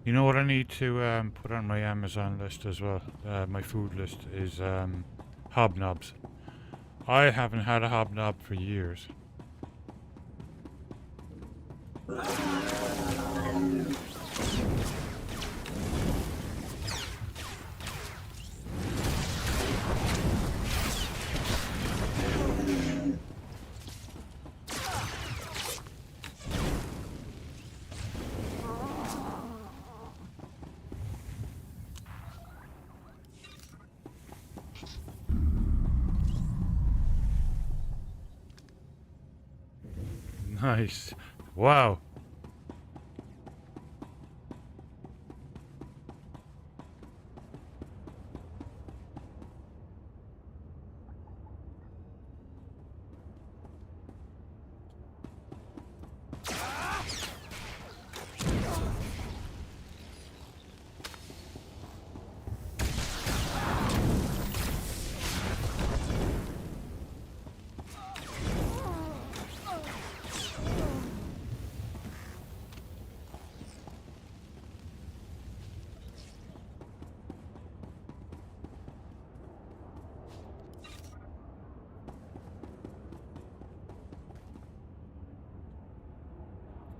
You know what I need to put on my Amazon list as well, my food list, is hobnobs. I haven't had a hobnob for years. Nice. Wow.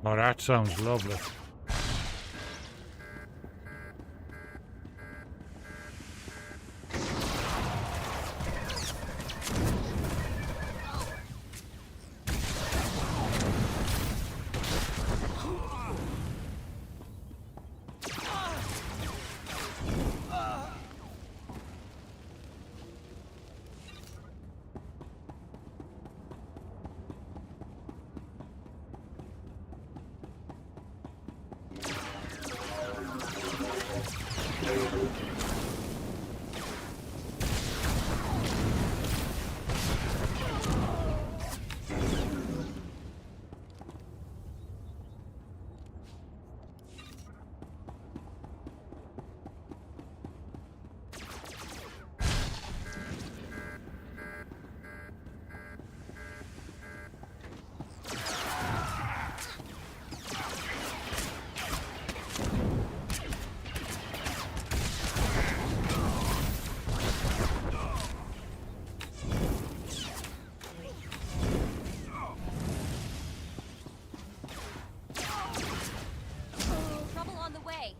Oh, that sounds lovely. Trouble on the way.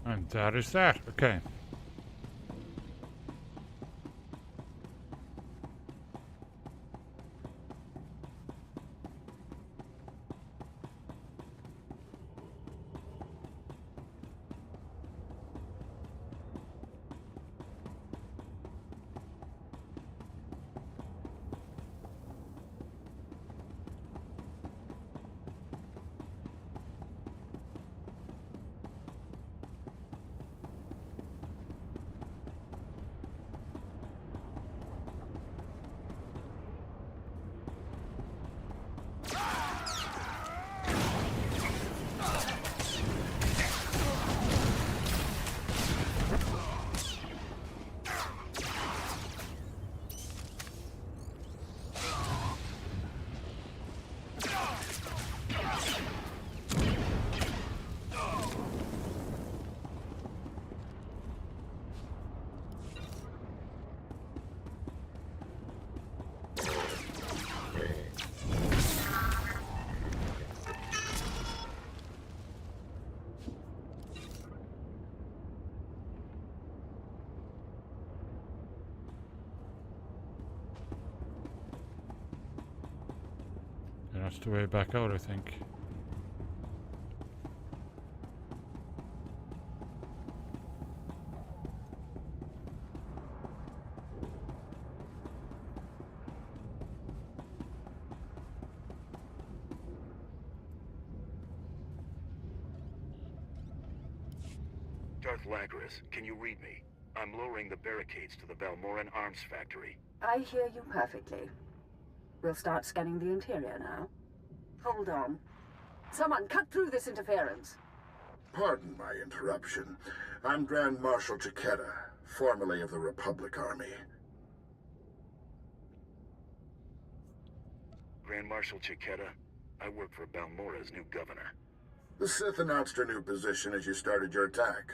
And that is that. Okay. And that's the way back out, I think. Darth Lagris, can you read me? I'm lowering the barricades to the Balmoran Arms Factory. I hear you perfectly. We'll start scanning the interior now. Hold on. Someone cut through this interference. Pardon my interruption. I'm Grand Marshal Chiquetta, formerly of the Republic Army. Grand Marshal Chiquetta, I work for Balmora's new governor. The Sith announced her new position as you started your attack.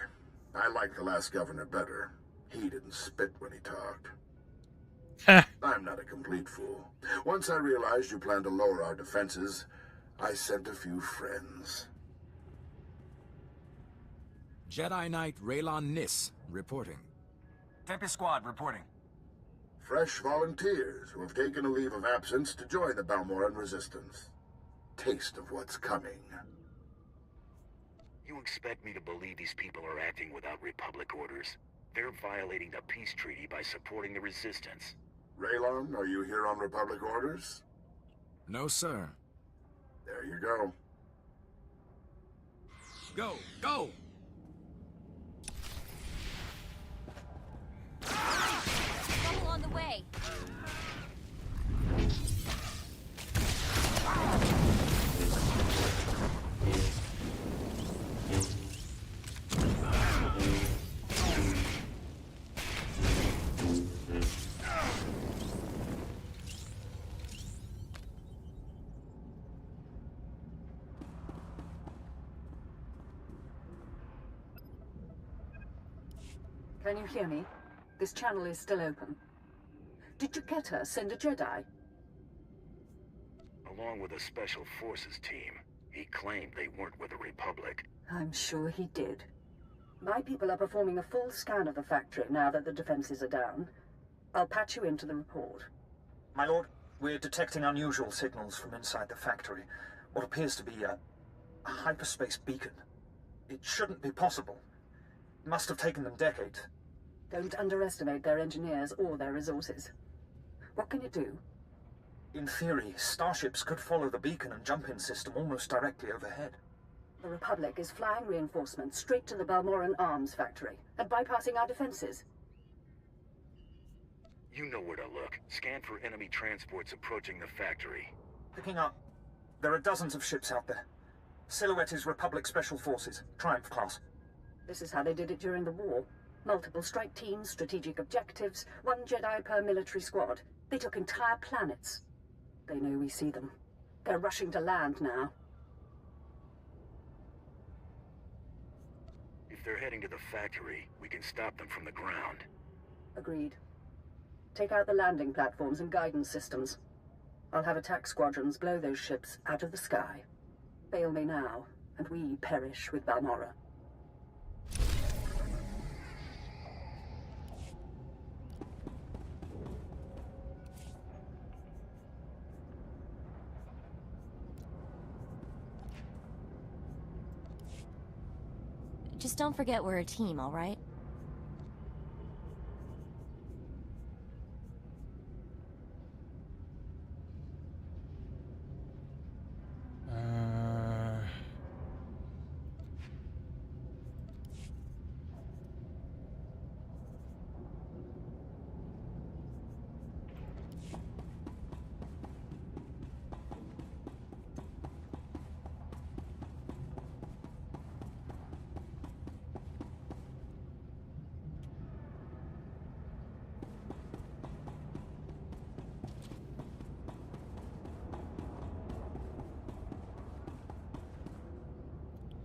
I liked the last governor better. He didn't spit when he talked. I'm not a complete fool. Once I realized you planned to lower our defenses, I sent a few friends. Jedi Knight Raylon Nis, reporting. Tempest Squad, reporting. Fresh volunteers who have taken a leave of absence to join the Balmoran Resistance. Taste of what's coming. You expect me to believe these people are acting without Republic orders? They're violating the peace treaty by supporting the Resistance. Raylon, are you here on Republic orders? No, sir. There you go. Go! Go! Trouble on the way. Can you hear me? This channel is still open. Did Chiquetta send a Jedi? Along with a Special Forces team. He claimed they weren't with the Republic. I'm sure he did. My people are performing a full scan of the factory now that the defenses are down. I'll patch you into the report. My lord, we're detecting unusual signals from inside the factory. What appears to be a hyperspace beacon. It shouldn't be possible. It must have taken them decades. Don't underestimate their engineers or their resources. What can you do? In theory, starships could follow the beacon and jump-in system almost directly overhead. The Republic is flying reinforcements straight to the Balmoran Arms Factory and bypassing our defenses. You know where to look. Scan for enemy transports approaching the factory. Picking up. There are dozens of ships out there. Silhouette is Republic Special Forces, Triumph class. This is how they did it during the war. Multiple strike teams, strategic objectives, 1 Jedi per military squad. They took entire planets. They know we see them. They're rushing to land now. If they're heading to the factory, we can stop them from the ground. Agreed. Take out the landing platforms and guidance systems. I'll have attack squadrons blow those ships out of the sky. Fail me now, and we perish with Balmora. Just don't forget we're a team, all right?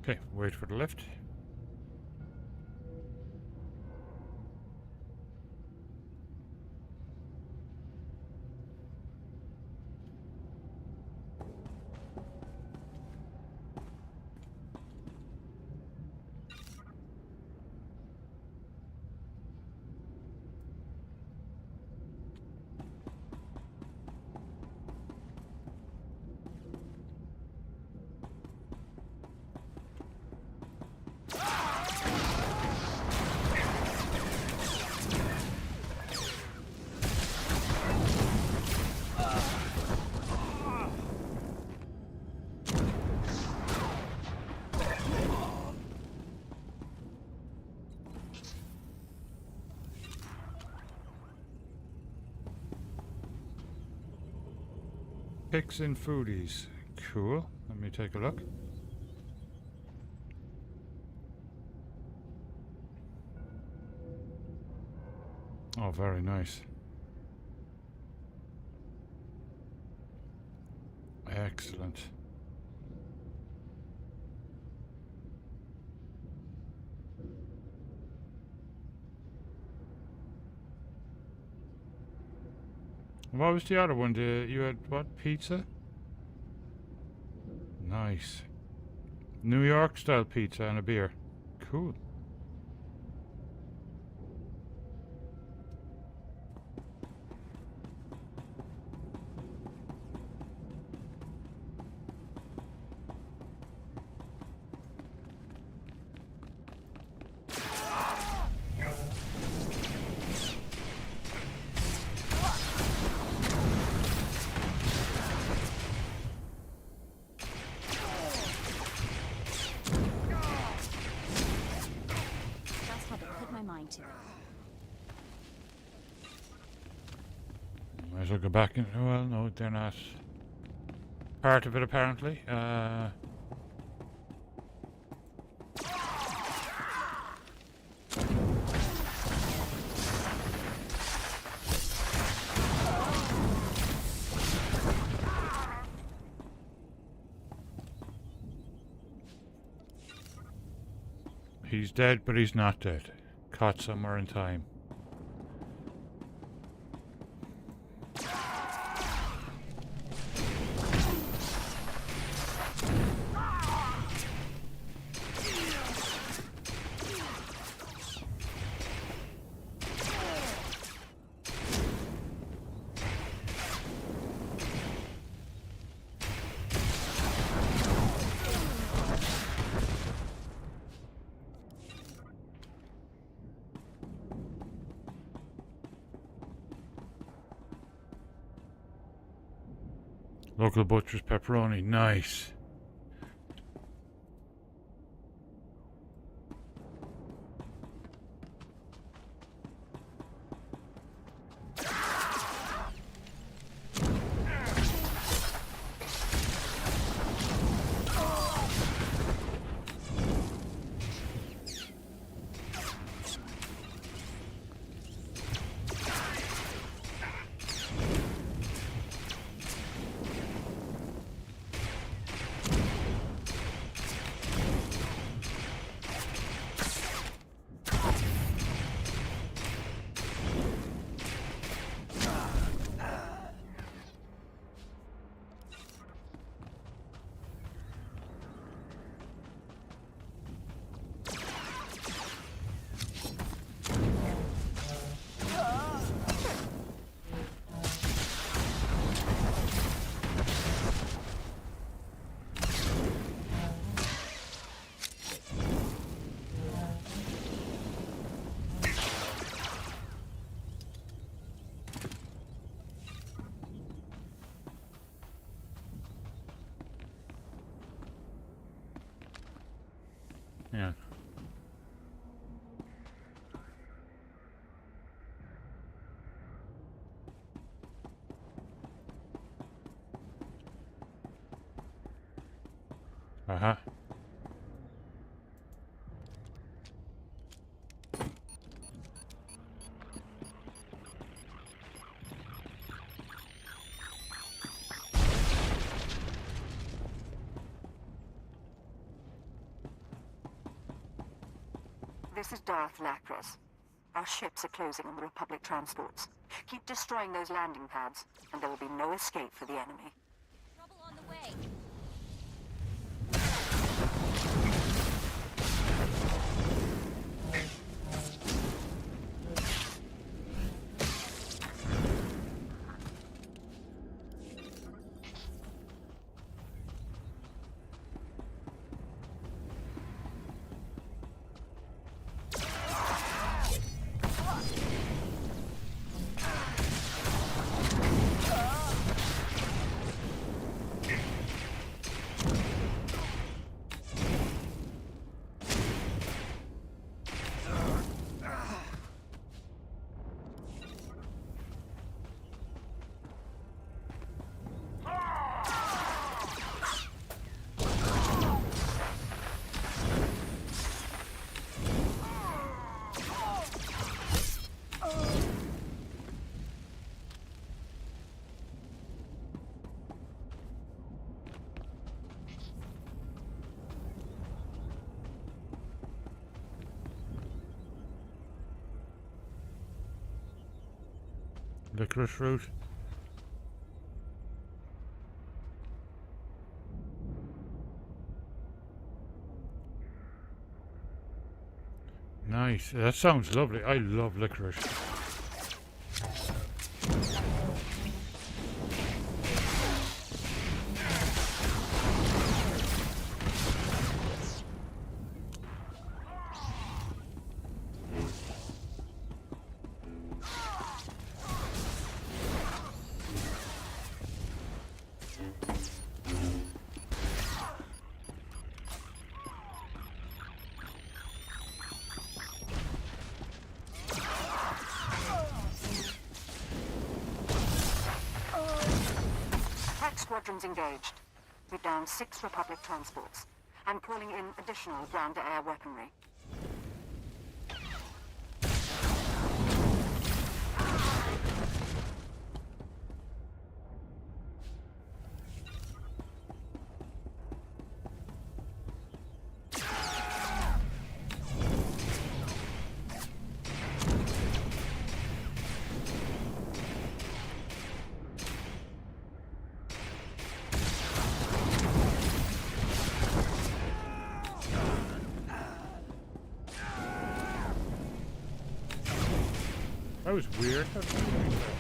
Okay, wait for the lift. Picks and foodies. Cool. Let me take a look. Oh, very nice. Excellent. What was the other one? You had what? Pizza? Nice. New York style pizza and a beer. Cool. Might as well go back in. Well, no, they're not part of it apparently. He's dead, but he's not dead. Caught somewhere in time. Local butcher's pepperoni, nice. Yeah. Uh-huh. This is Darth Lacros. Our ships are closing on the Republic transports. Keep destroying those landing pads, and there will be no escape for the enemy. Trouble on the way. Licorice root. Nice. That sounds lovely. I love licorice. Squadrons engaged. We've downed 6 Republic transports. I'm calling in additional ground-to-air weaponry. That was weird. How did you do that?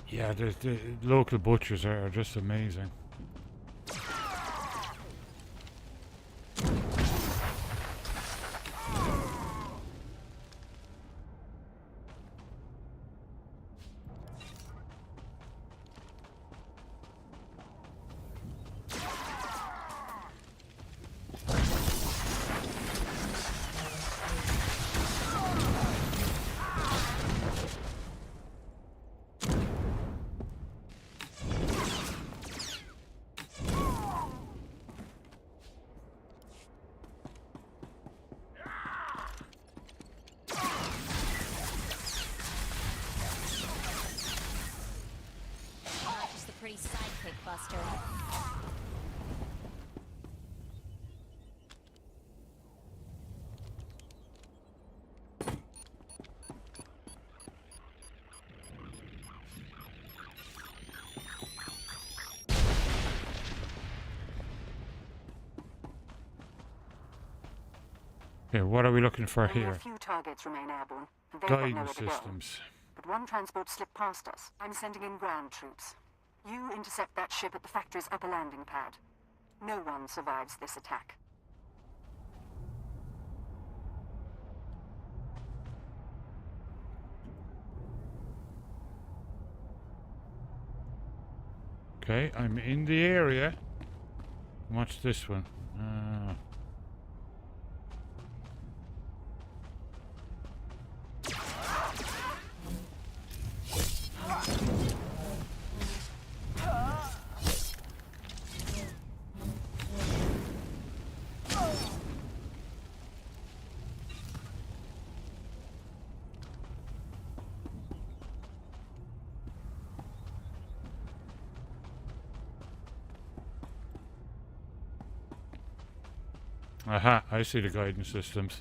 Yeah, the local butchers are just amazing. Pretty sidekick buster. Okay, what are we looking for Only here? a few targets remain airborne. And they've got Guidance nowhere to go. systems. But one transport slipped past us. I'm sending in ground troops. You intercept that ship at the factory's upper landing pad. No one survives this attack. Okay, I'm in the area. What's this one? Aha, I see the guidance systems.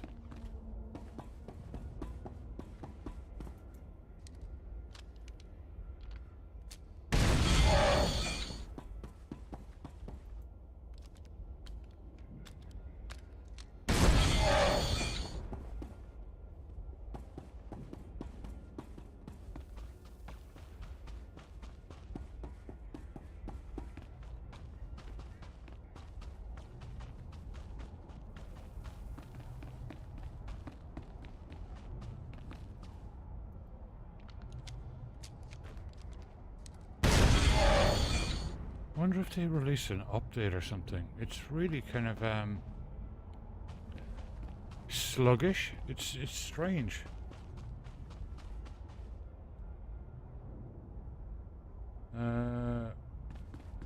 I wonder if they release an update or something. It's really kind of sluggish. It's strange.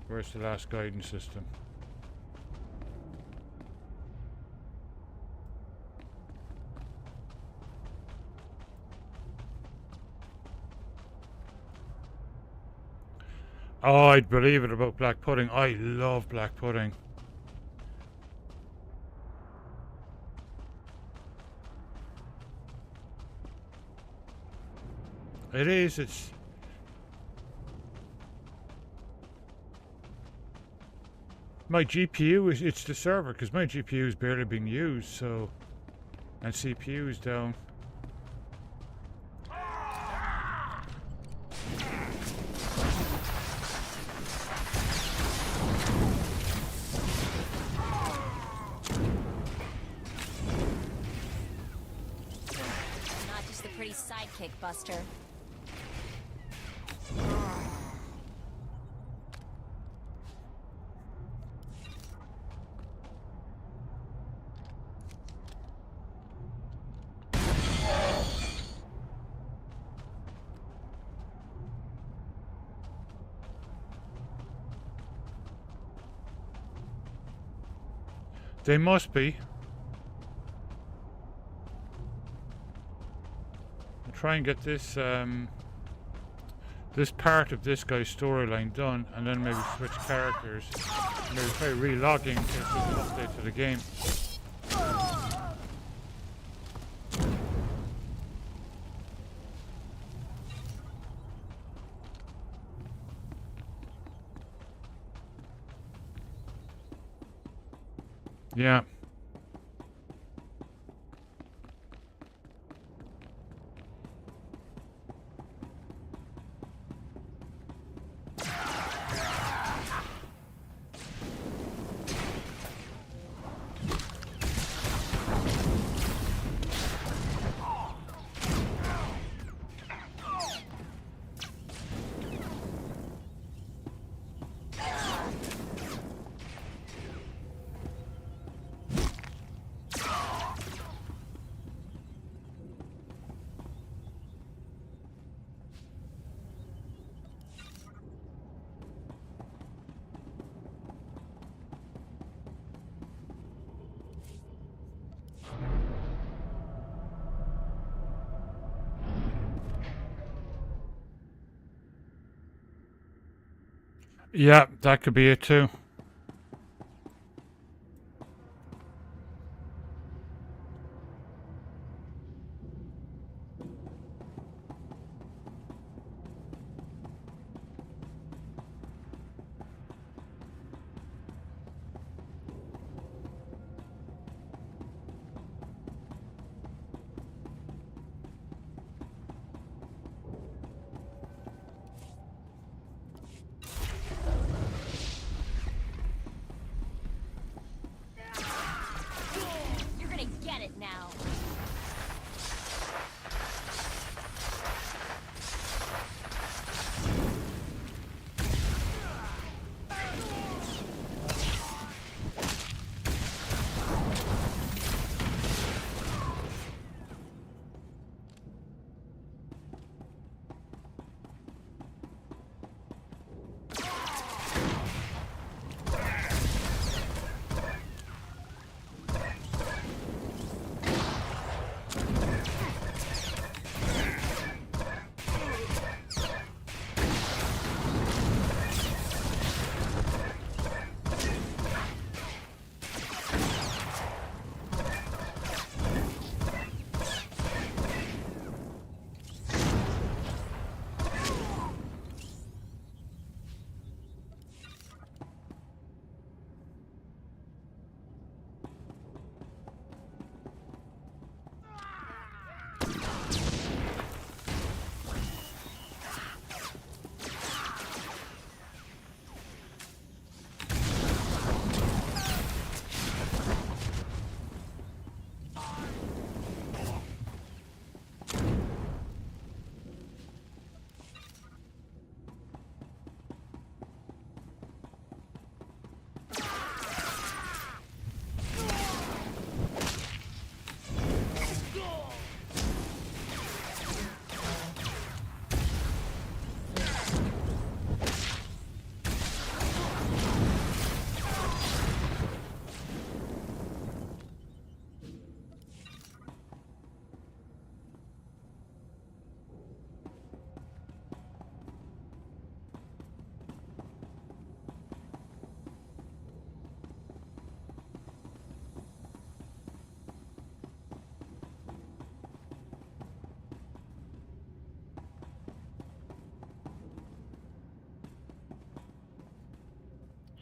Where's the last guidance system? Oh, I'd believe it about black pudding. I love black pudding. It is, it's... My GPU is, it's the server, because my GPU is barely being used, so... And CPU is down. Not just a pretty sidekick, Buster. They must be. I'll try and get this this part of this guy's storyline done, and then maybe switch characters. Maybe try re-logging in case there's an update to the game. Yeah. Yeah, that could be it too.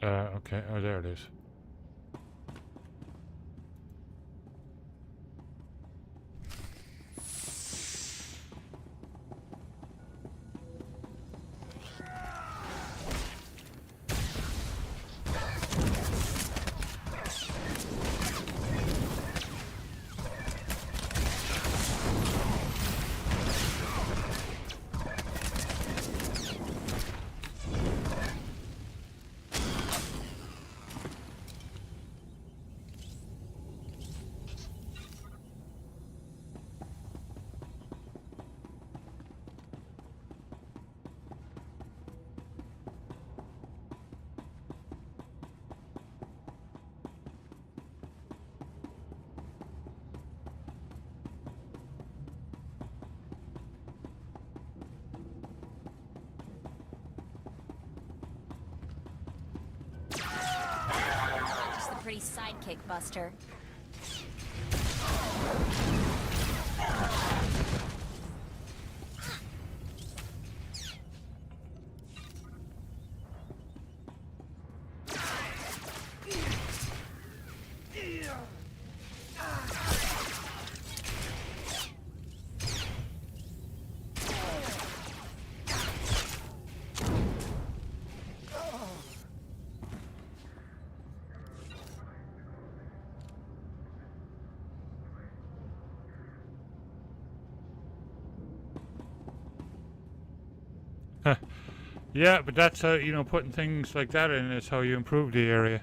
Okay. Oh, there it is. Just a pretty sidekick, Buster. Yeah, but that's how, you know, putting things like that in is how you improve the area.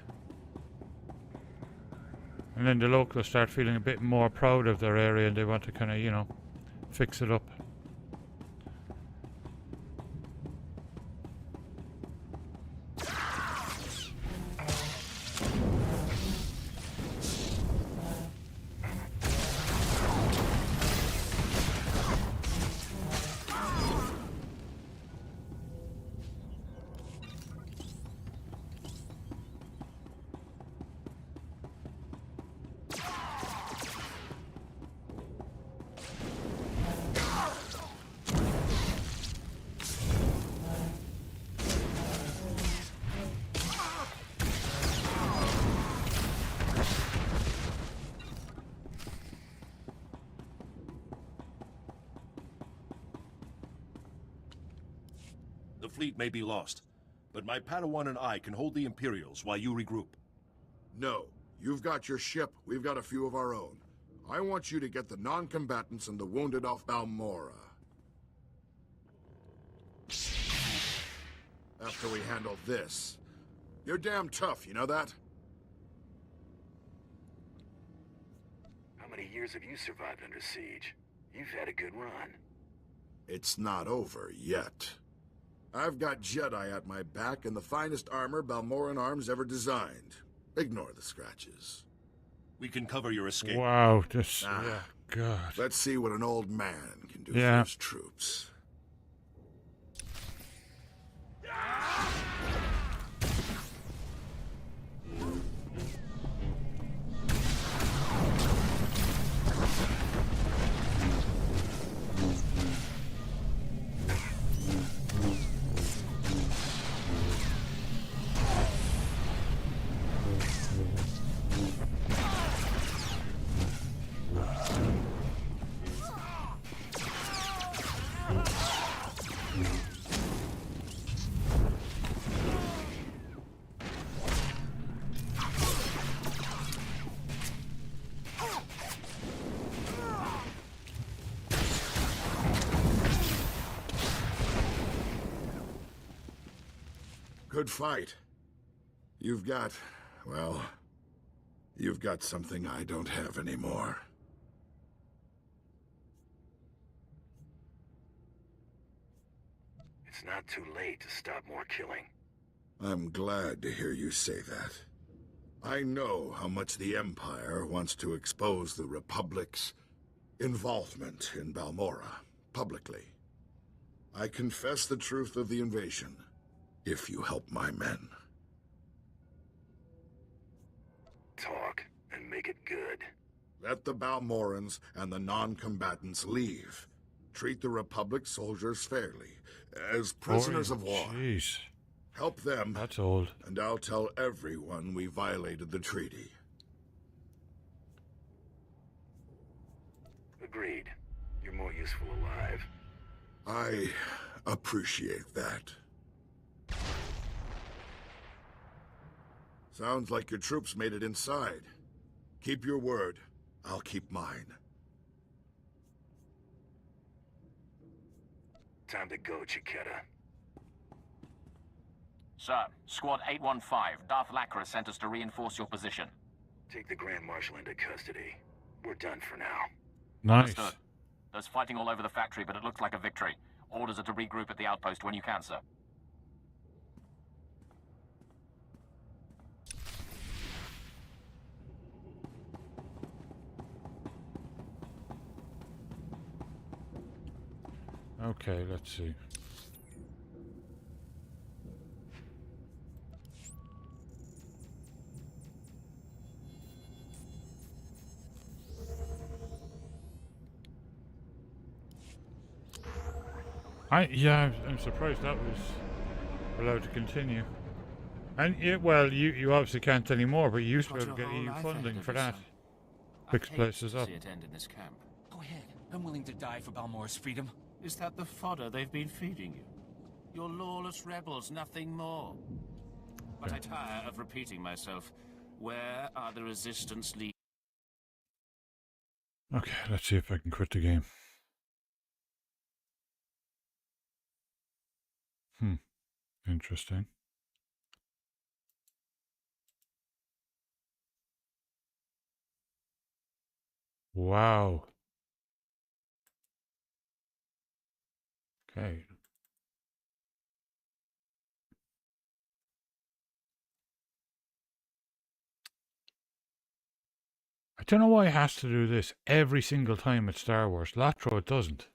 And then the locals start feeling a bit more proud of their area and they want to kind of, you know, fix it up. The fleet may be lost, but my Padawan and I can hold the Imperials while you regroup. No. You've got your ship, we've got a few of our own. I want you to get the non-combatants and the wounded off Balmora. After we handle this. You're damn tough, you know that? How many years have you survived under siege? You've had a good run. It's not over yet. I've got Jedi at my back and the finest armor Balmoran arms ever designed. Ignore the scratches. We can cover your escape. Wow, this... yeah, God. Let's see what an old man can do Yeah. for his troops. Good fight. You've got, well, you've got something I don't have anymore. It's not too late to stop more killing. I'm glad to hear you say that. I know how much the Empire wants to expose the Republic's involvement in Balmora, publicly. I confess the truth of the invasion, if you help my men. Talk, and make it good. Let the Balmorans and the non-combatants leave. Treat the Republic soldiers fairly, as prisoners of war. Jeez. Help them. That's old. And I'll tell everyone we violated the treaty. Agreed. You're more useful alive. I appreciate that. Sounds like your troops made it inside. Keep your word. I'll keep mine. Time to go, Chiquetta. Sir, Squad 815, Darth Lacra sent us to reinforce your position. Take the Grand Marshal into custody. We're done for now. Nice. Understood. There's fighting all over the factory, but it looks like a victory. Orders are to regroup at the outpost when you can, sir. Okay, let's see. I'm surprised that was allowed to continue. And yeah, well, you obviously can't anymore, but you used to be able to get EU funding for that. Fix places up. See it end in this camp. Go ahead. I'm willing to die for Balmora's freedom. Is that the fodder they've been feeding you? You're lawless rebels, nothing more. But I tire of repeating myself. Where are the resistance leaders? Okay, let's see if I can quit the game. Interesting. Wow. Okay. I don't know why it has to do this every single time it's Star Wars. Latro, it doesn't.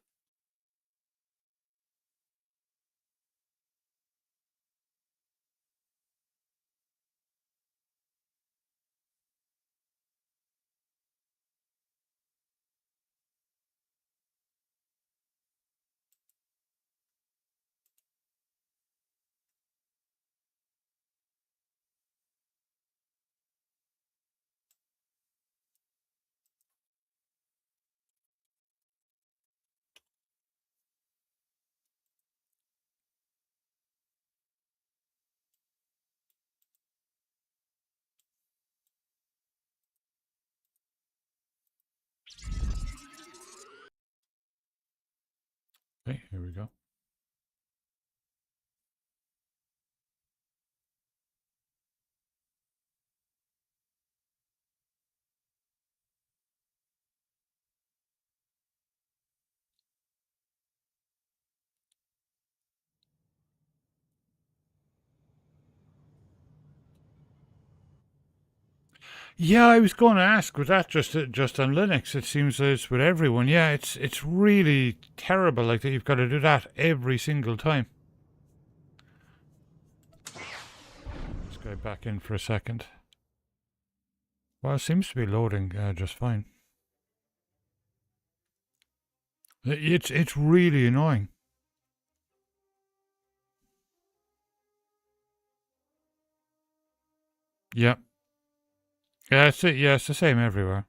Okay, here we go. Yeah, I was going to ask, was that just on Linux? It seems that it's with everyone. Yeah, it's really terrible. Like that, you've got to do that every single time. Let's go back in for a second. Well, it seems to be loading just fine. It's really annoying. Yeah. Yeah, it's the same everywhere.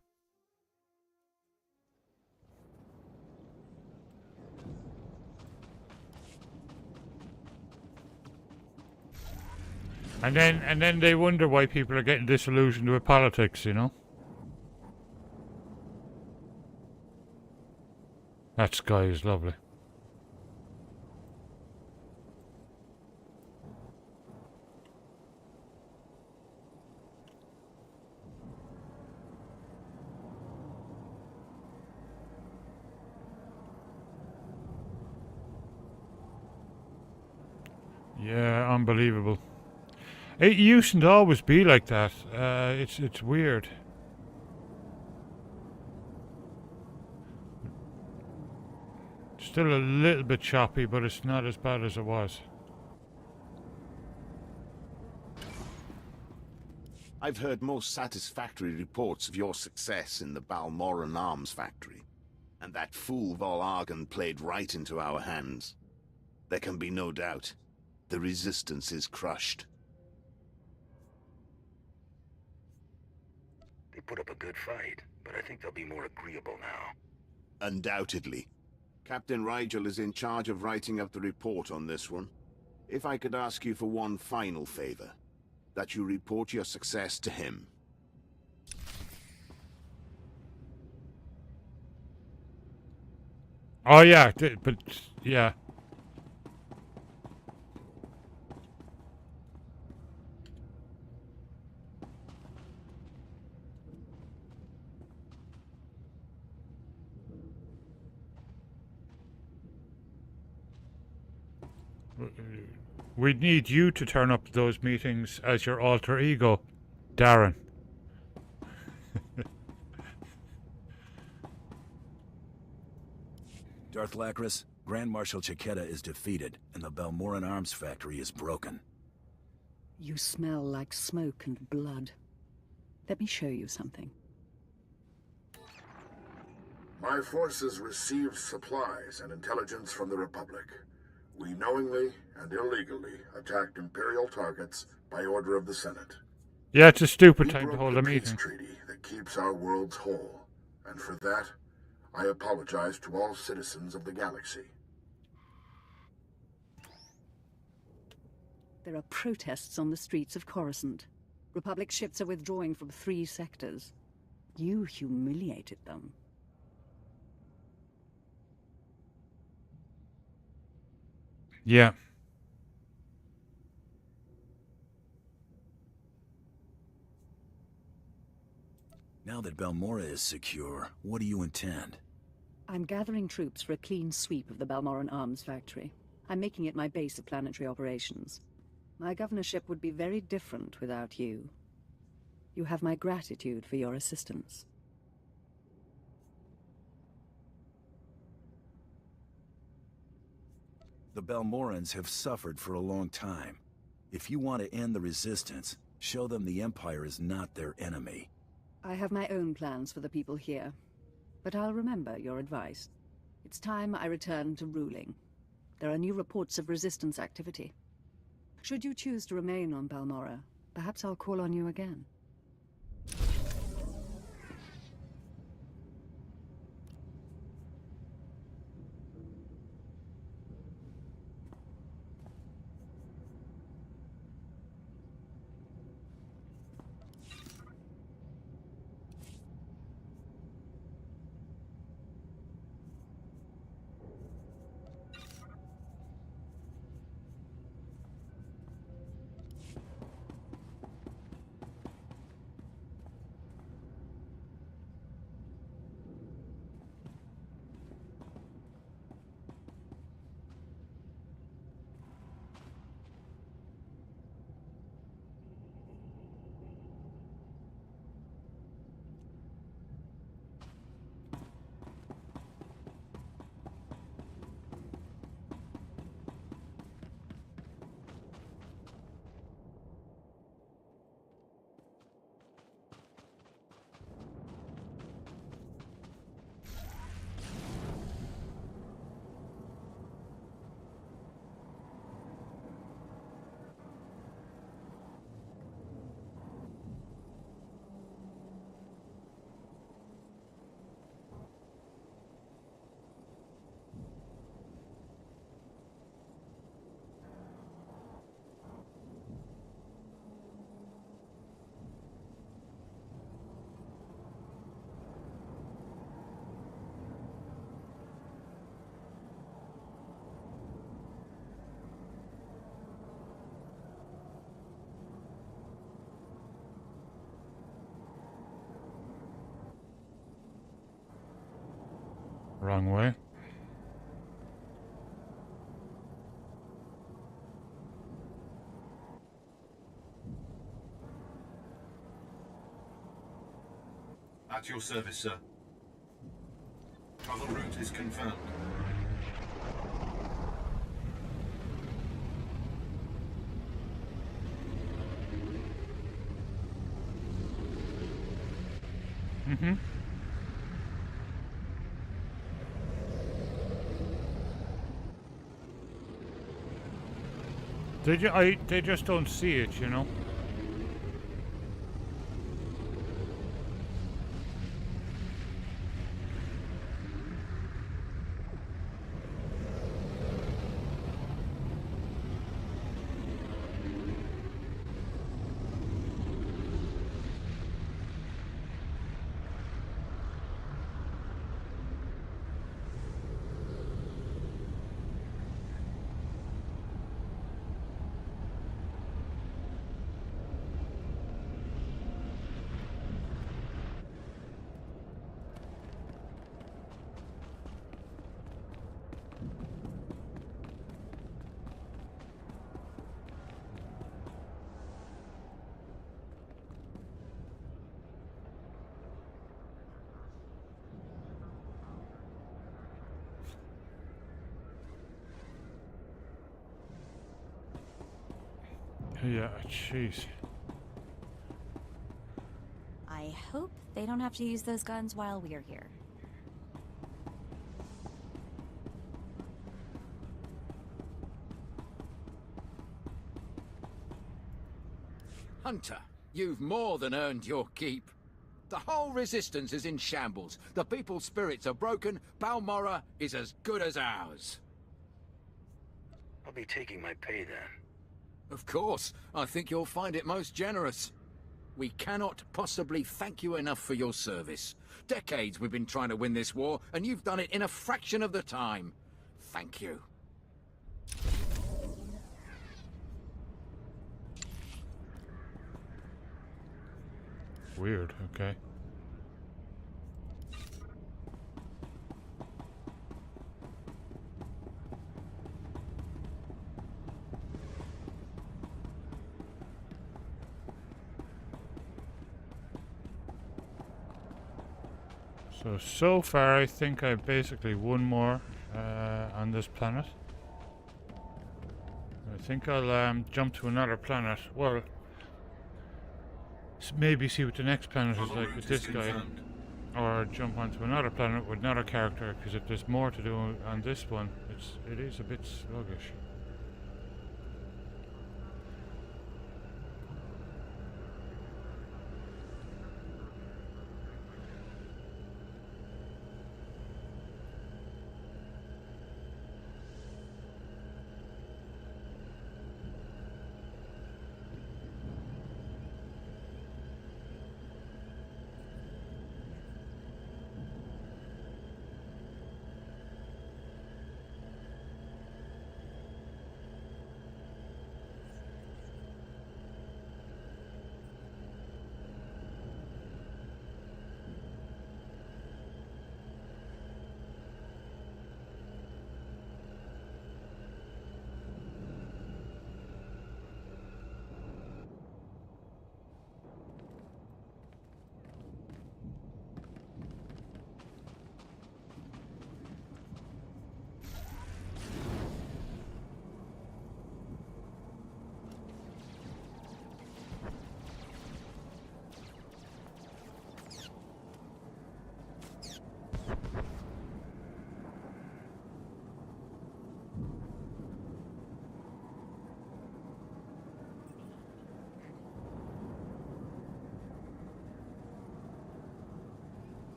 And then they wonder why people are getting disillusioned with politics, you know? That sky is lovely. Yeah, unbelievable. It used to always be like that. It's weird. Still a little bit choppy, but it's not as bad as it was. I've heard most satisfactory reports of your success in the Balmoran arms factory. And that fool Vol Argon played right into our hands. There can be no doubt. The Resistance is crushed. They put up a good fight, but I think they'll be more agreeable now. Undoubtedly. Captain Rigel is in charge of writing up the report on this one. If I could ask you for one final favor, that you report your success to him. Oh yeah, but yeah. We'd need you to turn up to those meetings as your alter ego, Darren. Darth Lacris, Grand Marshal Chiquetta is defeated, and the Balmoran arms factory is broken. You smell like smoke and blood. Let me show you something. My forces received supplies and intelligence from the Republic. We knowingly and illegally attacked Imperial targets by order of the Senate. Yeah, it's a stupid time to hold a We broke the meeting. peace treaty that keeps our worlds whole, and for that, I apologize to all citizens of the galaxy. There are protests on the streets of Coruscant. Republic ships are withdrawing from 3 sectors. You humiliated them. Yeah. Now that Balmora is secure, what do you intend? I'm gathering troops for a clean sweep of the Balmoran arms factory. I'm making it my base of planetary operations. My governorship would be very different without you. You have my gratitude for your assistance. The Balmorans have suffered for a long time. If you want to end the Resistance, show them the Empire is not their enemy. I have my own plans for the people here, but I'll remember your advice. It's time I return to ruling. There are new reports of Resistance activity. Should you choose to remain on Balmora, perhaps I'll call on you again. Wrong way. At your service, sir. Travel route is confirmed. Mm-hmm. They just don't see it, you know. Yeah, jeez. I hope they don't have to use those guns while we're here. Hunter, you've more than earned your keep. The whole resistance is in shambles. The people's spirits are broken. Balmorra is as good as ours. I'll be taking my pay then. Of course. I think you'll find it most generous. We cannot possibly thank you enough for your service. Decades we've been trying to win this war, and you've done it in a fraction of the time. Thank you. Weird, okay. So far I think I've basically one more on this planet. I think I'll jump to another planet. Well, maybe see what the next planet is like with this guy. Or jump onto another planet with another character, because if there's more to do on this one, it is a bit sluggish.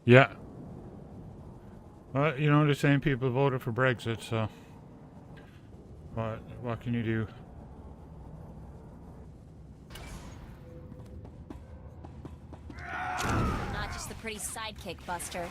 Yeah. Well, you know, the same people voted for Brexit, so what can you do? Not just the pretty sidekick, Buster.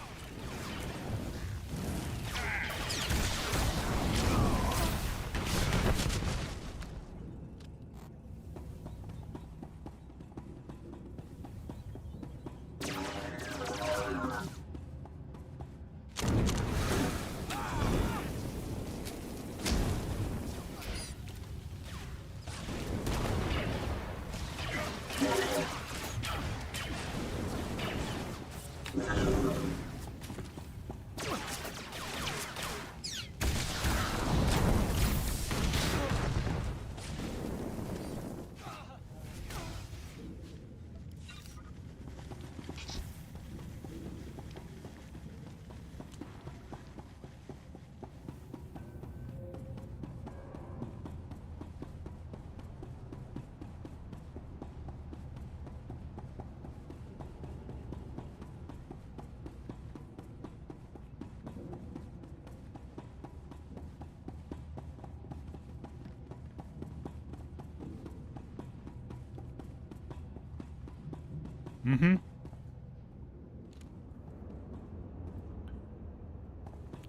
Mm-hmm.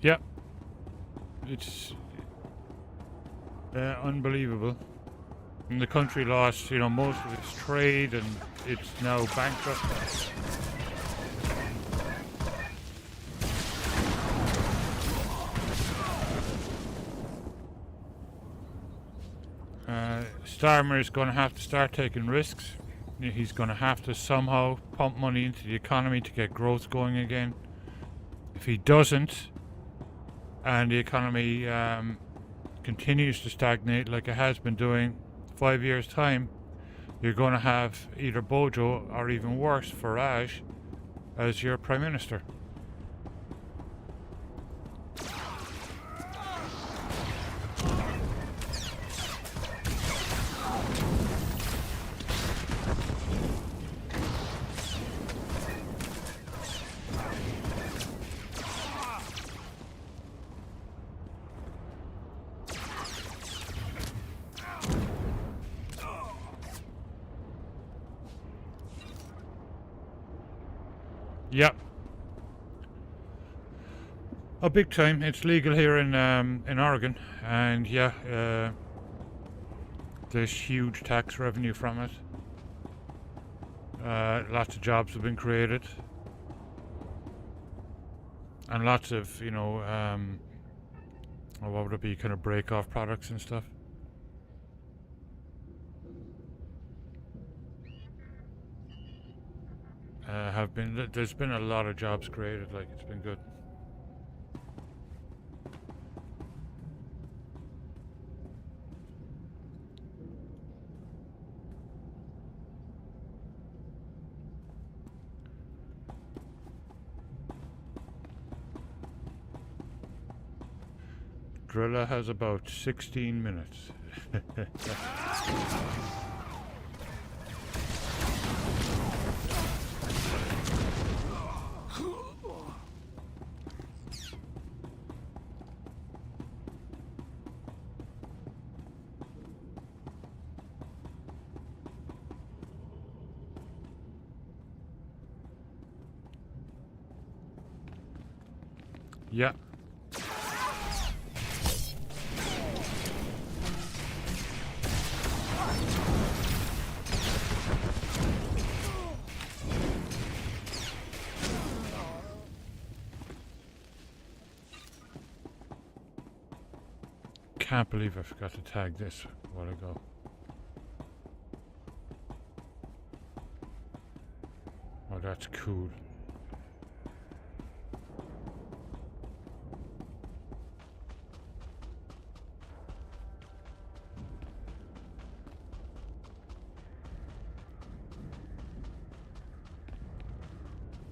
Yep. It's unbelievable. And the country lost, you know, most of its trade, and it's now bankrupt. Starmer is going to have to start taking risks. He's going to have to somehow pump money into the economy to get growth going again. If he doesn't, and the economy continues to stagnate like it has been doing 5 years' time, you're going to have either Bojo or even worse, Farage, as your Prime Minister. Yep. Oh, big time. It's legal here in Oregon, and yeah, there's huge tax revenue from it. Lots of jobs have been created, and lots of, you know, what would it be, kind of break-off products and stuff. There's been a lot of jobs created, like, it's been good. Drilla has about 16 minutes. Yeah. Can't believe I forgot to tag this a while ago. Oh, that's cool.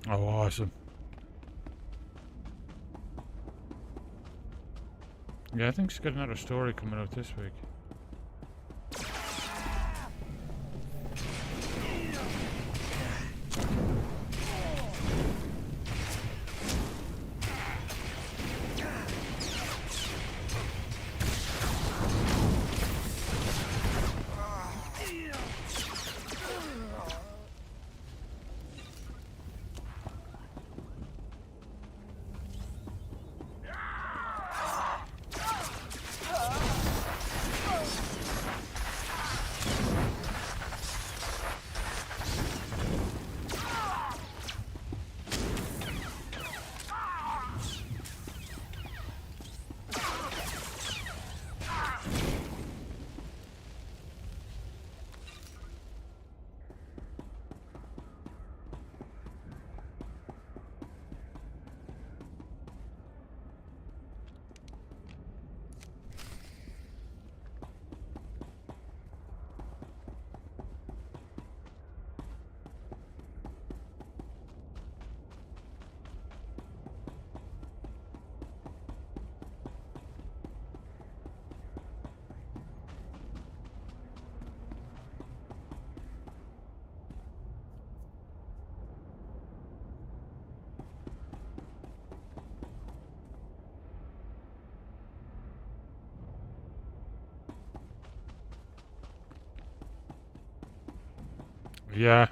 Oh, awesome. Yeah, I think she's got another story coming out this week. Yeah.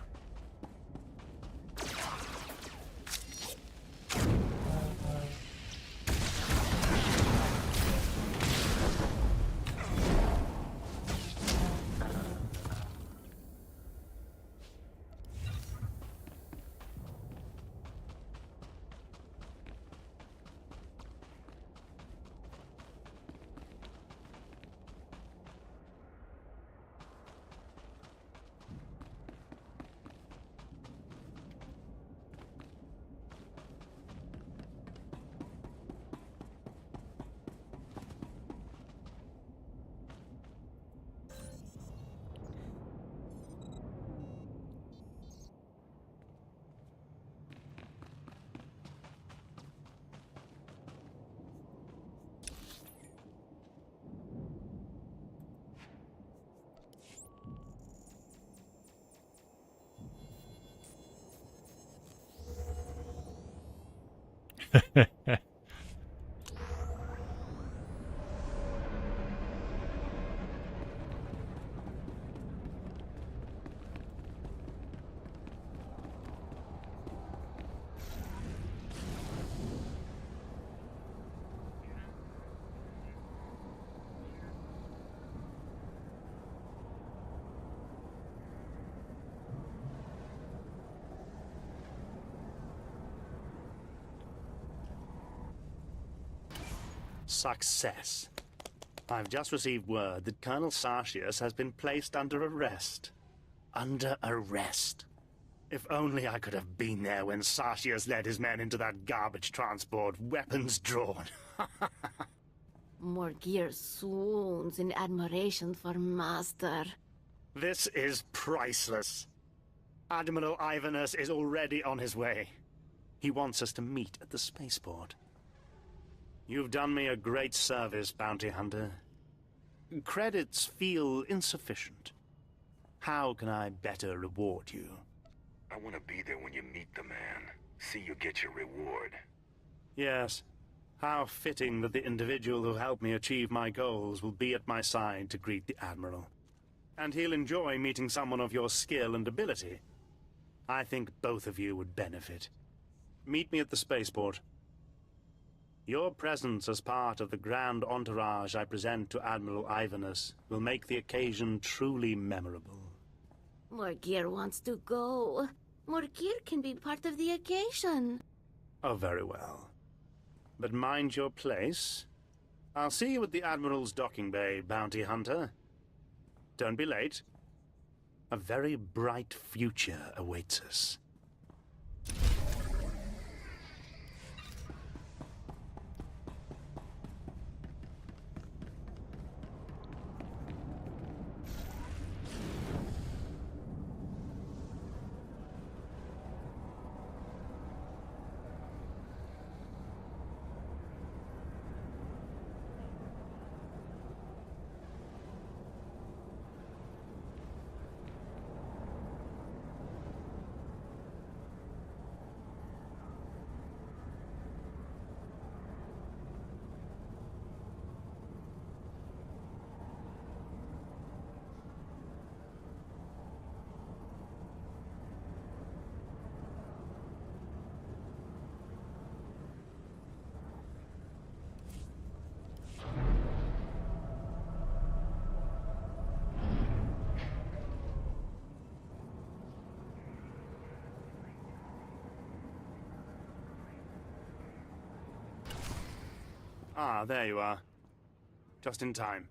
Success. I've just received word that Colonel Sartius has been placed under arrest. Under arrest. If only I could have been there when Sartius led his men into that garbage transport, weapons drawn. Morgir swoons in admiration for Master. This is priceless. Admiral Ivanus is already on his way. He wants us to meet at the spaceport. You've done me a great service, Bounty Hunter. Credits feel insufficient. How can I better reward you? I want to be there when you meet the man. See you get your reward. Yes. How fitting that the individual who helped me achieve my goals will be at my side to greet the Admiral. And he'll enjoy meeting someone of your skill and ability. I think both of you would benefit. Meet me at the spaceport. Your presence as part of the grand entourage I present to Admiral Ivanus will make the occasion truly memorable. Morgir wants to go. Morgir can be part of the occasion. Oh, very well. But mind your place. I'll see you at the Admiral's docking bay, Bounty Hunter. Don't be late. A very bright future awaits us. Ah, there you are. Just in time.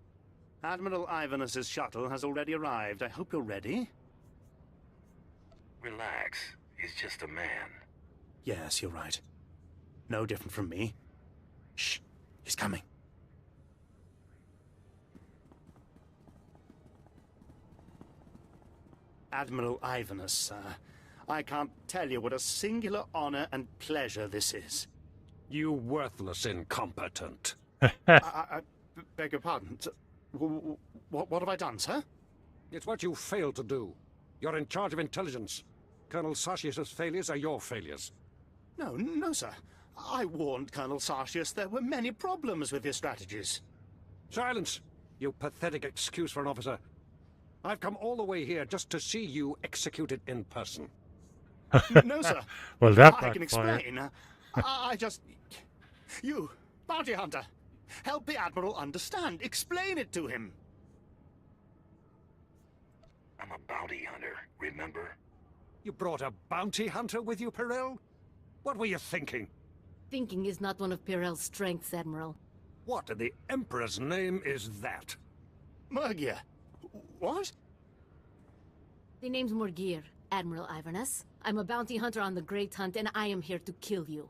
Admiral Ivanus's shuttle has already arrived. I hope you're ready. Relax. He's just a man. Yes, you're right. No different from me. Shh. He's coming. Admiral Ivanus, sir. I can't tell you what a singular honor and pleasure this is. You worthless incompetent. I beg your pardon. What have I done, sir? It's what you failed to do. You're in charge of intelligence. Colonel Sartius' failures are your failures. No, sir. I warned Colonel Sartius there were many problems with his strategies. Silence! You pathetic excuse for an officer. I've come all the way here just to see you executed in person. No, sir. Well, that I can backfired. explain. I just... You, bounty hunter, help the Admiral understand. Explain it to him. I'm a bounty hunter, remember? You brought a bounty hunter with you, Perel? What were you thinking? Thinking is not one of Pirel's strengths, Admiral. What in the Emperor's name is that? Murgia. What? The name's Morgir, Admiral Ivernus. I'm a bounty hunter on the Great Hunt, and I am here to kill you.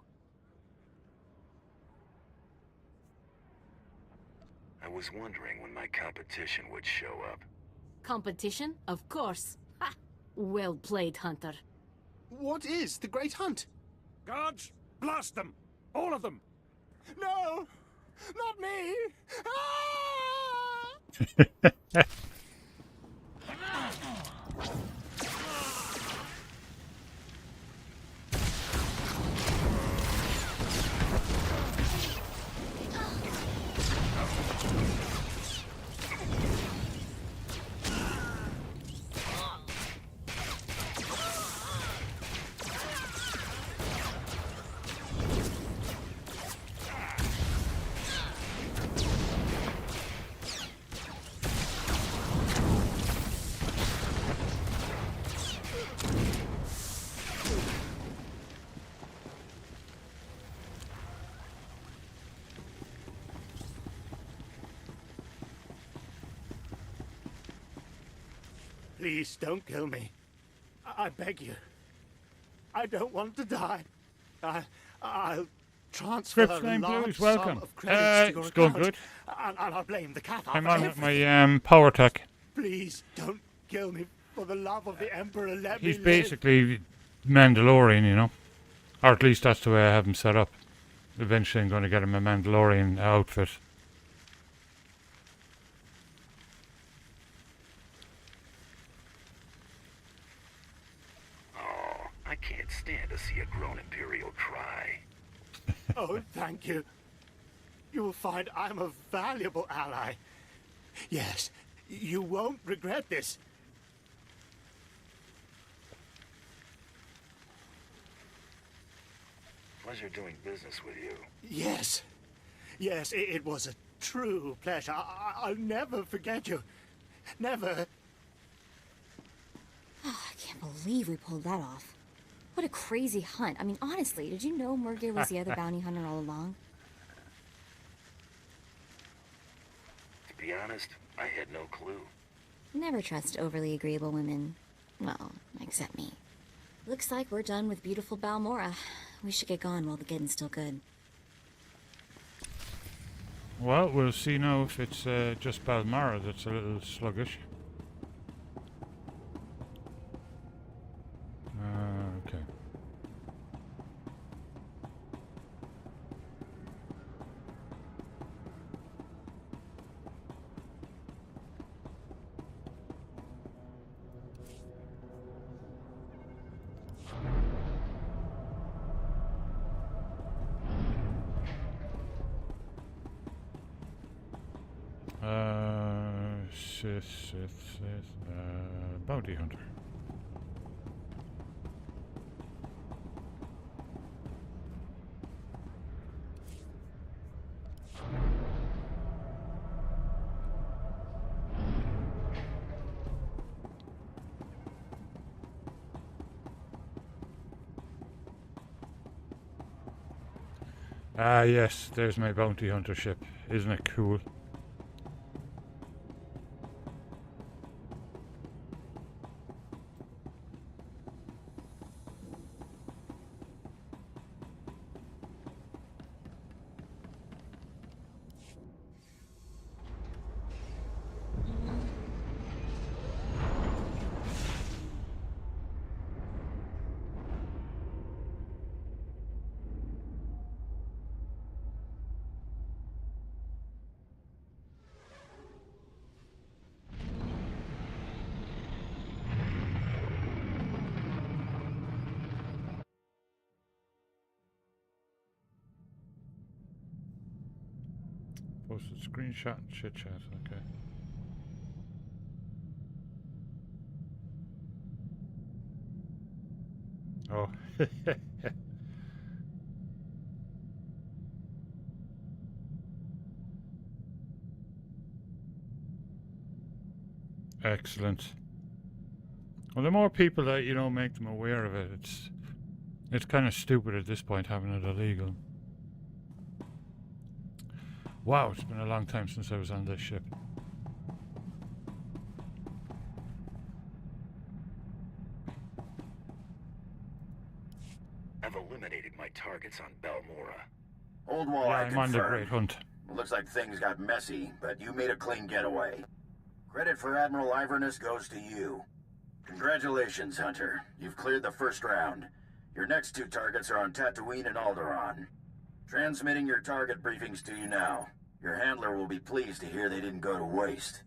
I was wondering when my competition would show up. Competition? Of course. Ha! Well played, Hunter. What is the Great Hunt? Guards, blast them! All of them! No! Not me! Ah! Please don't kill me. I beg you. I don't want to die. I'll transfer Script a name large Blues, sum welcome. of credits to your It's going account, good. and I'll blame the cat I'm for on with everything. my power tech. Please don't kill me. For the love of the Emperor, let He's me live. basically Mandalorian, you know. Or at least that's the way I have him set up. Eventually I'm going to get him a Mandalorian outfit. Oh, I can't stand to see a grown Imperial cry. Oh, thank you. You will find I'm a valuable ally. Yes, you won't regret this. Pleasure doing business with you. Yes. Yes, it was a true pleasure. I'll never forget you. Never. I can't believe we pulled that off. What a crazy hunt. I mean, honestly, did you know Morgir was the other bounty hunter all along? To be honest, I had no clue. Never trust overly agreeable women. Well, except me. Looks like we're done with beautiful Balmora. We should get going while the getting's still good. Well, we'll see now if it's just Balmora that's a little sluggish. Okay. Sith, bounty hunter. Ah, yes, there's my bounty hunter ship. Isn't it cool? Posted screenshot and chit chat, okay. Oh. Excellent. Well, the more people that, you know, make them aware of it, it's kind of stupid at this point having it illegal. Wow, it's been a long time since I was on this ship. I've eliminated my targets on Balmora. Old Wall, Yeah, I I'm on the confirm. Great Hunt. Looks like things got messy, but you made a clean getaway. Credit for Admiral Iverness goes to you. Congratulations, Hunter. You've cleared the first round. Your next 2 targets are on Tatooine and Alderaan. Transmitting your target briefings to you now. Your handler will be pleased to hear they didn't go to waste.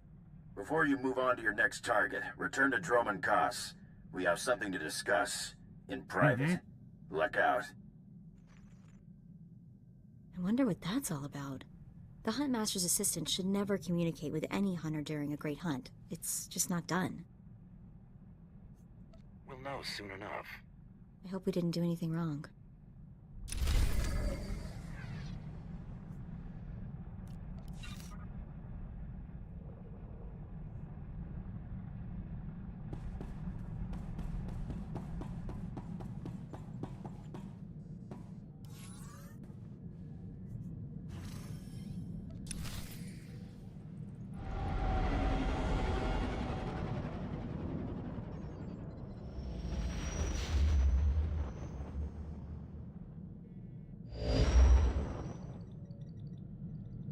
Before you move on to your next target, return to Droman Kos. We have something to discuss. In private. Luck out. I wonder what that's all about. The Huntmaster's assistant should never communicate with any hunter during a great hunt. It's just not done. We'll know soon enough. I hope we didn't do anything wrong.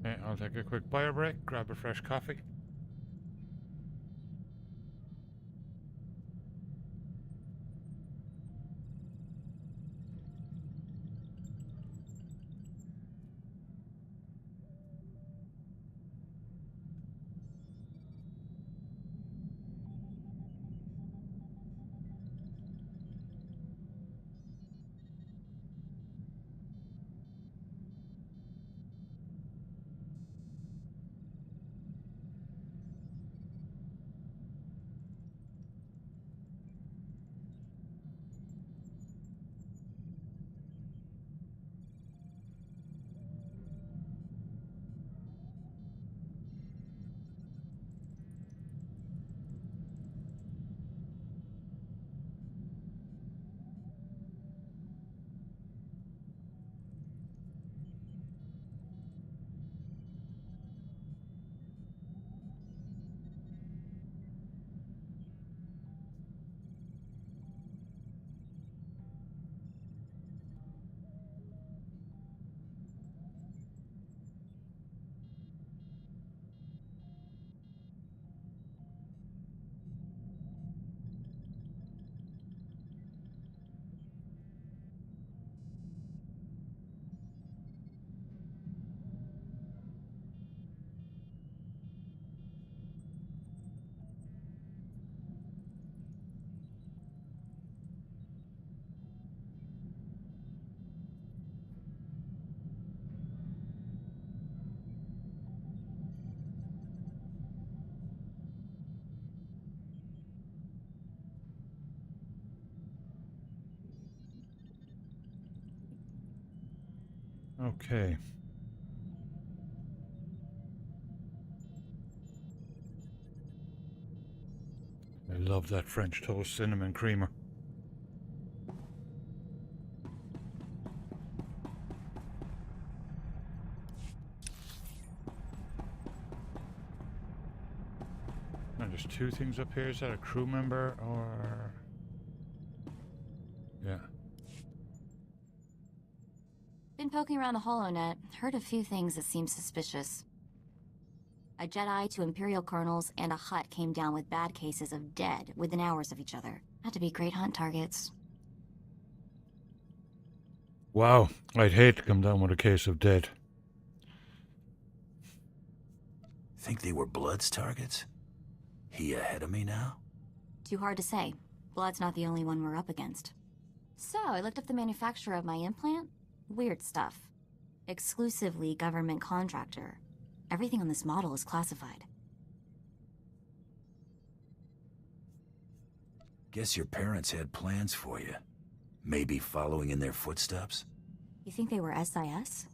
Okay, I'll take a quick bio break, grab a fresh coffee. Okay. I love that French toast cinnamon creamer. And there's 2 things up here. Is that a crew member or... Yeah. Been poking around the HoloNet, heard a few things that seem suspicious. A Jedi, 2 Imperial colonels, and a Hutt came down with bad cases of dead within hours of each other. Had to be great hunt targets. Wow, I'd hate to come down with a case of dead. Think they were Blood's targets? He ahead of me now? Too hard to say. Blood's not the only one we're up against. So, I looked up the manufacturer of my implant. Weird stuff. Exclusively government contractor. Everything on this model is classified. Guess your parents had plans for you. Maybe following in their footsteps? You think they were SIS?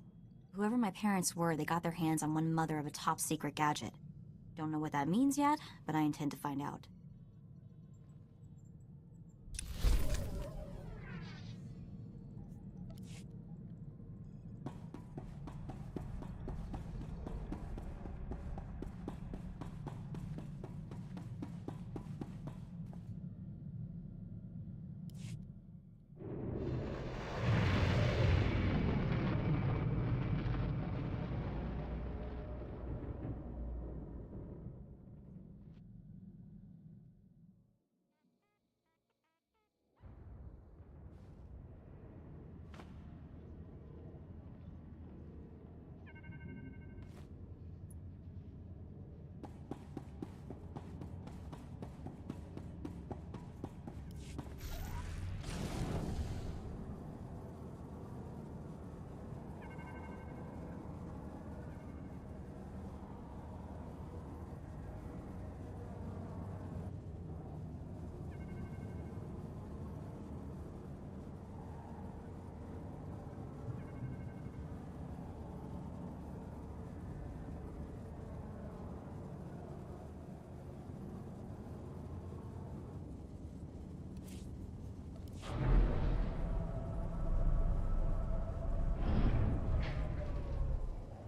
Whoever my parents were, they got their hands on one mother of a top-secret gadget. Don't know what that means yet, but I intend to find out.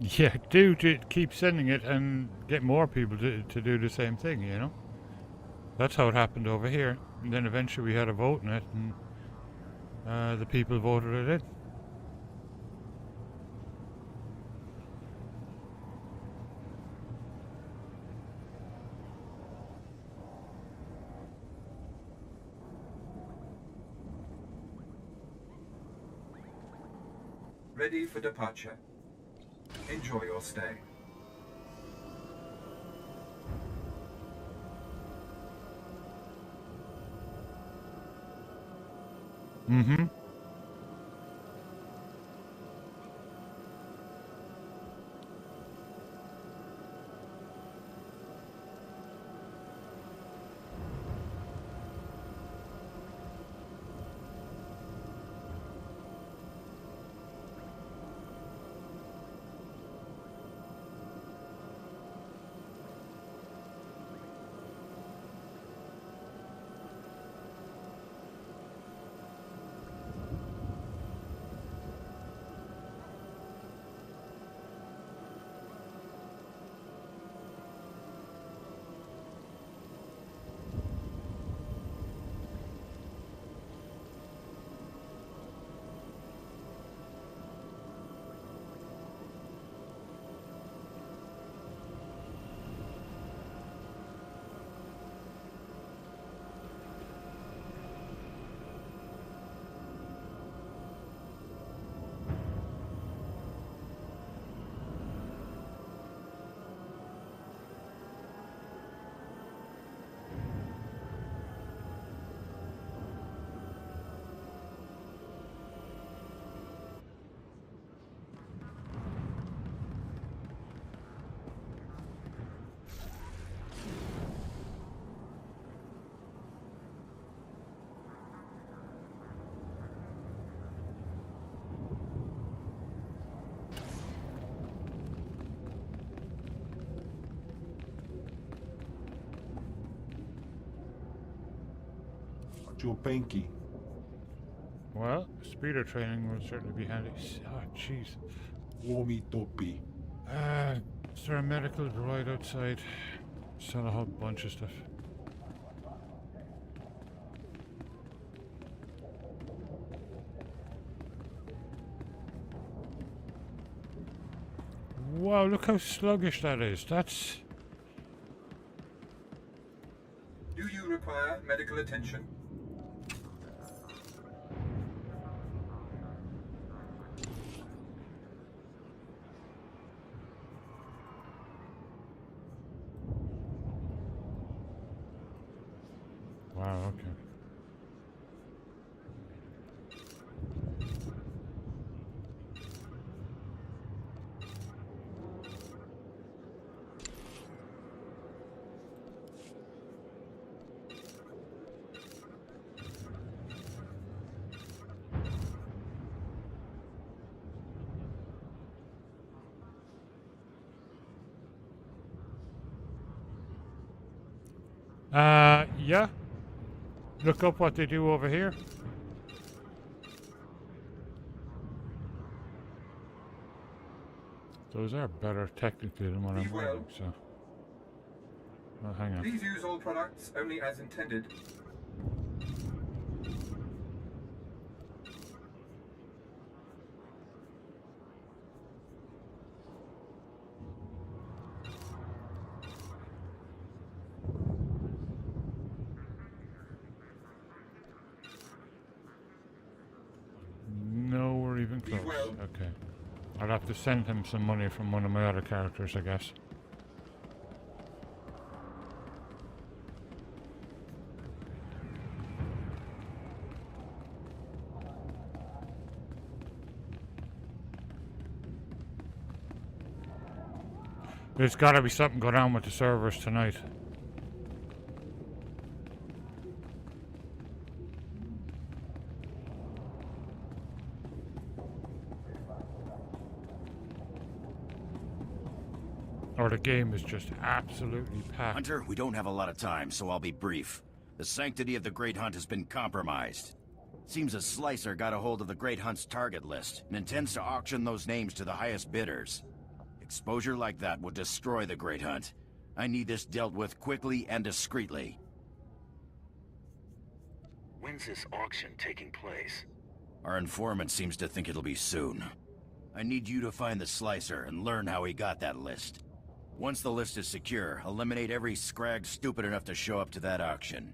Yeah, keep sending it and get more people to do the same thing, you know? That's how it happened over here. And then eventually we had a vote in it, and the people voted it in. Ready for departure. Enjoy your stay. Mm-hmm. Your pinky. Well, speeder training will certainly be handy. Oh, jeez. Warmy topi. Is there a medical right outside? Sell a whole bunch of stuff. Wow, look how sluggish that is. That's... Do you require medical attention? Wow, okay. Yeah. Look up what they do over here. Those are better technically than what I'm wearing, so... Well, hang on. Please use all products only as intended. No, we're even close. Okay. I'll have to send him some money from one of my other characters, I guess. There's got to be something going on with the servers tonight. Or the game is just absolutely packed. Hunter, we don't have a lot of time, so I'll be brief. The sanctity of the Great Hunt has been compromised. Seems a slicer got a hold of the Great Hunt's target list and intends to auction those names to the highest bidders. Exposure like that would destroy the Great Hunt. I need this dealt with quickly and discreetly. When's this auction taking place? Our informant seems to think it'll be soon. I need you to find the slicer and learn how he got that list. Once the list is secure, eliminate every scrag stupid enough to show up to that auction.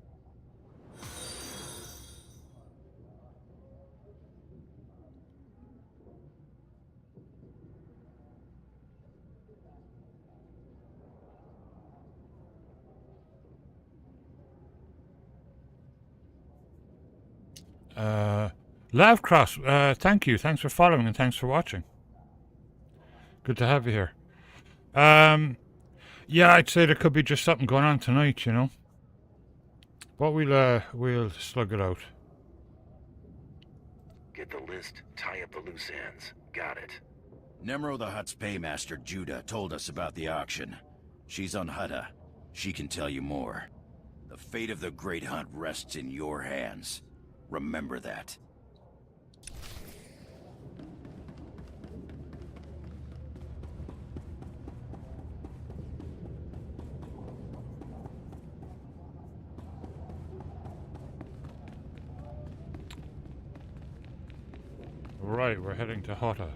Lavcross, thank you. Thanks for following and thanks for watching. Good to have you here. Yeah, I'd say there could be just something going on tonight, you know. But we'll slug it out. Get the list, tie up the loose ends. Got it. Nemro the Hutt's paymaster, Judah, told us about the auction. She's on Hutta. She can tell you more. The fate of the Great Hunt rests in your hands. Remember that. Right, we're heading to Hutta.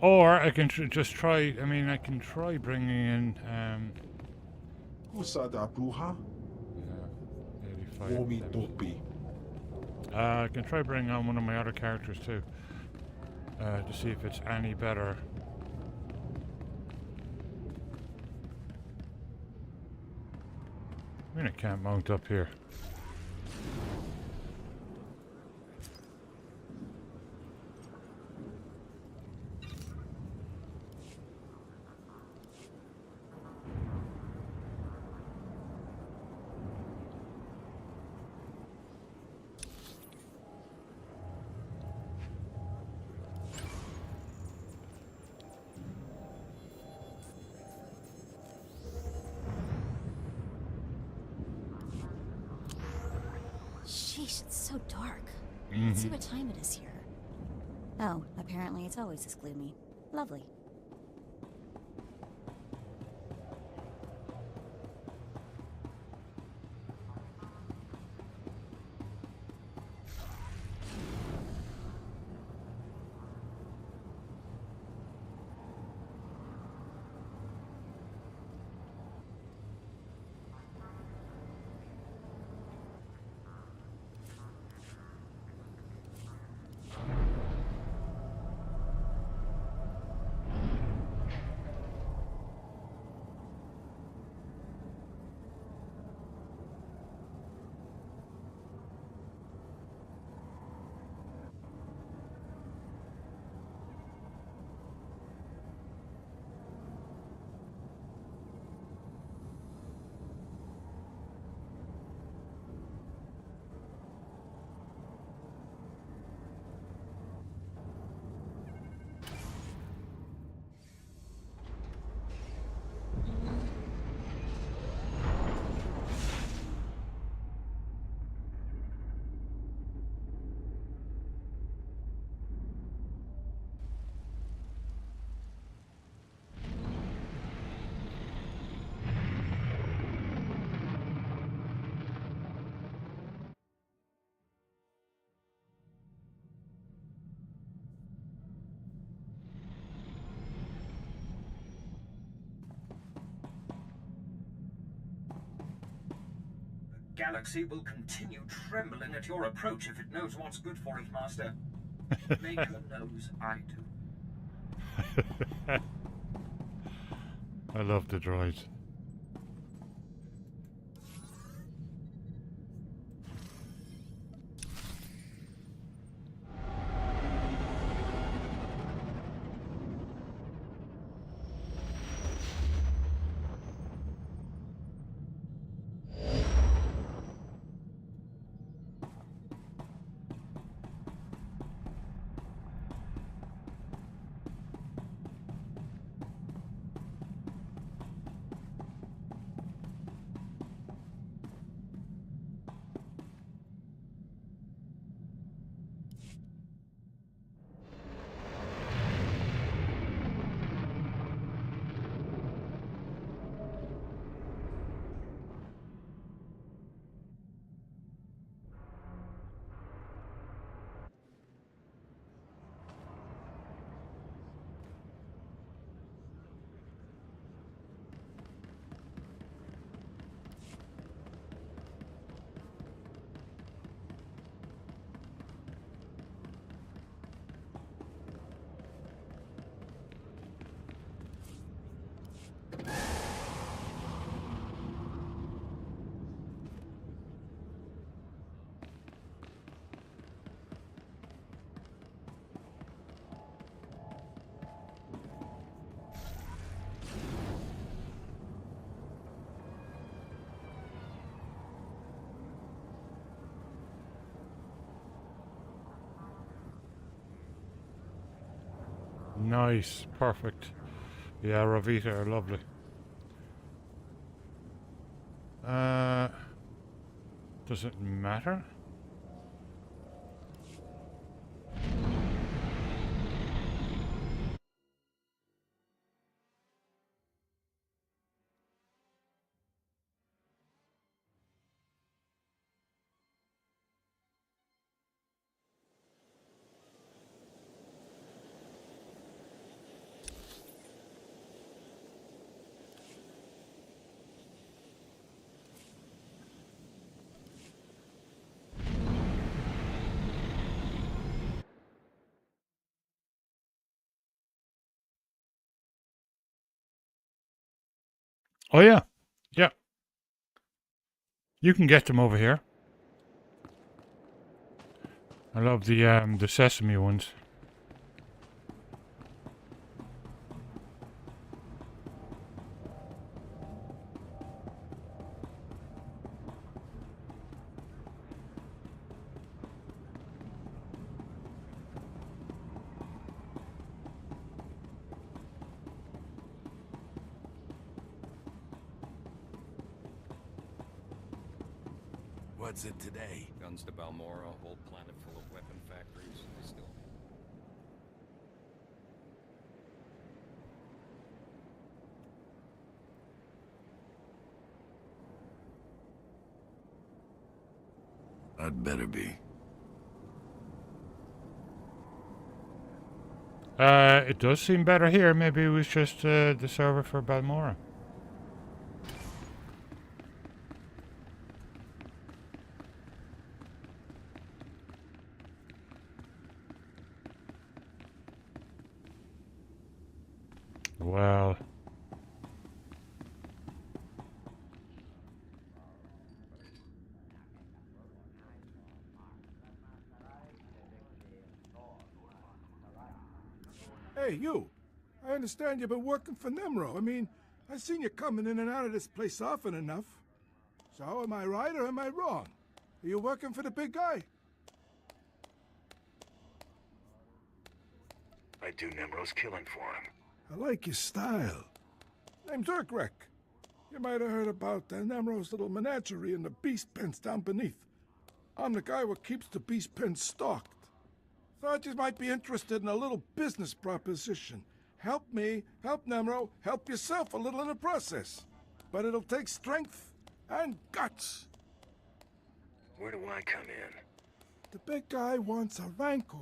Or I can just try, I mean, I can try bringing in, Usada Bruha? Yeah, 85. Womi Topi. I can try bringing on one of my other characters too. To see if it's any better. I mean, I can't mount up here. Sheesh, it's so dark. Let's see what time it is here. Oh, apparently it's always this gloomy. Lovely. galaxy will continue trembling at your approach if it knows what's good for it, Master. Maker knows I do. I love the droids. Nice, perfect. Yeah, Ravita are lovely. Does it matter? Oh yeah, yeah. You can get them over here. I love the sesame ones. What's it today? Guns to Balmora, a whole planet full of weapon factories. They still... I'd better be. It does seem better here. Maybe it was just the server for Balmora. Well... Hey, you. I understand you've been working for Nemro. I mean, I've seen you coming in and out of this place often enough. So, am I right or am I wrong? Are you working for the big guy? I do Nemro's killing for him. I like your style. Name's Urkrek. You might have heard about Nemro's little menagerie in the beast pens down beneath. I'm the guy what keeps the beast pens stocked. Thought you might be interested in a little business proposition. Help me, help Nemro, help yourself a little in the process. But it'll take strength and guts. Where do I come in? The big guy wants a Rancor.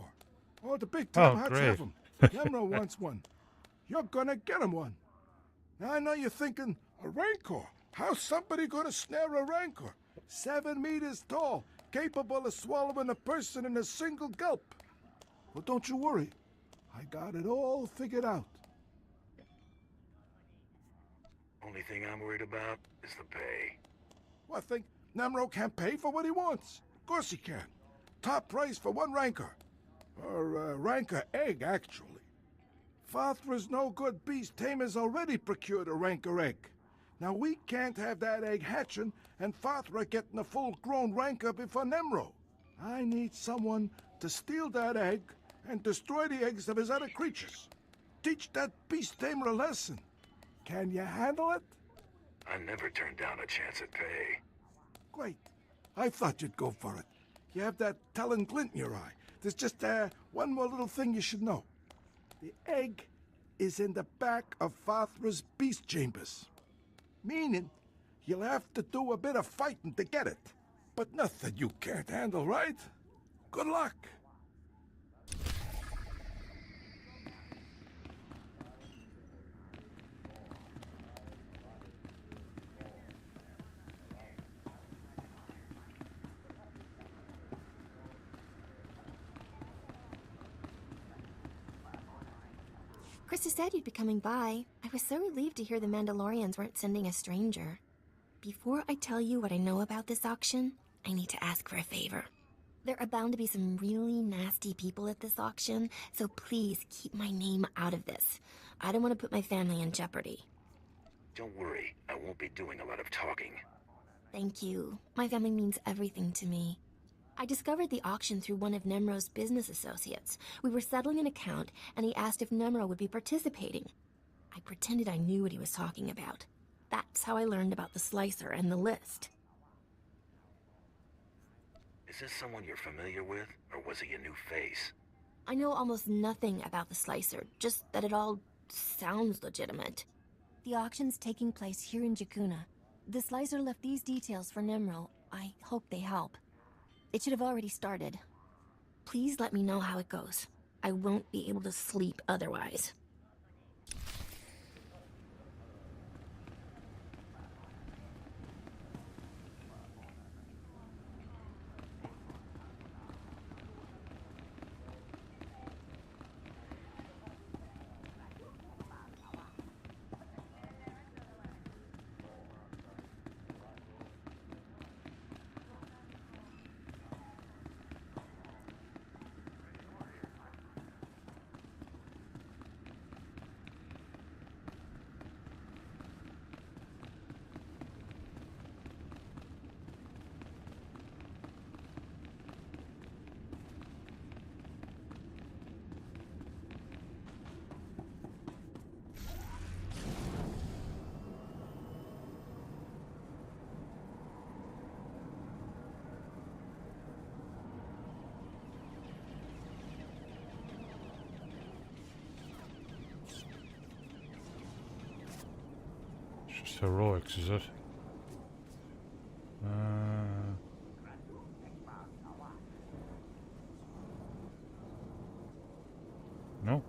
Oh, the big time Huts have them. Nemro wants one. You're gonna get him one. Now I know you're thinking, a Rancor? How's somebody gonna snare a Rancor? 7 meters tall, capable of swallowing a person in a single gulp. But don't you worry, I got it all figured out. Only thing I'm worried about is the pay. What, think Nemro can't pay for what he wants? Of course he can. Top price for 1 rancor. Or rancor egg, actually. Fathra's no-good beast tamers already procured a rancor egg. Now we can't have that egg hatching and Fathra getting a full-grown rancor before Nemro. I need someone to steal that egg and destroy the eggs of his other creatures. Teach that beast tamer a lesson. Can you handle it? I never turned down a chance at pay. Great. I thought you'd go for it. You have that telling glint in your eye. There's just one more little thing you should know. The egg is in the back of Fathra's beast chambers. Meaning, you'll have to do a bit of fighting to get it. But nothing you can't handle, right? Good luck. Krista said you'd be coming by. I was so relieved to hear the Mandalorians weren't sending a stranger. Before I tell you what I know about this auction, I need to ask for a favor. There are bound to be some really nasty people at this auction, so please keep my name out of this. I don't want to put my family in jeopardy. Don't worry, I won't be doing a lot of talking. Thank you. My family means everything to me. I discovered the auction through one of Nemro's business associates. We were settling an account, and he asked if Nemro would be participating. I pretended I knew what he was talking about. That's how I learned about the slicer and the list. Is this someone you're familiar with, or was he a new face? I know almost nothing about the slicer, just that it all sounds legitimate. The auction's taking place here in Jakuna. The slicer left these details for Nemro. I hope they help. It should have already started. Please let me know how it goes. I won't be able to sleep otherwise. Just heroics, is it? No.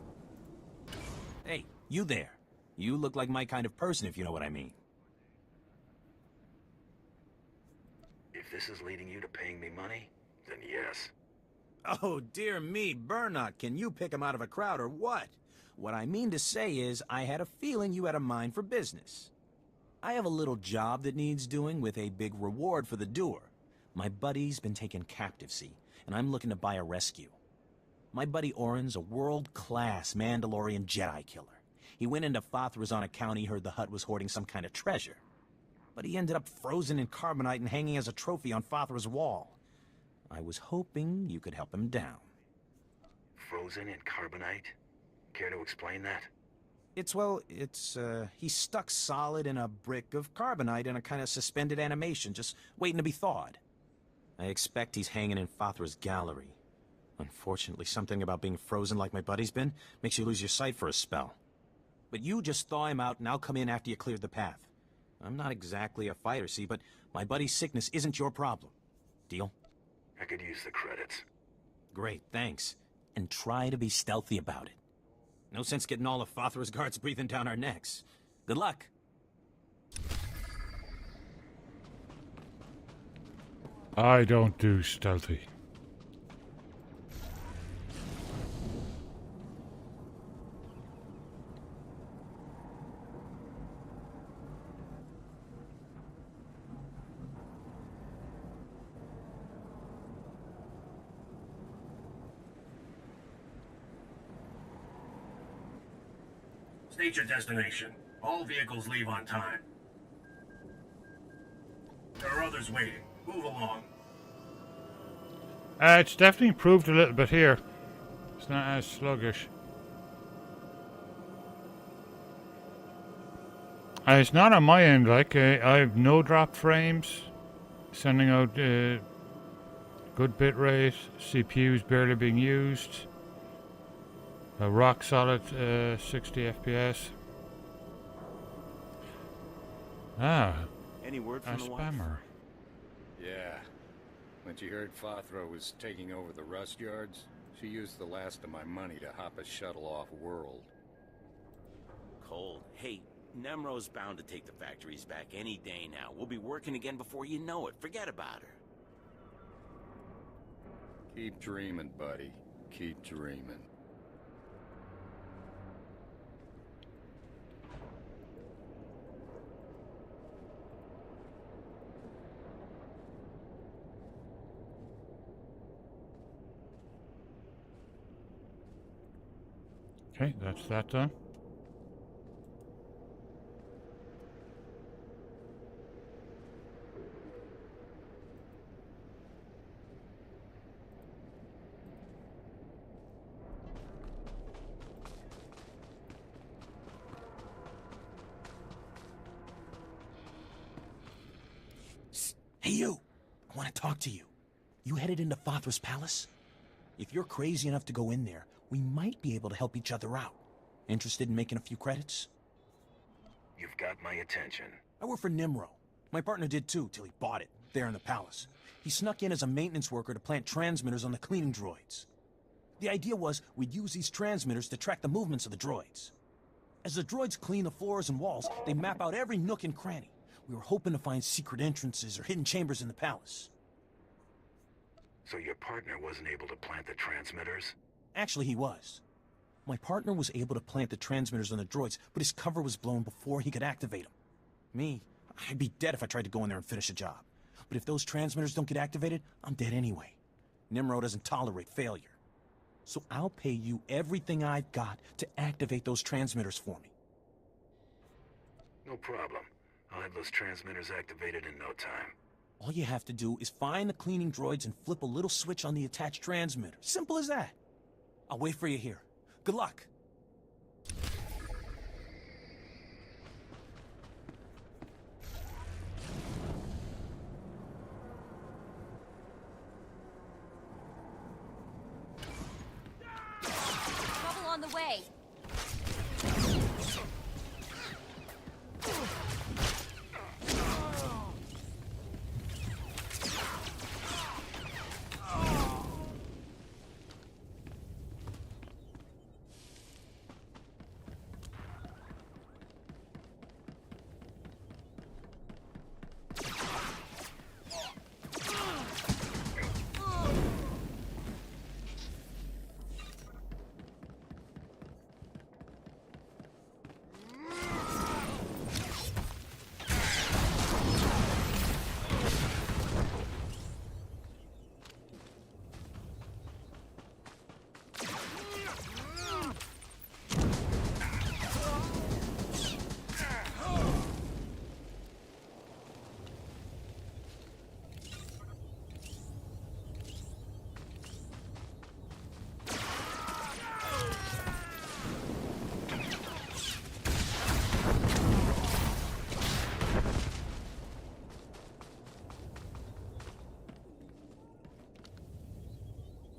Hey, you there. You look like my kind of person, if you know what I mean. If this is leading you to paying me money, then yes. Oh, dear me, Bernard, can you pick him out of a crowd or what? What I mean to say is, I had a feeling you had a mind for business. I have a little job that needs doing with a big reward for the doer. My buddy's been taken captive, see, and I'm looking to buy a rescue. My buddy Orin's a world-class Mandalorian Jedi killer. He went into Fathra's on account he heard the Hutt was hoarding some kind of treasure. But he ended up frozen in carbonite and hanging as a trophy on Fathra's wall. I was hoping you could help him down. Frozen in carbonite? Care to explain that? He's stuck solid in a brick of carbonite in a kind of suspended animation, just waiting to be thawed. I expect he's hanging in Fathra's gallery. Unfortunately, something about being frozen like my buddy's been makes you lose your sight for a spell. But you just thaw him out and I'll come in after you cleared the path. I'm not exactly a fighter, see, but my buddy's sickness isn't your problem. Deal? I could use the credits. Great, thanks. And try to be stealthy about it. No sense getting all of Fathra's guards breathing down our necks. Good luck. I don't do stealthy. State your destination. All vehicles leave on time. There are others waiting. Move along. It's definitely improved a little bit here. It's not as sluggish. It's not on my end, like, I have no drop frames, sending out good bit rate, CPU's barely being used, a rock solid 60 FPS. Any word from the wife? Spammer. Yeah. When she heard Fothro was taking over the rust yards, she used the last of my money to hop a shuttle off World. Cold. Hey, Nemro's bound to take the factories back any day now. We'll be working again before you know it. Forget about her. Keep dreaming, buddy. Keep dreaming. Okay, that's that done. Hey, you! I want to talk to you. You headed into Fothra's palace? If you're crazy enough to go in there, we might be able to help each other out. Interested in making a few credits? You've got my attention. I work for Nimro. My partner did too, till he bought it, there in the palace. He snuck in as a maintenance worker to plant transmitters on the cleaning droids. The idea was we'd use these transmitters to track the movements of the droids. As the droids clean the floors and walls, they map out every nook and cranny. We were hoping to find secret entrances or hidden chambers in the palace. So your partner wasn't able to plant the transmitters? Actually, he was. My partner was able to plant the transmitters on the droids, but his cover was blown before he could activate them. Me, I'd be dead if I tried to go in there and finish a job. But if those transmitters don't get activated, I'm dead anyway. Nimro doesn't tolerate failure. So I'll pay you everything I've got to activate those transmitters for me. No problem. I'll have those transmitters activated in no time. All you have to do is find the cleaning droids and flip a little switch on the attached transmitter. Simple as that. I'll wait for you here. Good luck. Trouble on the way.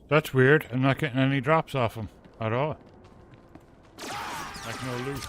That's weird. I'm not getting any drops off him at all. Like no loot.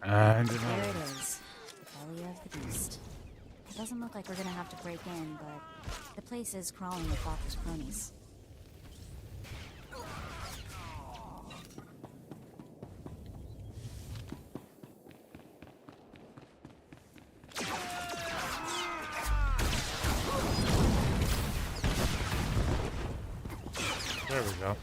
And There another. it is. The belly of the beast. It doesn't look like we're gonna have to break in, but the place is crawling with Father's cronies. There we go.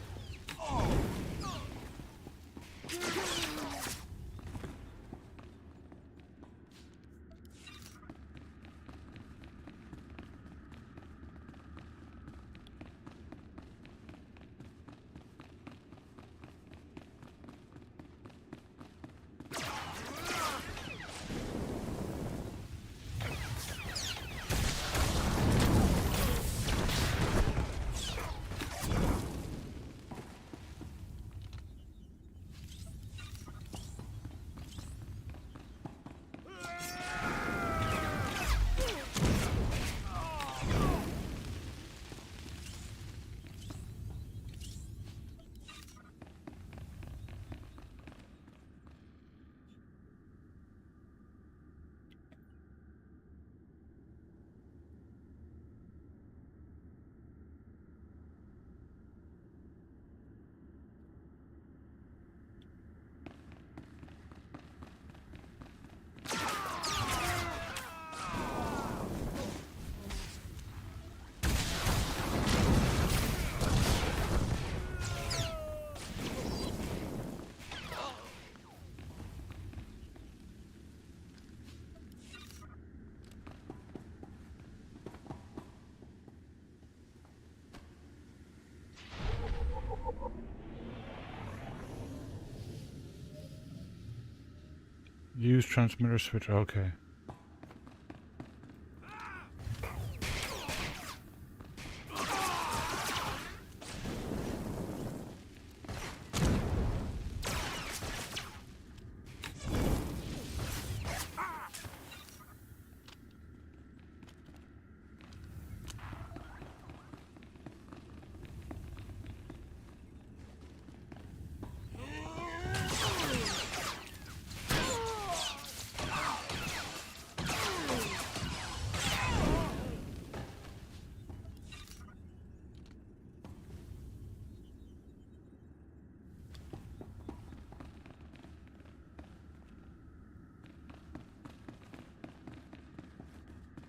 Use transmitter switch. Okay.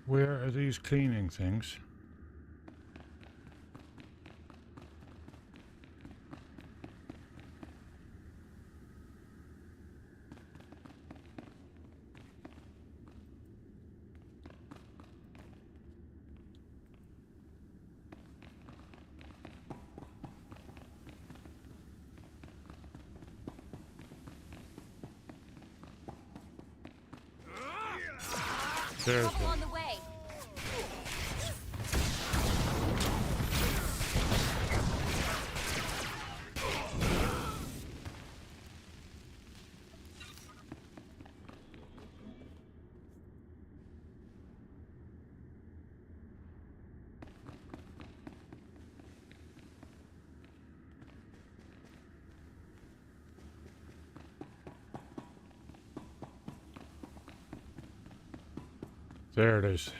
Where are these cleaning things? There's Trouble one. on the way. There it is.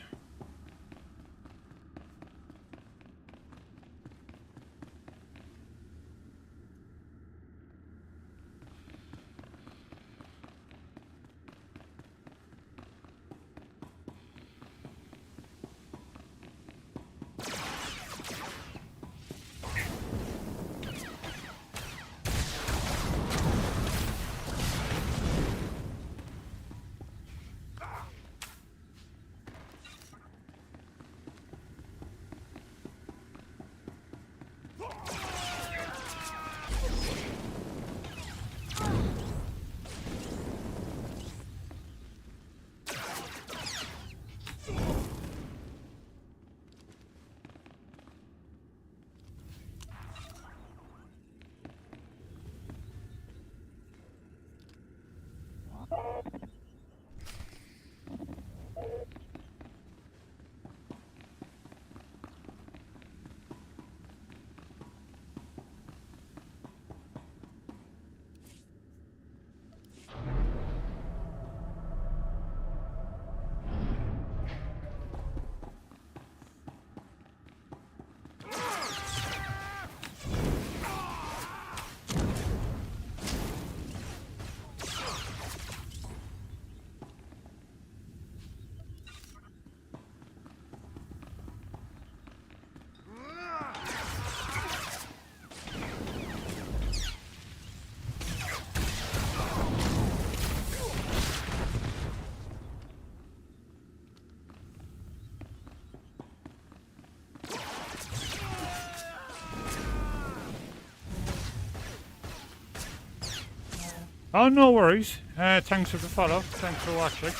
Oh, no worries. Thanks for the follow. Thanks for watching.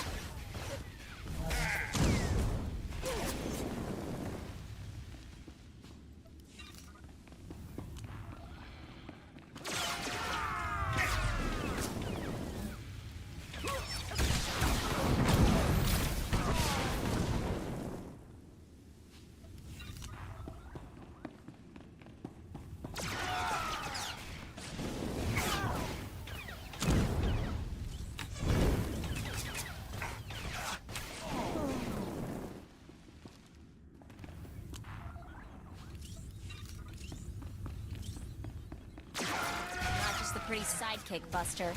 Not just the pretty sidekick, Buster.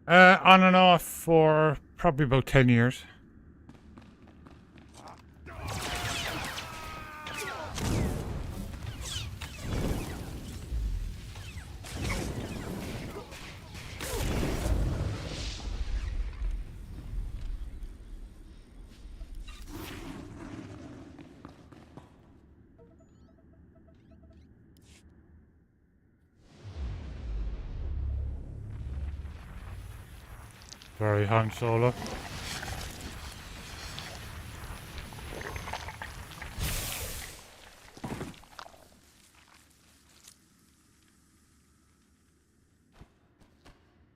On and off for probably about 10 years. Very Han Solo.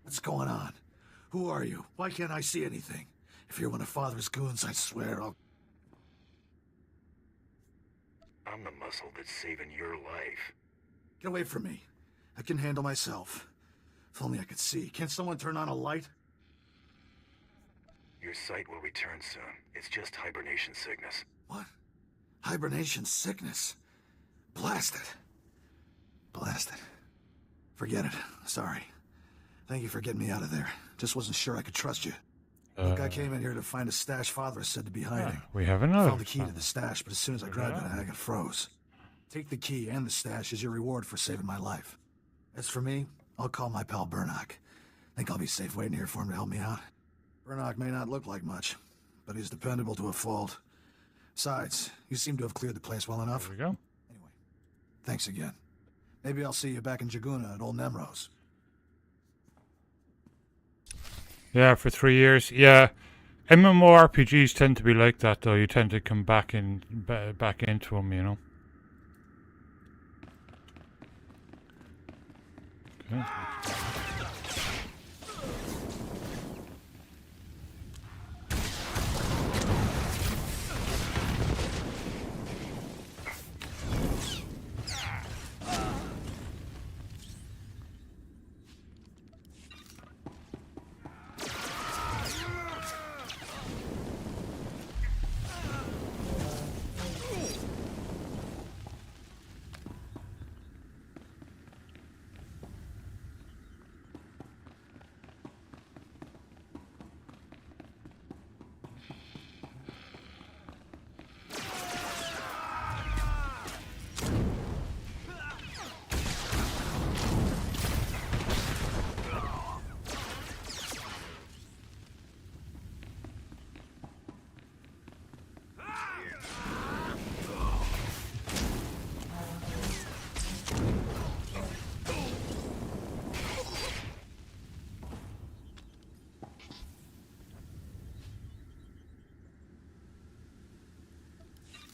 What's going on? Who are you? Why can't I see anything? If you're one of Father's goons, I swear I'll... I'm the muscle that's saving your life. Get away from me. I can handle myself. If only I could see. Can't someone turn on a light? Your sight will return soon. It's just hibernation sickness. What? Hibernation sickness? Blast it. Blast it. Forget it. Sorry. Thank you for getting me out of there. Just wasn't sure I could trust you. Look, I came in here to find a stash Father said to be hiding. We have another. Found the key to the stash, but as soon as I grabbed it, I got froze. Take the key and the stash as your reward for saving my life. As for me, I'll call my pal Burnock. Think I'll be safe waiting here for him to help me out. Burnock may not look like much, but he's dependable to a fault. Besides, you seem to have cleared the place well enough. There we go. Anyway, thanks again. Maybe I'll see you back in Jaguna at Old Nemrose. Yeah, for 3 years. Yeah, MMORPGs tend to be like that, though. You tend to come back into them, you know. Okay.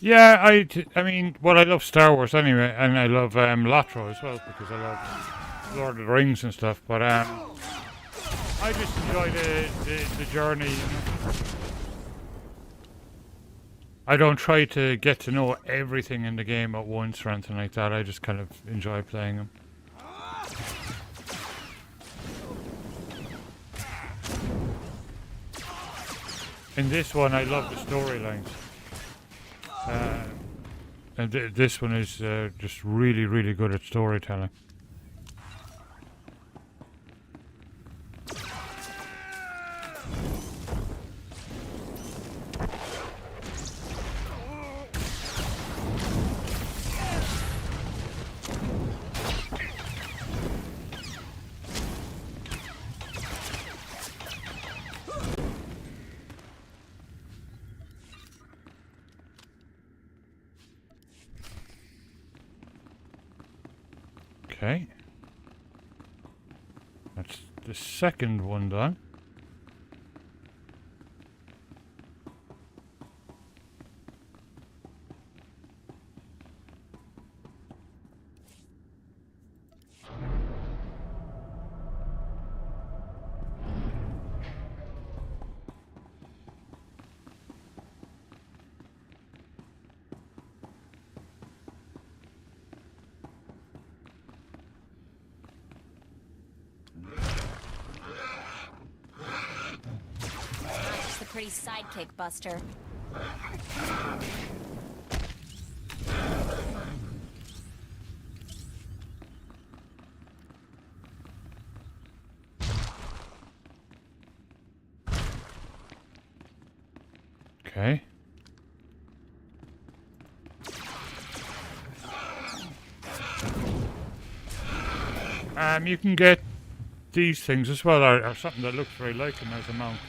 Yeah, I mean, well, I love Star Wars anyway, and I love Latro as well, because I love Lord of the Rings and stuff, but I just enjoy the journey, you know. I don't try to get to know everything in the game at once or anything like that, I just kind of enjoy playing them. In this one, I love the storylines. And this one is just really, really good at storytelling. Okay. That's the second one done. Just a pretty sidekick, Buster. Okay. You can get these things as well, or something that looks very like them as a mount.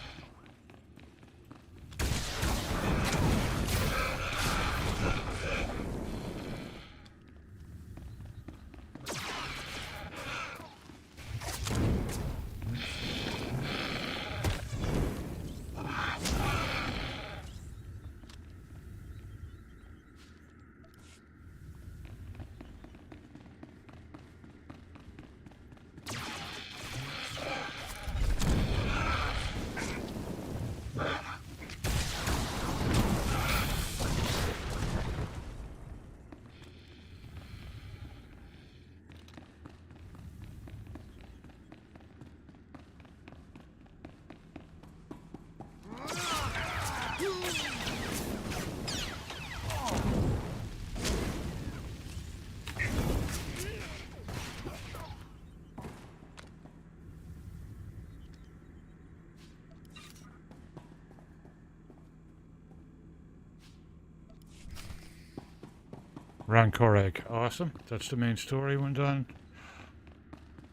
Rancor egg. Awesome. That's the main story one done.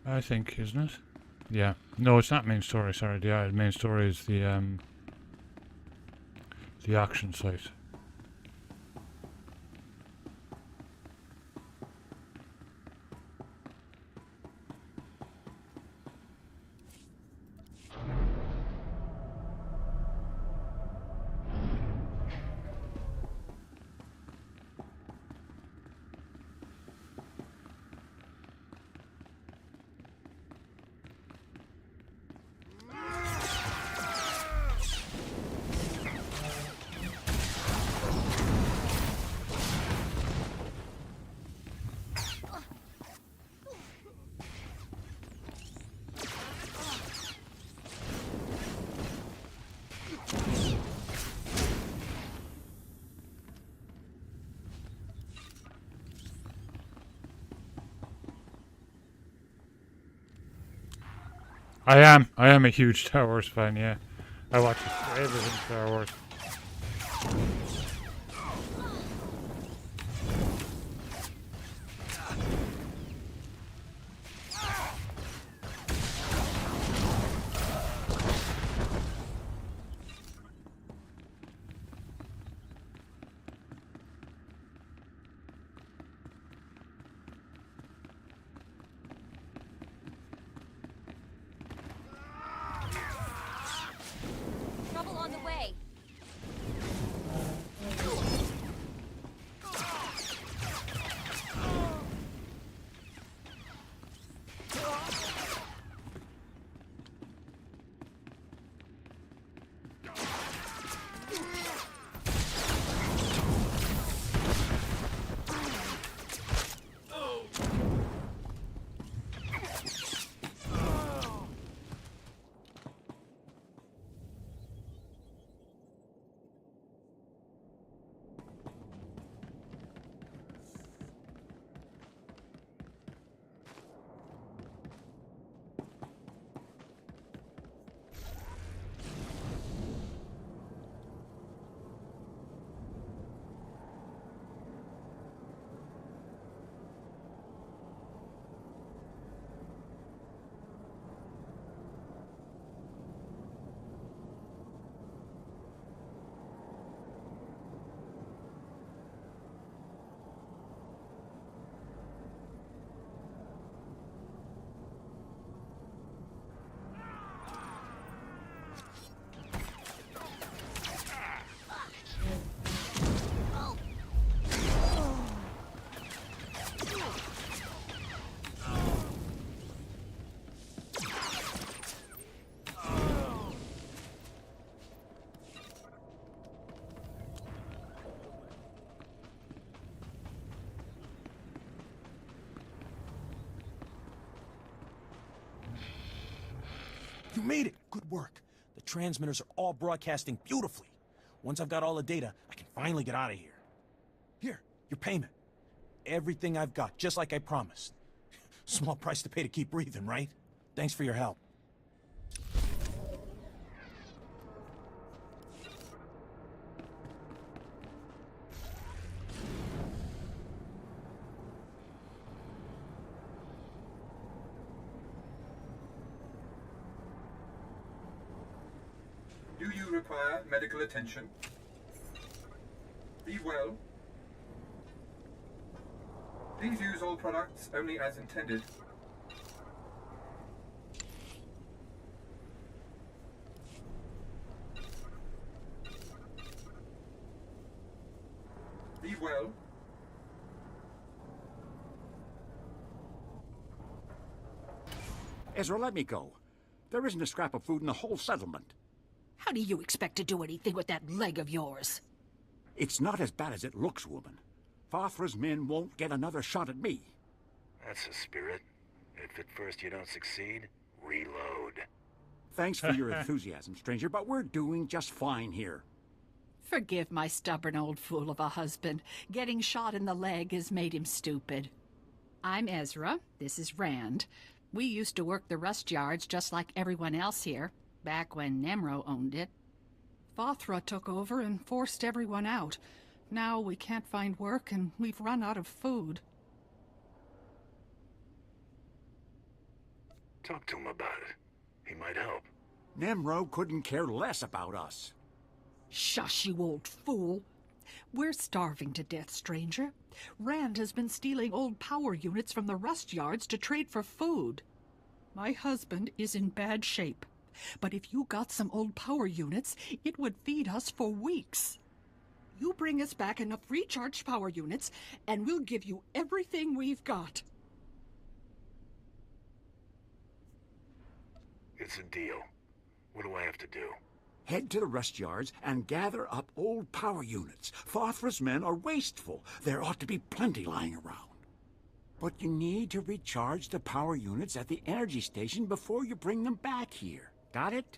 I think, isn't it? Yeah. No, it's not main story, sorry. The main story is the auction site. I am a huge Star Wars fan, yeah. I watch everything Star Wars. Trouble on the way. You made it! Good work. The transmitters are all broadcasting beautifully. Once I've got all the data, I can finally get out of here. Here, your payment. Everything I've got, just like I promised. Small price to pay to keep breathing, right? Thanks for your help. Do you require medical attention? Be well. Please use all products only as intended. Be well. Ezra, let me go. There isn't a scrap of food in the whole settlement. How do you expect to do anything with that leg of yours? It's not as bad as it looks, woman. Fathra's men won't get another shot at me. That's the spirit. If at first you don't succeed, reload. Thanks for your enthusiasm, stranger, but we're doing just fine here. Forgive my stubborn old fool of a husband. Getting shot in the leg has made him stupid. I'm Ezra. This is Rand. We used to work the rust yards just like everyone else here, back when Nemro owned it. Fathra took over and forced everyone out. Now we can't find work and we've run out of food. Talk to him about it. He might help. Nemro couldn't care less about us. Shush, you old fool. We're starving to death, stranger. Rand has been stealing old power units from the rust yards to trade for food. My husband is in bad shape, but if you got some old power units, it would feed us for weeks. You bring us back enough recharged power units, and we'll give you everything we've got. It's a deal. What do I have to do? Head to the rust yards and gather up old power units. Fathra's men are wasteful. There ought to be plenty lying around. But you need to recharge the power units at the energy station before you bring them back here. Got it?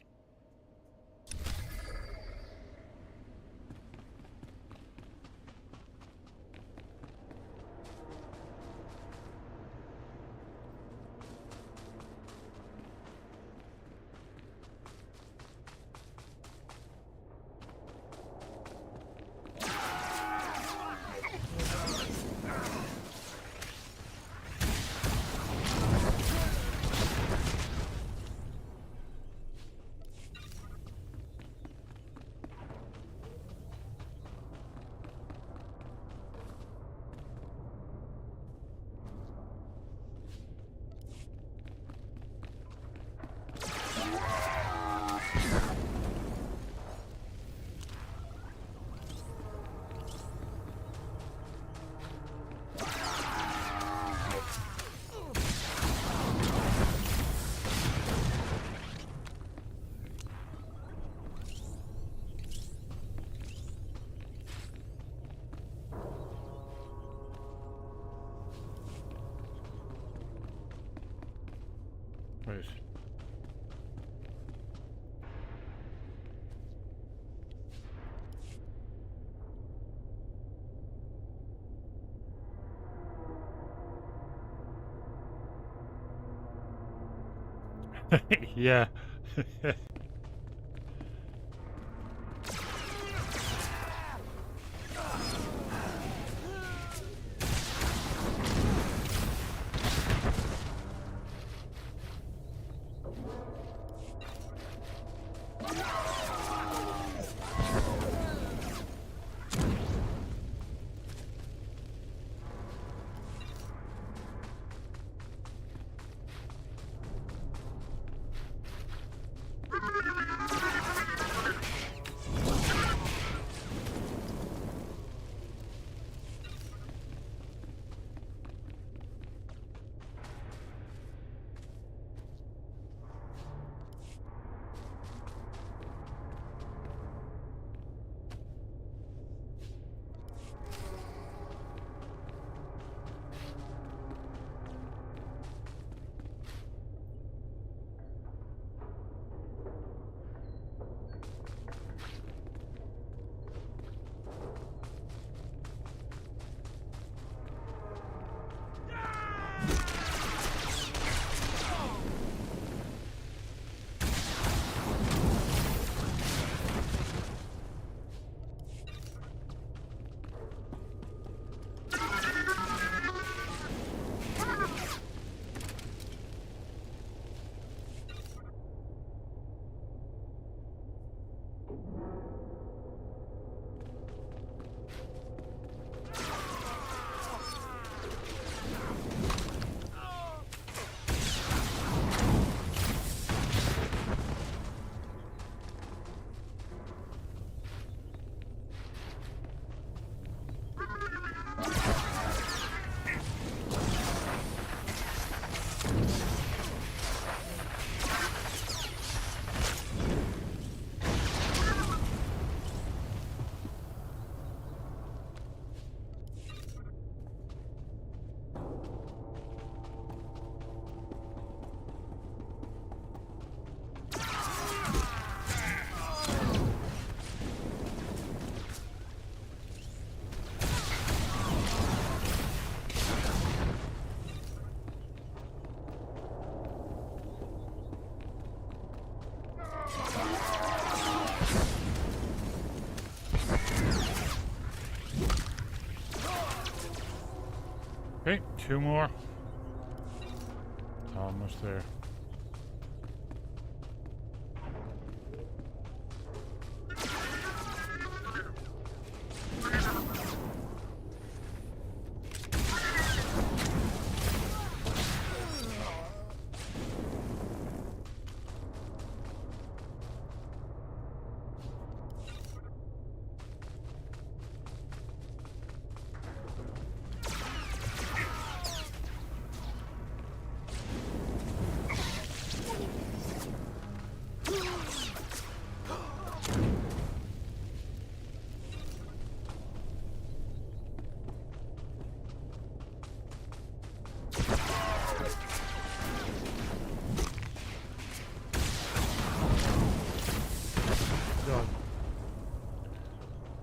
Right. Yeah. Okay, 2 more. Almost there.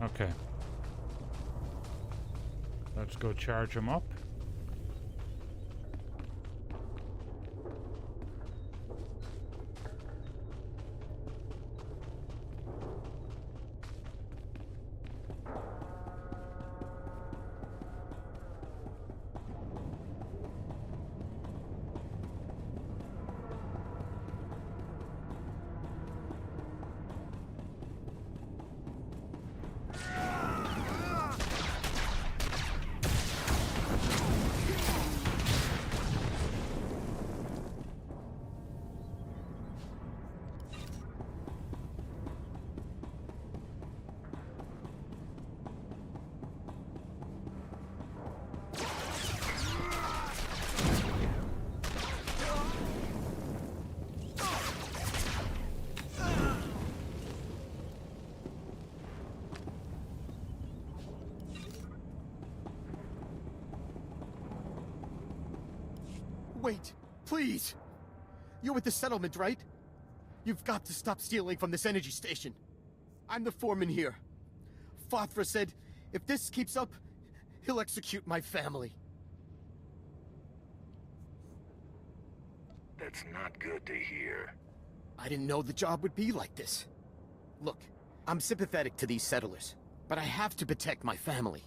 Okay. Let's go charge him up. Wait, please! You're with the settlement, right? You've got to stop stealing from this energy station. I'm the foreman here. Fothra said, if this keeps up, he'll execute my family. That's not good to hear. I didn't know the job would be like this. Look, I'm sympathetic to these settlers, but I have to protect my family.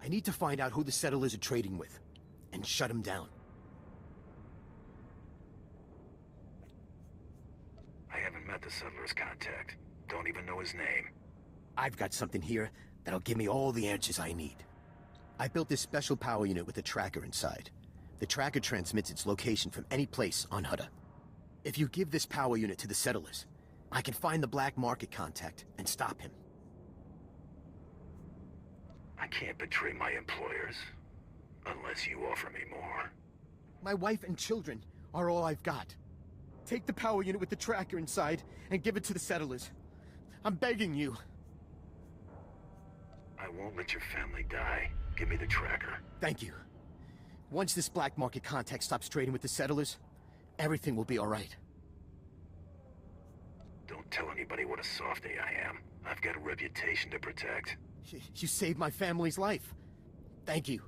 I need to find out who the settlers are trading with, and shut them down. I haven't met the settler's contact. Don't even know his name. I've got something here that'll give me all the answers I need. I built this special power unit with a tracker inside. The tracker transmits its location from any place on Hutta. If you give this power unit to the settlers, I can find the black market contact and stop him. I can't betray my employers. Unless you offer me more. My wife and children are all I've got. Take the power unit with the tracker inside and give it to the settlers. I'm begging you. I won't let your family die. Give me the tracker. Thank you. Once this black market contact stops trading with the settlers, everything will be all right. Don't tell anybody what a softy I am. I've got a reputation to protect. You saved my family's life. Thank you.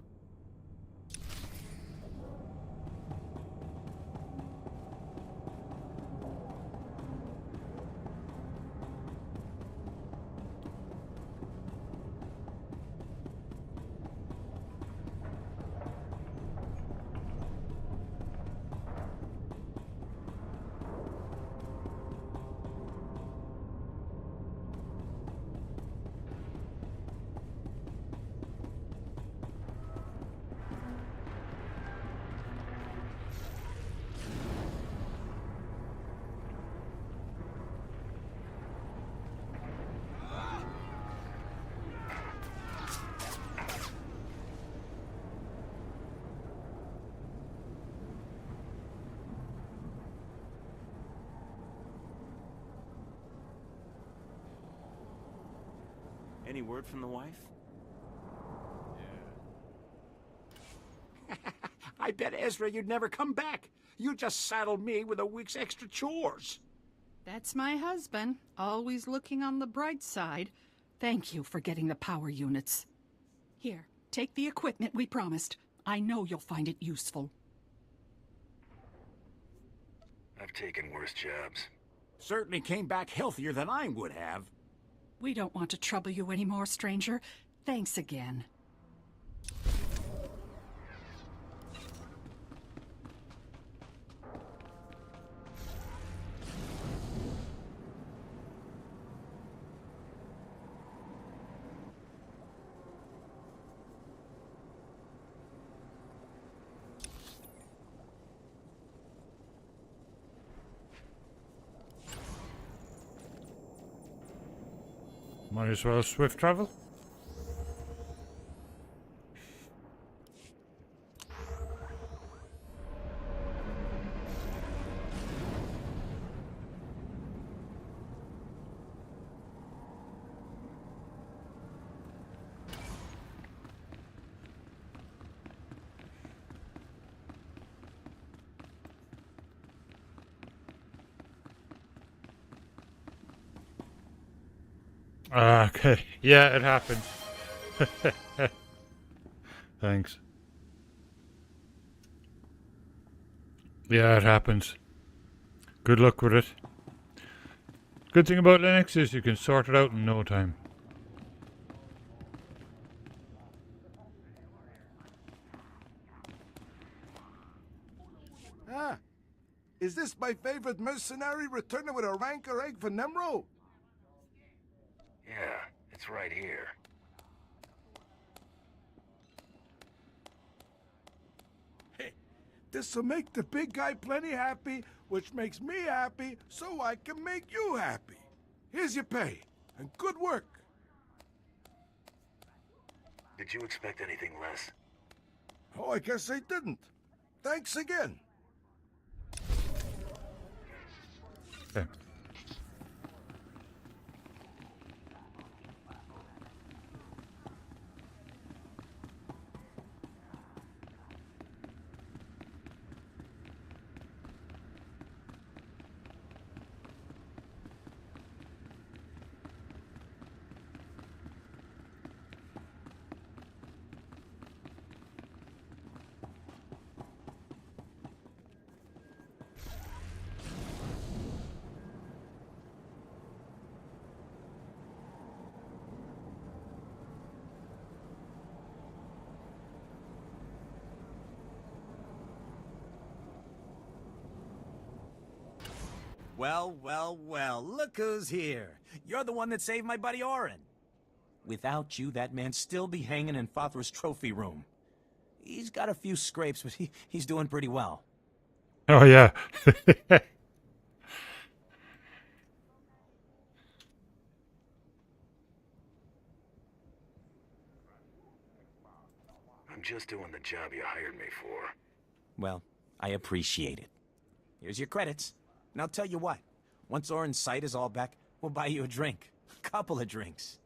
Any word from the wife? I bet, Ezra, you'd never come back. You just saddled me with a week's extra chores. That's my husband, always looking on the bright side. Thank you for getting the power units. Here, take the equipment we promised. I know you'll find it useful. I've taken worse jobs. Certainly came back healthier than I would have. We don't want to trouble you anymore, stranger. Thanks again. Might as well swift travel. Okay. Yeah, it happened. Thanks. Yeah, it happens. Good luck with it. Good thing about Linux is you can sort it out in no time. Ah, is this my favorite mercenary returning with a rancor egg for Nemro? Yeah, it's right here. Hey, this'll make the big guy plenty happy, which makes me happy, so I can make you happy. Here's your pay, and good work. Did you expect anything less? Oh, I guess I didn't. Thanks again. Okay. Well, well, well, look who's here. You're the one that saved my buddy Orin. Without you, that man'd still be hanging in Fothra's trophy room. He's got a few scrapes, but he's doing pretty well. Oh, yeah. I'm just doing the job you hired me for. Well, I appreciate it. Here's your credits. And I'll tell you what, once Orin's sight is all back, we'll buy you a drink. A couple of drinks.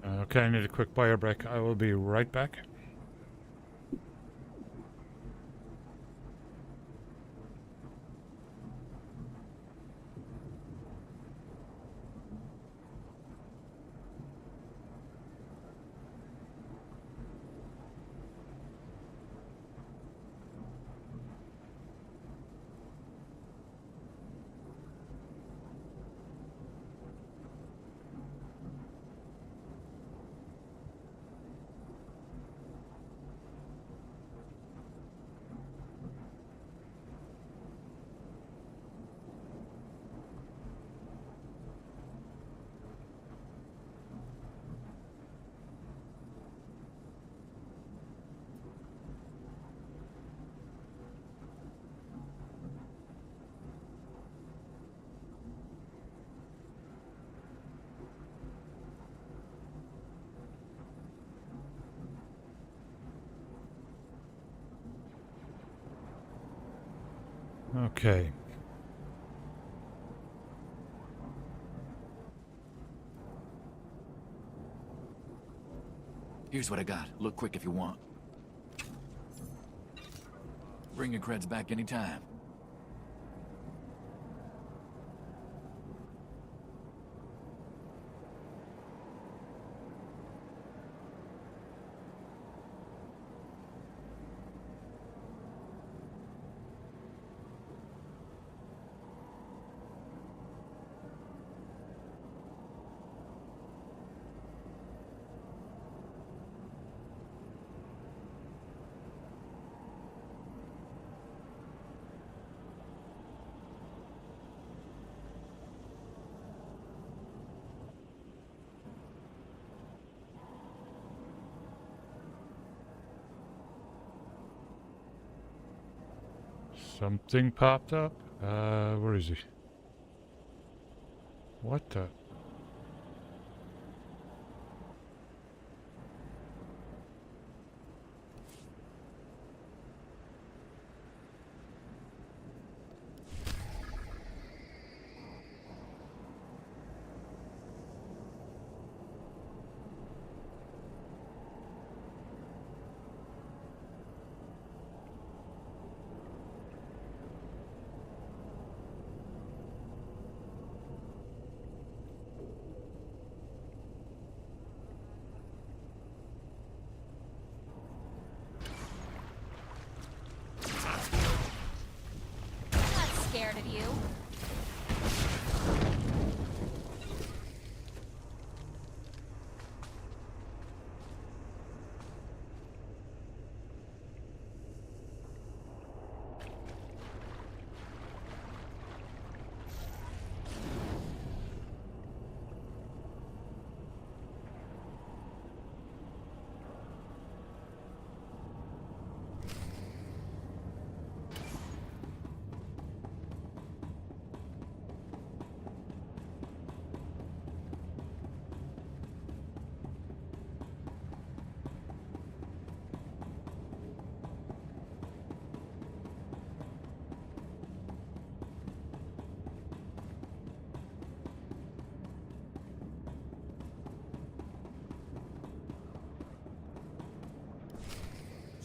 Okay, I need a quick bio break. I will be right back. Okay. Here's what I got. Look quick if you want. Bring your creds back anytime. Something popped up. Where is he? What the? Scared of you.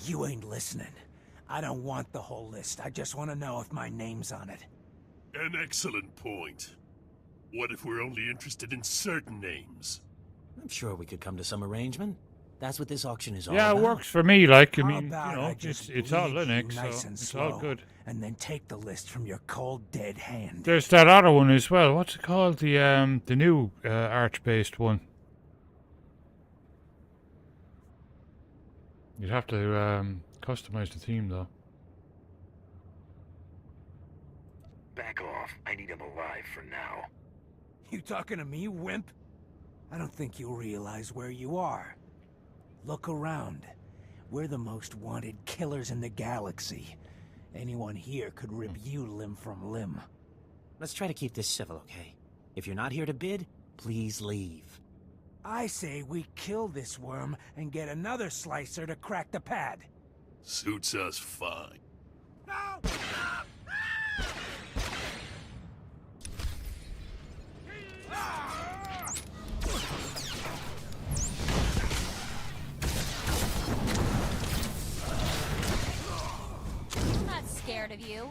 You ain't listening. I don't want the whole list. I just want to know if my name's on it. An excellent point. What if we're only interested in certain names? I'm sure we could come to some arrangement. That's what this auction is all Yeah, about. it works for me. Like, I How mean, you about know, I just it's all bleed you Linux, nice so and it's all slow, good. and then take the list from your cold, dead hand. There's that other one as well. What's it called? The new arch-based one. You'd have to customize the theme though. Back off. I need him alive for now. You talking to me, wimp? I don't think you realize where you are. Look around. We're the most wanted killers in the galaxy. Anyone here could rip you limb from limb. Let's try to keep this civil, okay? If you're not here to bid, please leave. I say we kill this worm and get another slicer to crack the pad. Suits us fine. No! I'm not scared of you.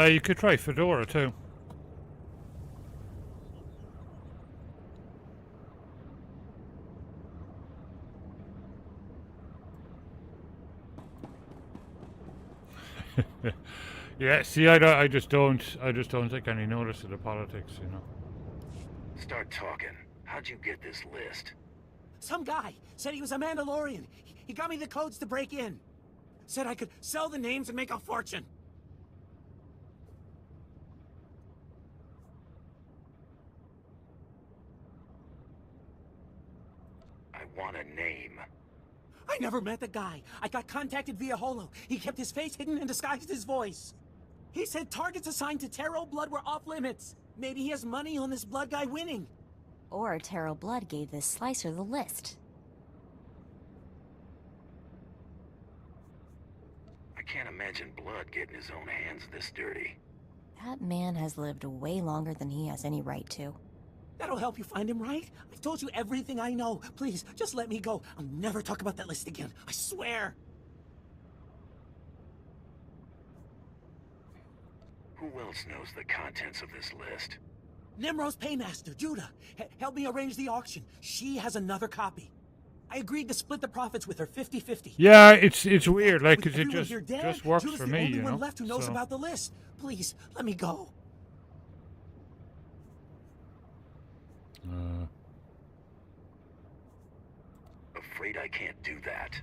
You could try Fedora too. Yeah, see, I just don't take any notice of the politics, you know. Start talking. How'd you get this list? Some guy said he was a Mandalorian. He got me the codes to break in. Said I could sell the names and make a fortune. I want a name. I never met the guy. I got contacted via Holo. He kept his face hidden and disguised his voice. He said targets assigned to Taro Blood were off limits. Maybe he has money on this Blood guy winning. Or Taro Blood gave this slicer the list. I can't imagine Blood getting his own hands this dirty. That man has lived way longer than he has any right to. That'll help you find him, right? I've told you everything I know. Please, just let me go. I'll never talk about that list again. I swear. Who else knows the contents of this list? Nimro's paymaster, Judah. Help me arrange the auction. She has another copy. I agreed to split the profits with her 50-50. Yeah, it's weird. Like, 'cause it Everyone here dead, just works Judah's for the me, only you know. one left who knows So- about the list. Please, let me go. Afraid I can't do that.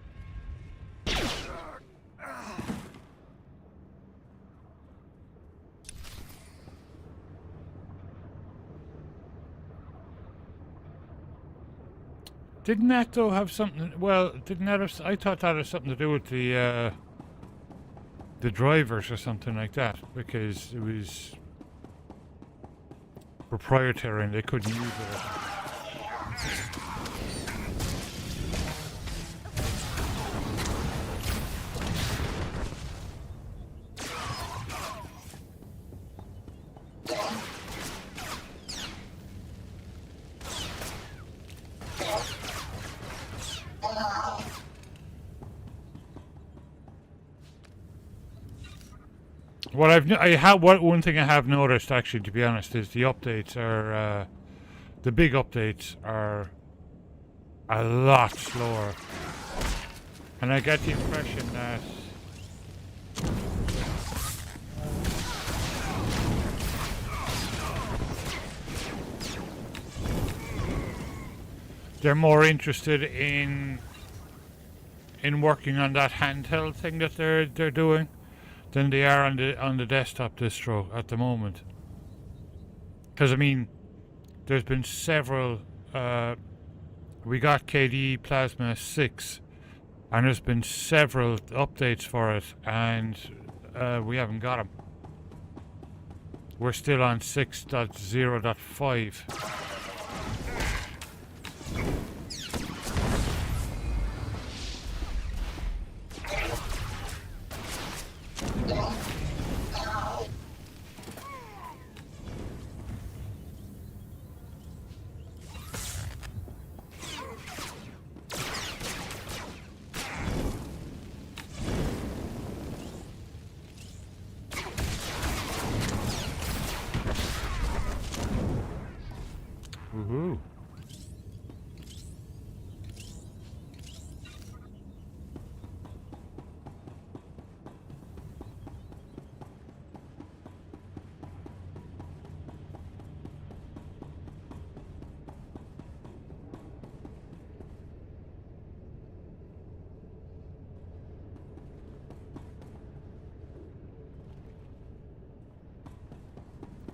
Didn't that though have something? Well, didn't that have? I thought that had something to do with the drivers or something like that, because it was proprietary and they couldn't use it. One thing I have noticed, actually, to be honest, is the updates are the big updates are a lot slower, and I get the impression that they're more interested in working on that handheld thing that they're doing than they are on the desktop distro at the moment. Because I mean, there's been several. We got KDE Plasma 6, and there's been several updates for it, and we haven't got them. We're still on 6.0.5. Woohoo.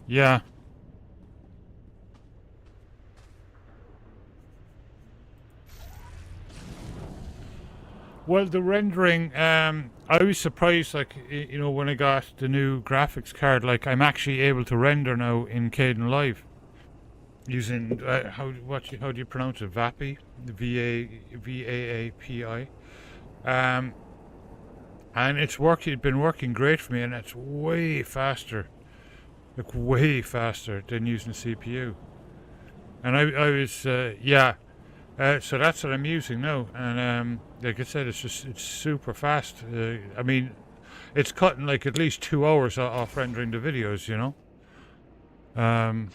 Yeah. Well, the rendering, I was surprised, like, you know, when I got the new graphics card, like, I'm actually able to render now in Kden Live using, how do you pronounce it? VAPI? VAAPI. And it's been working great for me, and it's way faster. Like, way faster than using the CPU. And I was, yeah. So that's what I'm using now, and like I said, it's super fast. I mean, it's cutting like at least 2 hours off rendering the videos, you know. And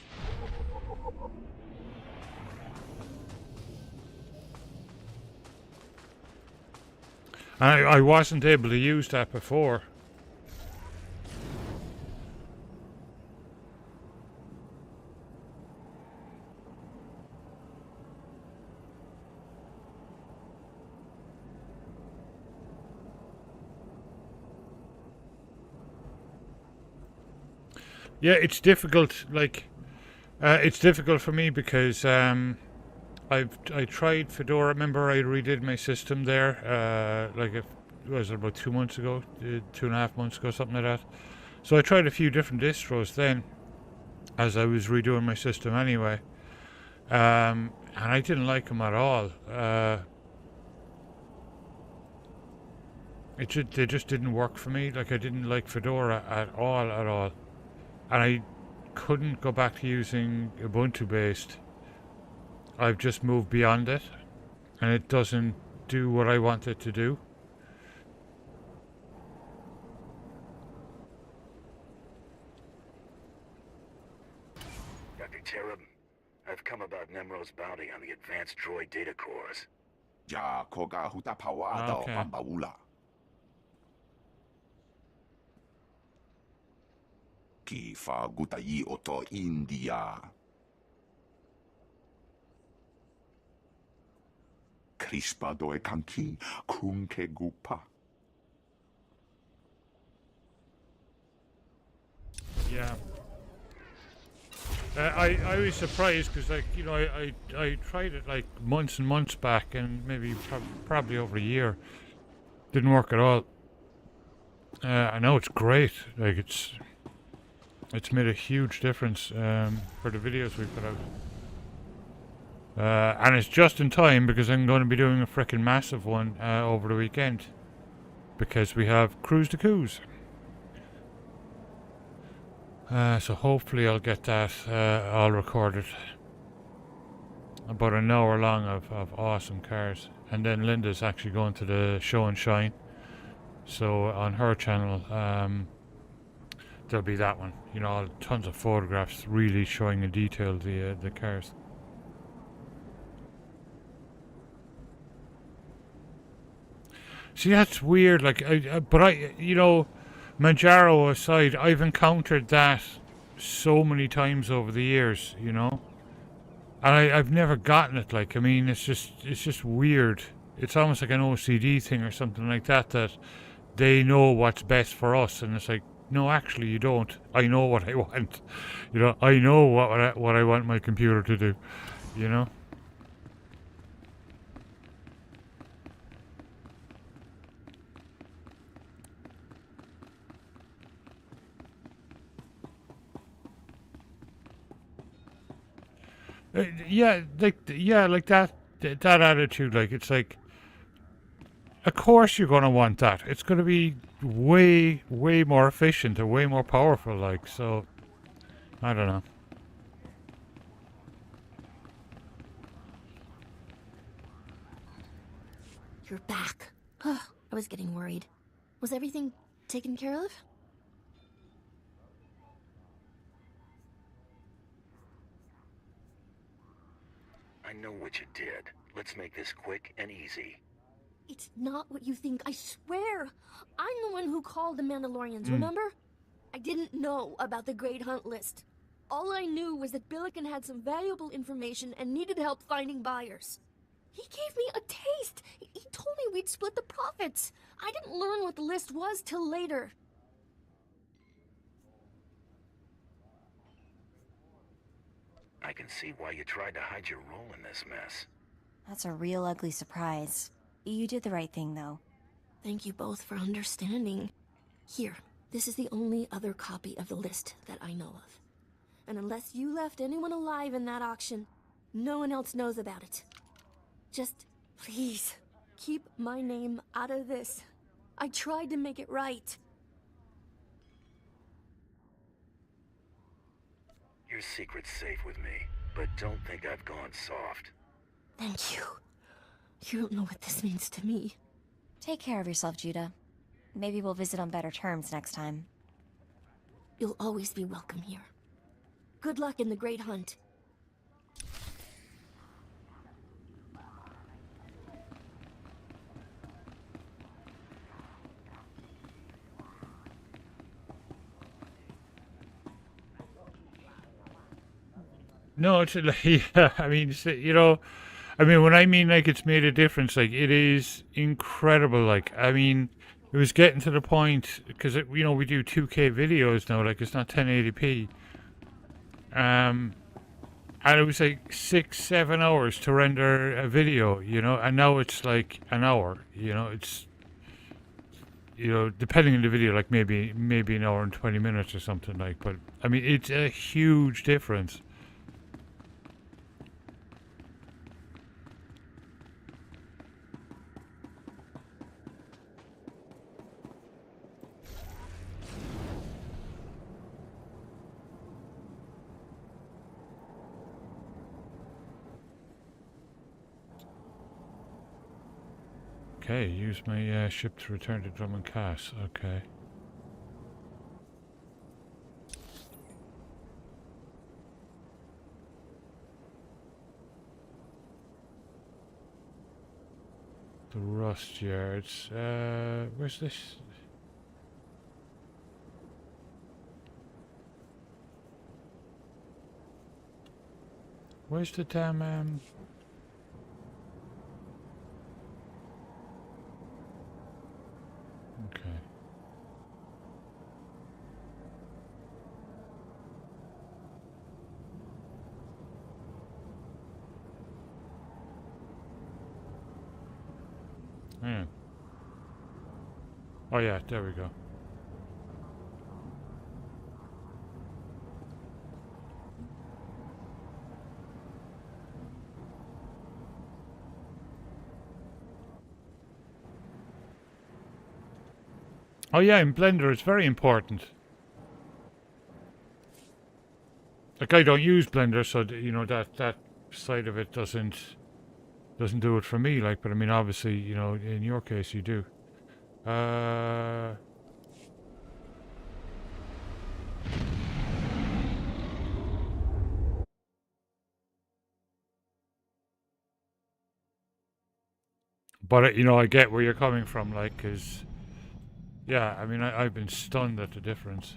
I wasn't able to use that before. Yeah, it's difficult. Like, it's difficult for me because I tried Fedora. Remember, I redid my system there. Like, it was about 2 months ago, 2.5 months ago, something like that. So I tried a few different distros then, as I was redoing my system anyway. And I didn't like them at all. They just didn't work for me. Like, I didn't like Fedora at all. And I couldn't go back to using Ubuntu based. I've just moved beyond it, and it doesn't do what I want it to do. Dr. Terab, I've come about Nemro's bounty on the advanced droid data cores. Ja, koga huta pawada o pambaula. Ki fa gutai oto India. crispado e kanki, kunke gupa. Yeah. I was surprised because, like, you know, I tried it like months and months back, and maybe probably over a year. Didn't work at all. I know it's great. Like, it's made a huge difference for the videos we put out. And it's just in time because I'm going to be doing a freaking massive one over the weekend because we have Cruise the Coos. So hopefully I'll get that all recorded. About an hour long of awesome cars. And then Linda's actually going to the show and shine. So on her channel, there'll be that one. You know, tons of photographs really showing in detail the cars. See, that's weird. Like, you know, Manjaro aside, I've encountered that so many times over the years, you know, and I've never gotten it. Like, I mean, it's just weird. It's almost like an OCD thing or something like that. That they know what's best for us, and it's like, no, actually, you don't. I know what I want. You know, I know what I want my computer to do. You know. Like that attitude. Like, it's like, of course you're gonna want that. It's gonna be way more efficient and way more powerful. Like, so, I don't know. You're back. I was getting worried. Was everything taken care of? I know what you did. Let's make this quick and easy. It's not what you think, I swear. I'm the one who called the Mandalorians, remember? I didn't know about the Great Hunt list. All I knew was that Billiken had some valuable information and needed help finding buyers. He gave me a taste. He told me we'd split the profits. I didn't learn what the list was till later. I can see why you tried to hide your role in this mess. That's a real ugly surprise. You did the right thing, though. Thank you both for understanding. Here, this is the only other copy of the list that I know of. And unless you left anyone alive in that auction, no one else knows about it. Just, please, keep my name out of this. I tried to make it right. Your secret's safe with me, but don't think I've gone soft. Thank you. You don't know what this means to me. Take care of yourself, Judah. Maybe we'll visit on better terms next time. You'll always be welcome here. Good luck in the Great Hunt. No, it's like, yeah, I mean, you know, I mean, when I mean, like, it's made a difference, like, it is incredible. Like, I mean, it was getting to the point, because, you know, we do 2K videos now, like, it's not 1080p. And it was like 6-7 hours to render a video, you know, and now it's like an hour, you know, it's, you know, depending on the video, like maybe an hour and 20 minutes or something, like, but, I mean, it's a huge difference. Okay, use my ship to return to Drummond Cass. Okay. The rust yards. Where's this? Where's the damn Yeah. Oh yeah, there we go. Oh yeah, in Blender it's very important. Like I don't use Blender, so you know that side of it doesn't do it for me. Like, but I mean, obviously, you know, in your case, you do. But you know, I get where you're coming from, like, cause yeah, I mean, I've been stunned at the difference.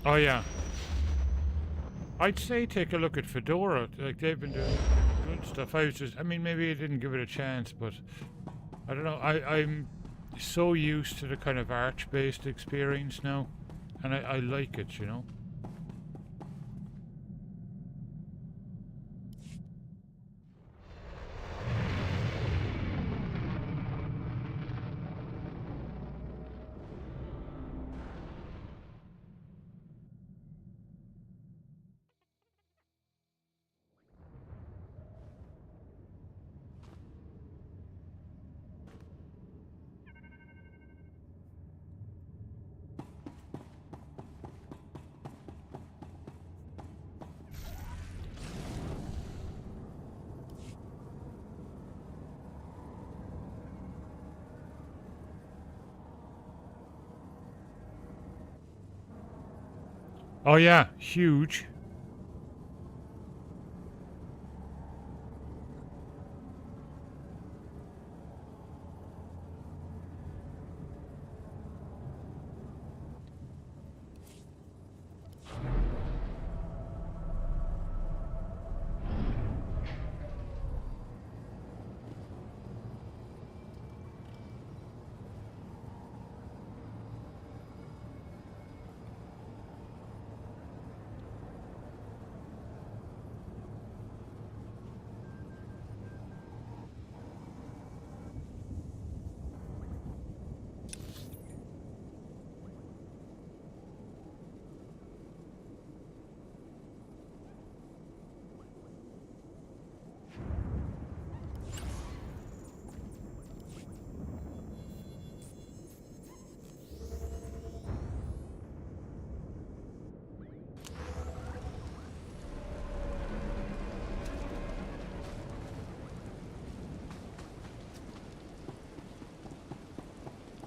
Oh yeah. I'd say take a look at Fedora. Like they've been doing good stuff. I mean, maybe I didn't give it a chance, but I don't know. I'm so used to the kind of Arch-based experience now, and I like it, you know. Oh yeah, huge.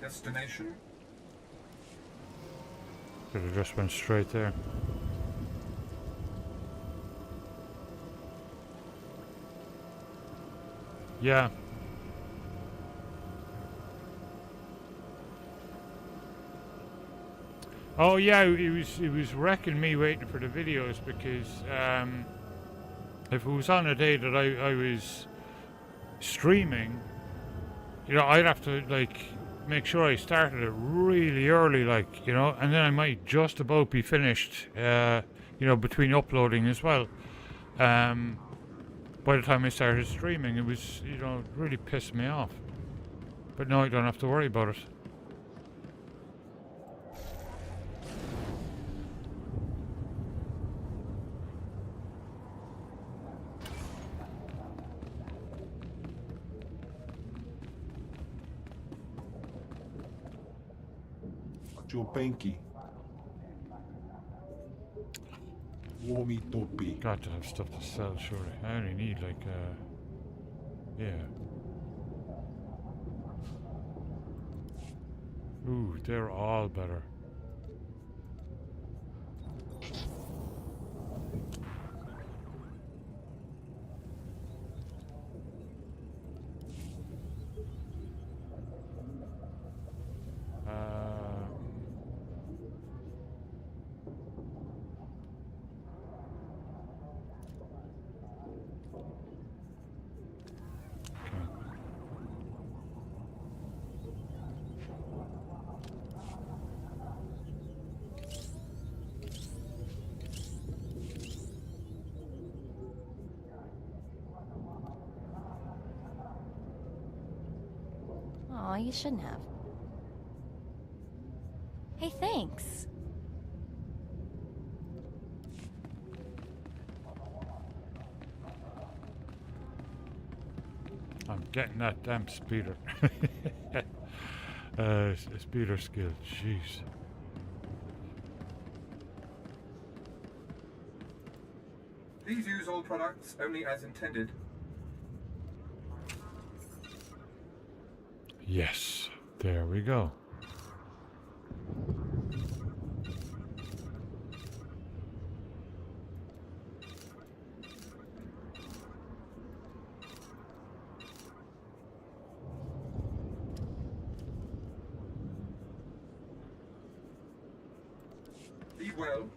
Destination. Could have just went straight there. Yeah. Oh yeah, it was wrecking me waiting for the videos because if it was on a day that I was streaming, you know, I'd have to like make sure I started it really early, like, you know, and then I might just about be finished, you know, between uploading as well. By the time I started streaming, it was, you know, really pissed me off. But now I don't have to worry about it. Joe Benki. Womi Topi. Got to have stuff to sell, surely. I only need like, yeah. Ooh, they're all better. you shouldn't have. Hey, thanks. I'm getting that damn speeder. Speeder skill, jeez. Please use all products only as intended. Yes, there we go. Be well.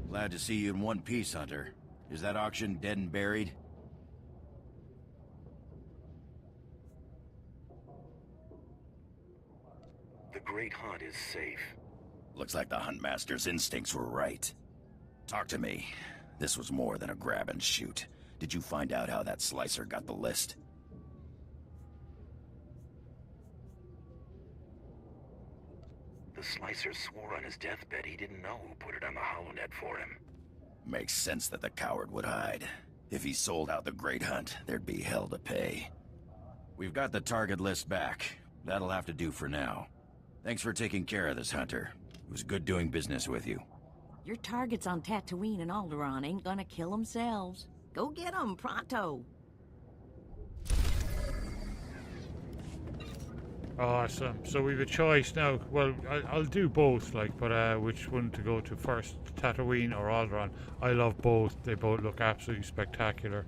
Glad to see you in one piece, Hunter. Is that auction dead and buried? The Great Hunt is safe. Looks like the Huntmaster's instincts were right. Talk to me. This was more than a grab and shoot. Did you find out how that slicer got the list? The Slicer swore on his deathbed he didn't know who put it on the HoloNet for him. Makes sense that the coward would hide. If he sold out the Great Hunt, there'd be hell to pay. We've got the target list back. That'll have to do for now. Thanks for taking care of this, Hunter. It was good doing business with you. Your targets on Tatooine and Alderaan ain't gonna kill themselves. Go get them, pronto. Awesome. So we've a choice now. Well, I'll do both, like, but which one to go to first, Tatooine or Alderaan? I love both. They both look absolutely spectacular.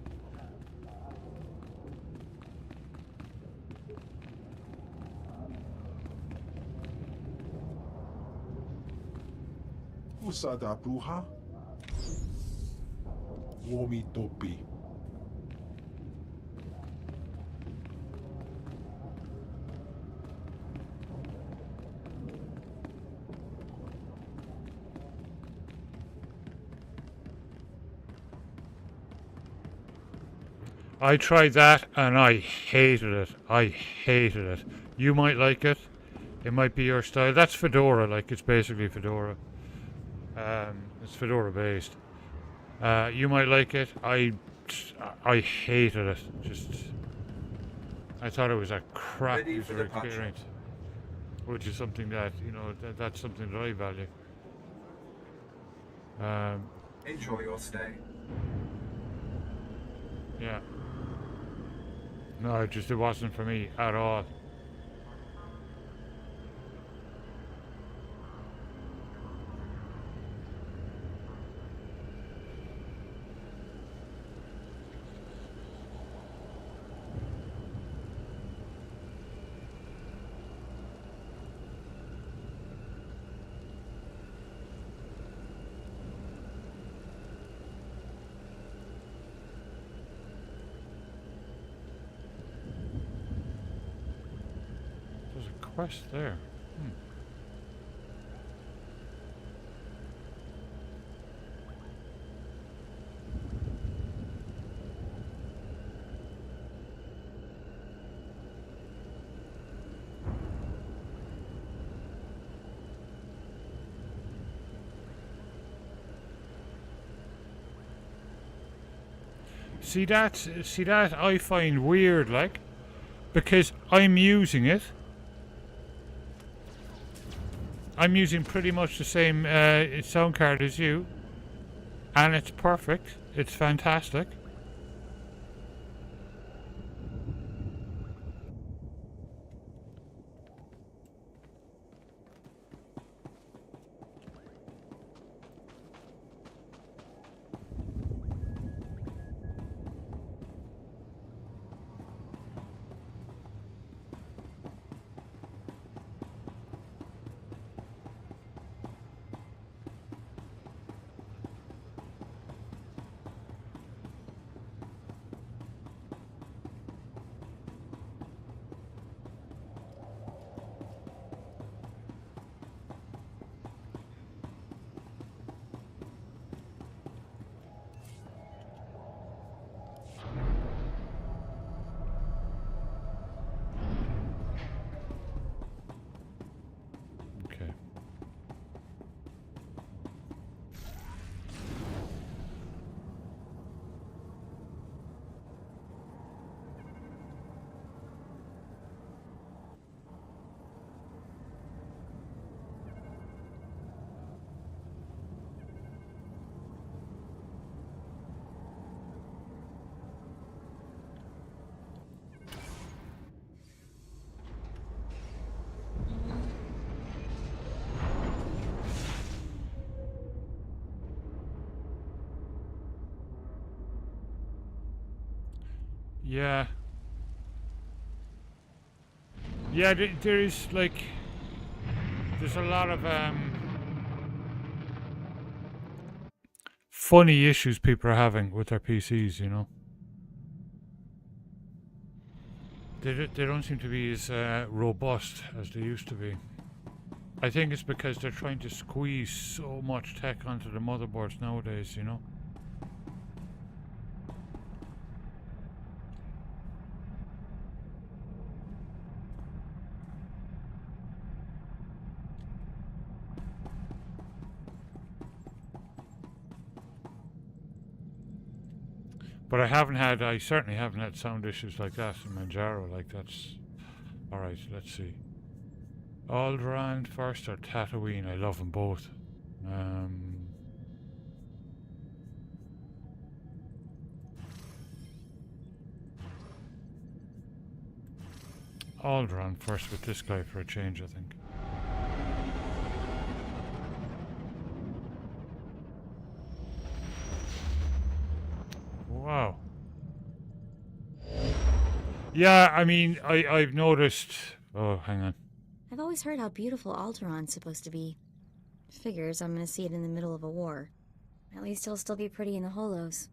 Usada bruha. Womi topi. I tried that and I hated it. I hated it. You might like it. It might be your style. That's Fedora, like it's basically Fedora. It's Fedora based. You might like it. I hated it. Just I thought it was a crap user experience, which is something that that's something that I value. Enjoy your stay. Yeah. No, it wasn't for me at all. Quest there. See that I find weird, like, because I'm using it. I'm using pretty much the same sound card as you, and it's perfect. It's fantastic. Yeah. Yeah, there is like, there's a lot of funny issues people are having with their PCs, you know. They don't seem to be as robust as they used to be. I think it's because they're trying to squeeze so much tech onto the motherboards nowadays, you know. But I certainly haven't had sound issues like that in Manjaro. Like, that's... Alright, let's see. Alderaan first or Tatooine? I love them both. Alderaan first with this guy for a change, I think. Wow. Yeah, I mean, I've noticed... Oh, hang on. I've always heard how beautiful Alderaan's supposed to be. Figures I'm gonna see it in the middle of a war. At least he'll still be pretty in the holos.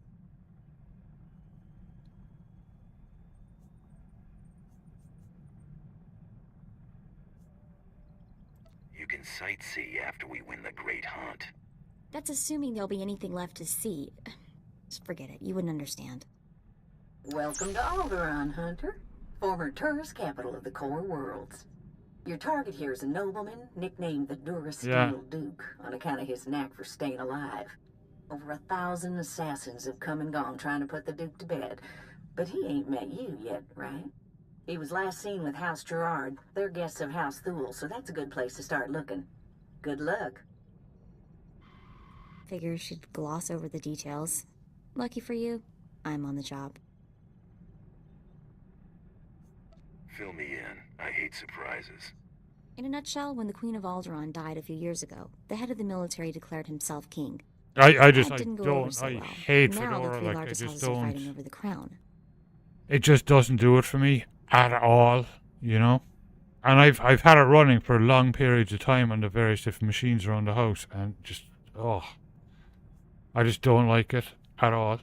You can sightsee after we win the Great Hunt. That's assuming there'll be anything left to see. Just forget it. You wouldn't understand. Welcome to Alderaan, Hunter. Former tourist capital of the core worlds. Your target here is a nobleman nicknamed the Durasteel Duke on account of his knack for staying alive. Over 1,000 assassins have come and gone trying to put the Duke to bed, but he ain't met you yet, right? He was last seen with House Gerard. They're guests of House Thule, so that's a good place to start looking. Good luck. Figure she'd gloss over the details. Lucky for you, I'm on the job. Fill me in. I hate surprises. In a nutshell, when the Queen of Alderaan died a few years ago, the head of the military declared himself king. I hate Now Fedora, the three like, I largest just houses are don't... fighting over the crown. It just doesn't do it for me at all, you know? And I've had it running for long periods of time on the various different machines around the house, and just, I just don't like it at all.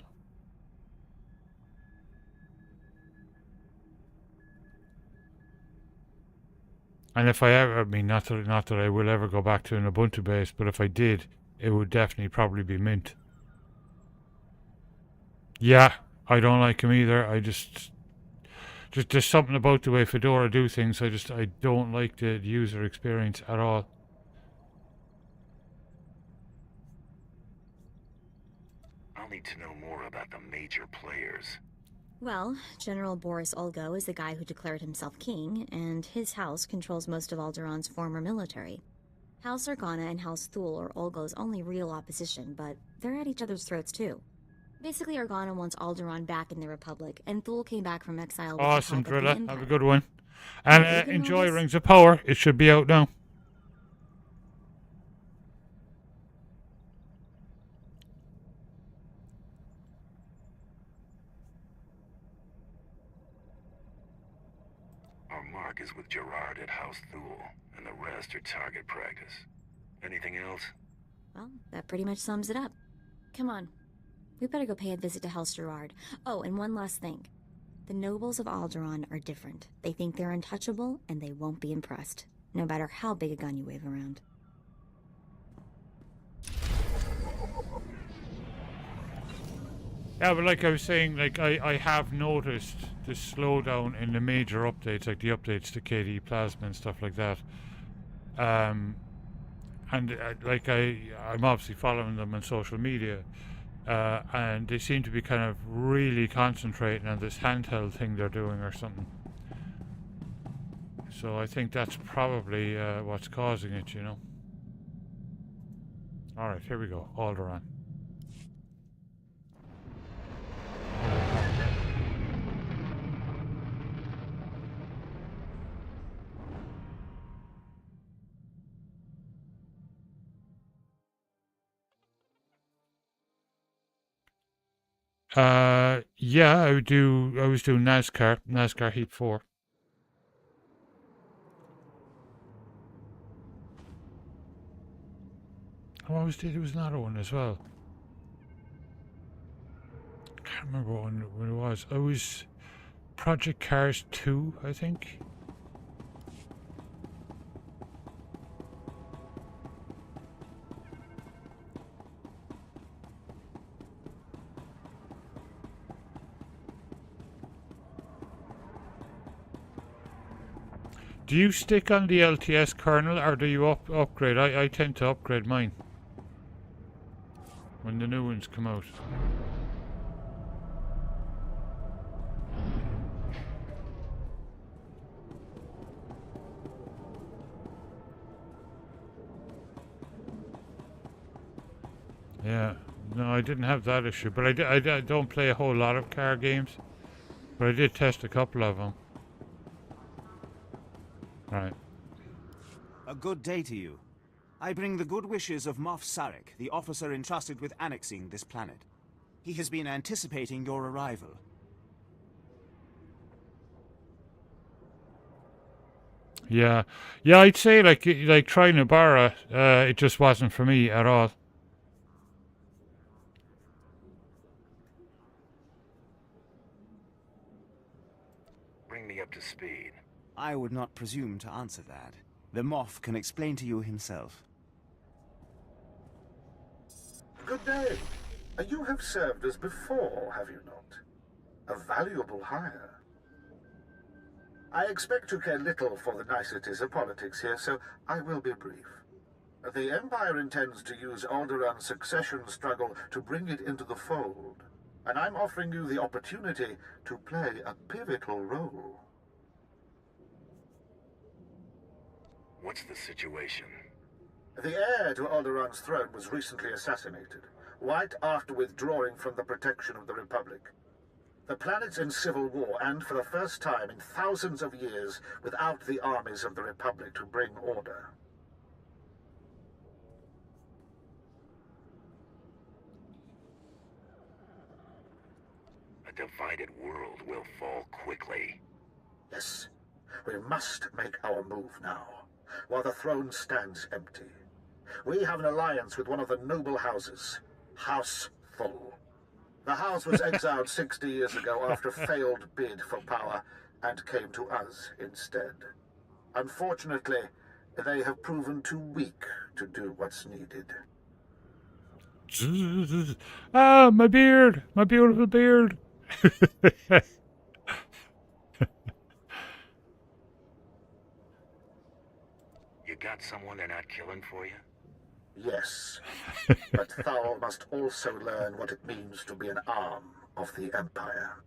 And if I ever, I mean, not that I will ever go back to an Ubuntu base, but if I did, it would definitely probably be Mint. Yeah, I don't like him either. I just there's something about the way Fedora do things. I don't like the user experience at all. I'll need to know more about the major players. Well, General Boris Olgo is the guy who declared himself king, and his house controls most of Alderaan's former military. House Organa and House Thule are Olgo's only real opposition, but they're at each other's throats too. Basically, Organa wants Alderaan back in the Republic, and Thule came back from exile with Awesome, the help of the Drilla. Empire. Have a good one. And enjoy Rings of Power. It should be out now. Our mark is with Gerard at House Thule, and the rest are target practice. Anything else? Well, that pretty much sums it up. Come on. We better go pay a visit to House Gerard. Oh, and one last thing. The nobles of Alderaan are different. They think they're untouchable, and they won't be impressed, no matter how big a gun you wave around. Yeah, but like I was saying, like I have noticed the slowdown in the major updates, like the updates to KDE Plasma and stuff like that. And like I'm obviously following them on social media, and they seem to be kind of really concentrating on this handheld thing they're doing or something. So I think that's probably what's causing it, you know. All right, here we go. Alderaan. Yeah, I was doing NASCAR Heat 4. Oh, there was another one as well. I can't remember when it was. I was Project Cars 2, I think. Do you stick on the LTS kernel or do you upgrade? I tend to upgrade mine when the new ones come out. Yeah, no, I didn't have that issue, but I don't play a whole lot of car games, but I did test a couple of them. Right. A good day to you. I bring the good wishes of Moff Sarek, the officer entrusted with annexing this planet. He has been anticipating your arrival. Yeah, I'd say like trying Nabara, it just wasn't for me at all. Bring me up to speed. I would not presume to answer that. The Moff can explain to you himself. Good day. You have served us before, have you not? A valuable hire. I expect you care little for the niceties of politics here, so I will be brief. The Empire intends to use Alderaan's succession struggle to bring it into the fold, and I'm offering you the opportunity to play a pivotal role. What's the situation? The heir to Alderaan's throne was recently assassinated, right after withdrawing from the protection of the Republic. The planet's in civil war, and for the first time in thousands of years, without the armies of the Republic to bring order. A divided world will fall quickly. Yes, we must make our move now, while the throne stands empty. We have an alliance with one of the noble houses, House Full. The house was exiled 60 years ago after a failed bid for power, and came to us instead. Unfortunately, they have proven too weak to do what's needed. Ah, my beard! My beautiful beard! You got someone they're not killing for you? Yes, but Thal must also learn what it means to be an arm of the Empire.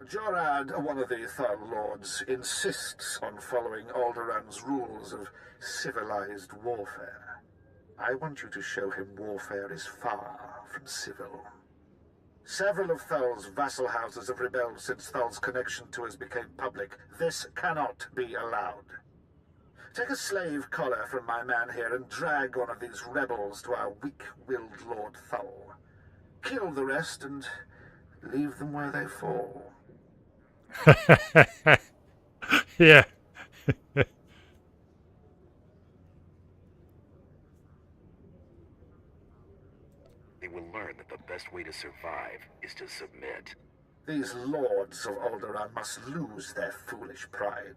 Jorad, one of the Thal Lords, insists on following Alderaan's rules of civilized warfare. I want you to show him warfare is far from civil. Several of Thal's vassal houses have rebelled since Thal's connection to us became public. This cannot be allowed. Take a slave collar from my man here and drag one of these rebels to our weak-willed Lord Thal. Kill the rest and leave them where they fall. Yeah. They will learn that the best way to survive is to submit. These lords of Alderaan must lose their foolish pride.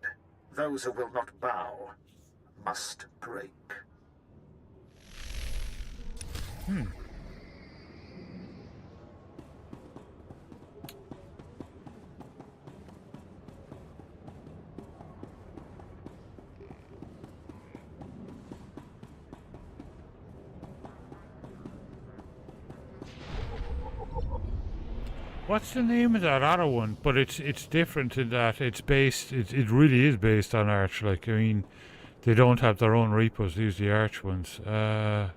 Those who will not bow must break. What's the name of that other one? But it's different in that it's based. It really is based on Arch. Like, I mean, they don't have their own repos. They use the Arch ones. Oh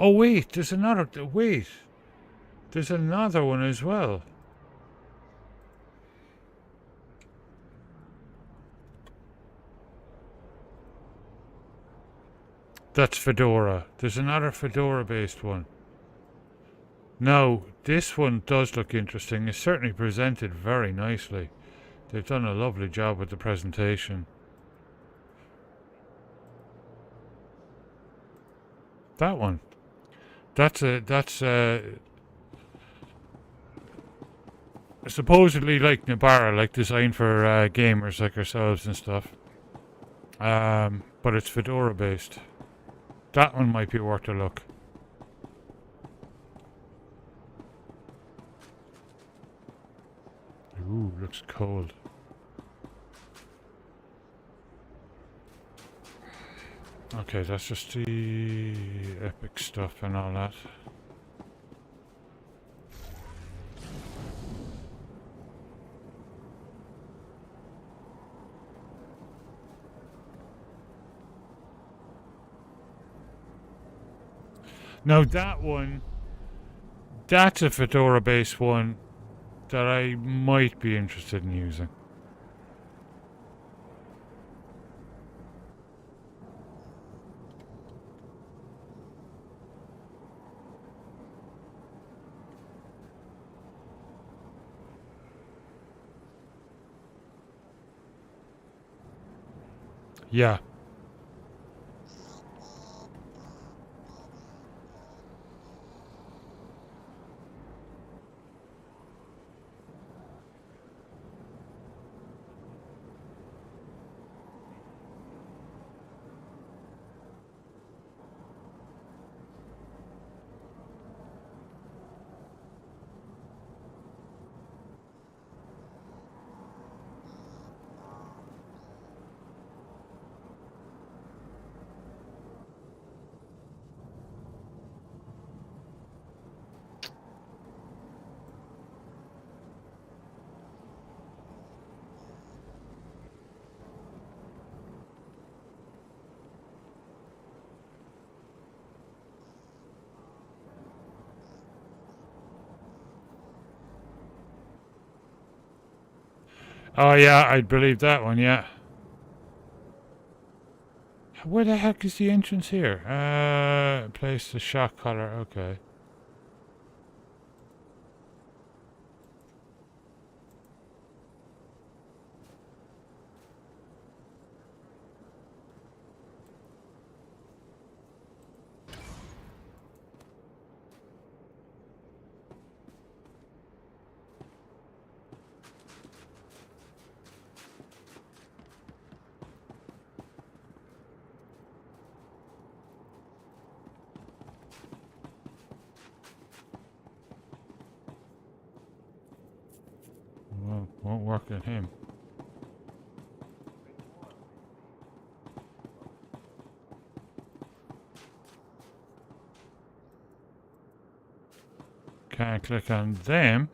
wait, there's another. Wait, there's another one as well. That's Fedora. There's another Fedora-based one. Now, this one does look interesting. It's certainly presented very nicely. They've done a lovely job with the presentation. That one. That's supposedly like Nabara, like designed for gamers like ourselves and stuff. But it's Fedora based. That one might be worth a look. Ooh, looks cold. Okay, that's just the epic stuff and all that. Now that one, that's a Fedora based one that I might be interested in using. Yeah. Oh yeah, I believe that one, yeah. Where the heck is the entrance here? Place the shock collar, okay. Well, won't work on him. Can't click on them.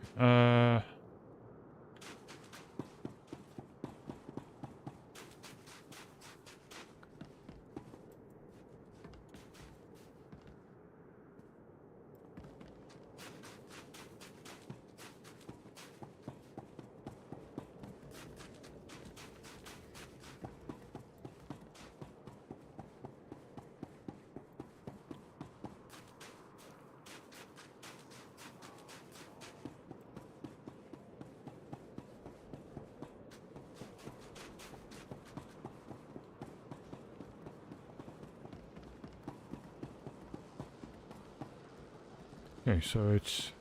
Okay, so it's...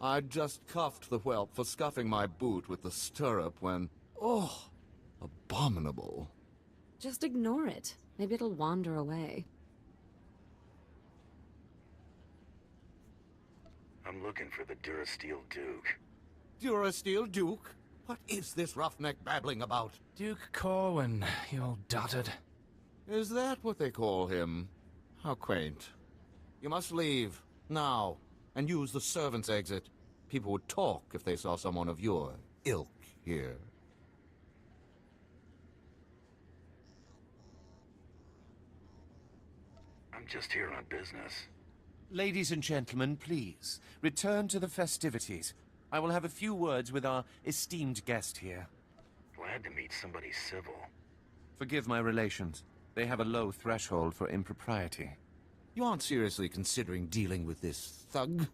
I'd just cuffed the whelp for scuffing my boot with the stirrup when... Oh, abominable. Just ignore it. Maybe it'll wander away. I'm looking for the Durasteel Duke. Durasteel Duke? What is this roughneck babbling about? Duke Corwin, you old dotard. Is that what they call him? How quaint. You must leave, now, and use the servants' exit. People would talk if they saw someone of your ilk here. I'm just here on business. Ladies and gentlemen, please, return to the festivities. I will have a few words with our esteemed guest here. Glad to meet somebody civil. Forgive my relations. They have a low threshold for impropriety. You aren't seriously considering dealing with this thug?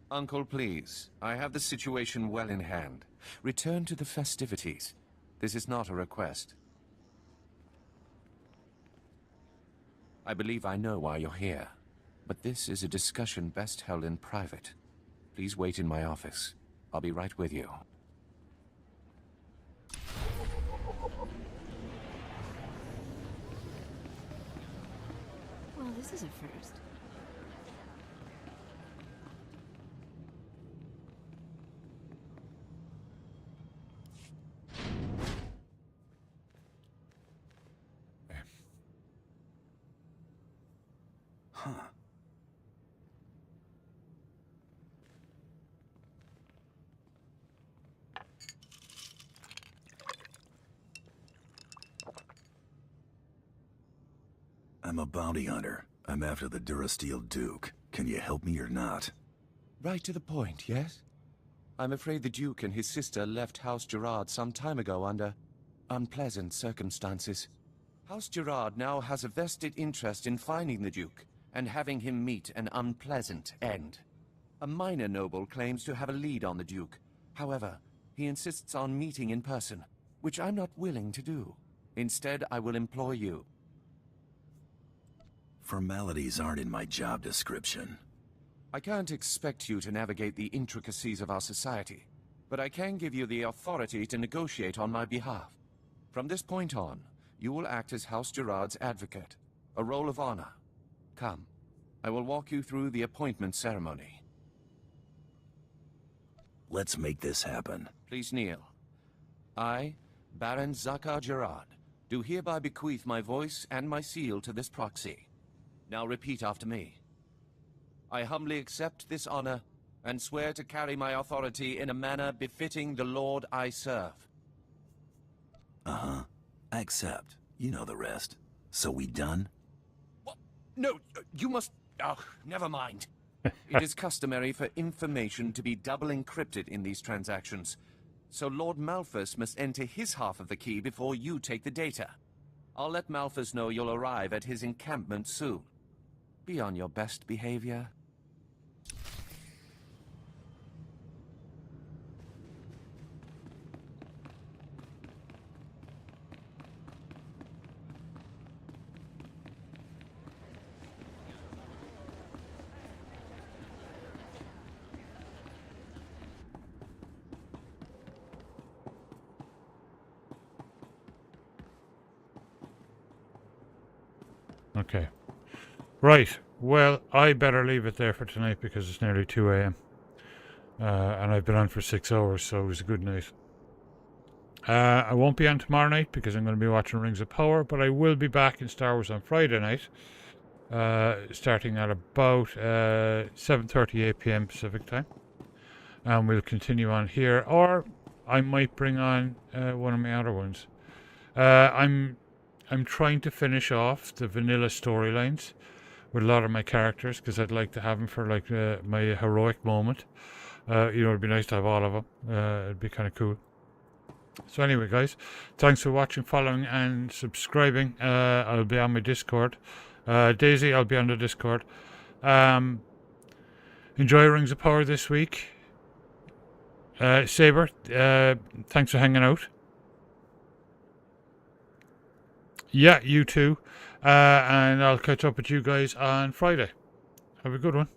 Uncle, please. I have the situation well in hand. Return to the festivities. This is not a request. I believe I know why you're here, but this is a discussion best held in private. Please wait in my office. I'll be right with you. Well, this is a first. Huh. I'm a bounty hunter. I'm after the Durasteel Duke. Can you help me or not? Right to the point, yes? I'm afraid the Duke and his sister left House Gerard some time ago under unpleasant circumstances. House Gerard now has a vested interest in finding the Duke and having him meet an unpleasant end. A minor noble claims to have a lead on the Duke. However, he insists on meeting in person, which I'm not willing to do. Instead, I will employ you. Formalities aren't in my job description. I can't expect you to navigate the intricacies of our society, but I can give you the authority to negotiate on my behalf. From this point on, you will act as House Gerard's advocate, a role of honor. Come, I will walk you through the appointment ceremony. Let's make this happen. Please kneel. I, Baron Zakar Gerard, do hereby bequeath my voice and my seal to this proxy. Now repeat after me. I humbly accept this honor and swear to carry my authority in a manner befitting the Lord I serve. Uh-huh. I accept. You know the rest. So we done? What? No, you must... Oh, never mind. It is customary for information to be double encrypted in these transactions, so Lord Malphus must enter his half of the key before you take the data. I'll let Malphus know you'll arrive at his encampment soon. Be on your best behavior. Okay. Right. Well, I better leave it there for tonight because it's nearly 2 a.m. And I've been on for 6 hours, so it was a good night. I won't be on tomorrow night because I'm going to be watching Rings of Power, but I will be back in Star Wars on Friday night, starting at about 7:38 p.m. Pacific time. And we'll continue on here, or I might bring on one of my other ones. I'm trying to finish off the vanilla storylines with a lot of my characters because I'd like to have them for like my heroic moment. It'd be nice to have all of them. It'd be kind of cool. So anyway, guys, thanks for watching, following, and subscribing. I'll be on my Discord. Daisy, I'll be on the Discord. Enjoy Rings of Power this week. Saber, thanks for hanging out. Yeah, you too. And I'll catch up with you guys on Friday. Have a good one.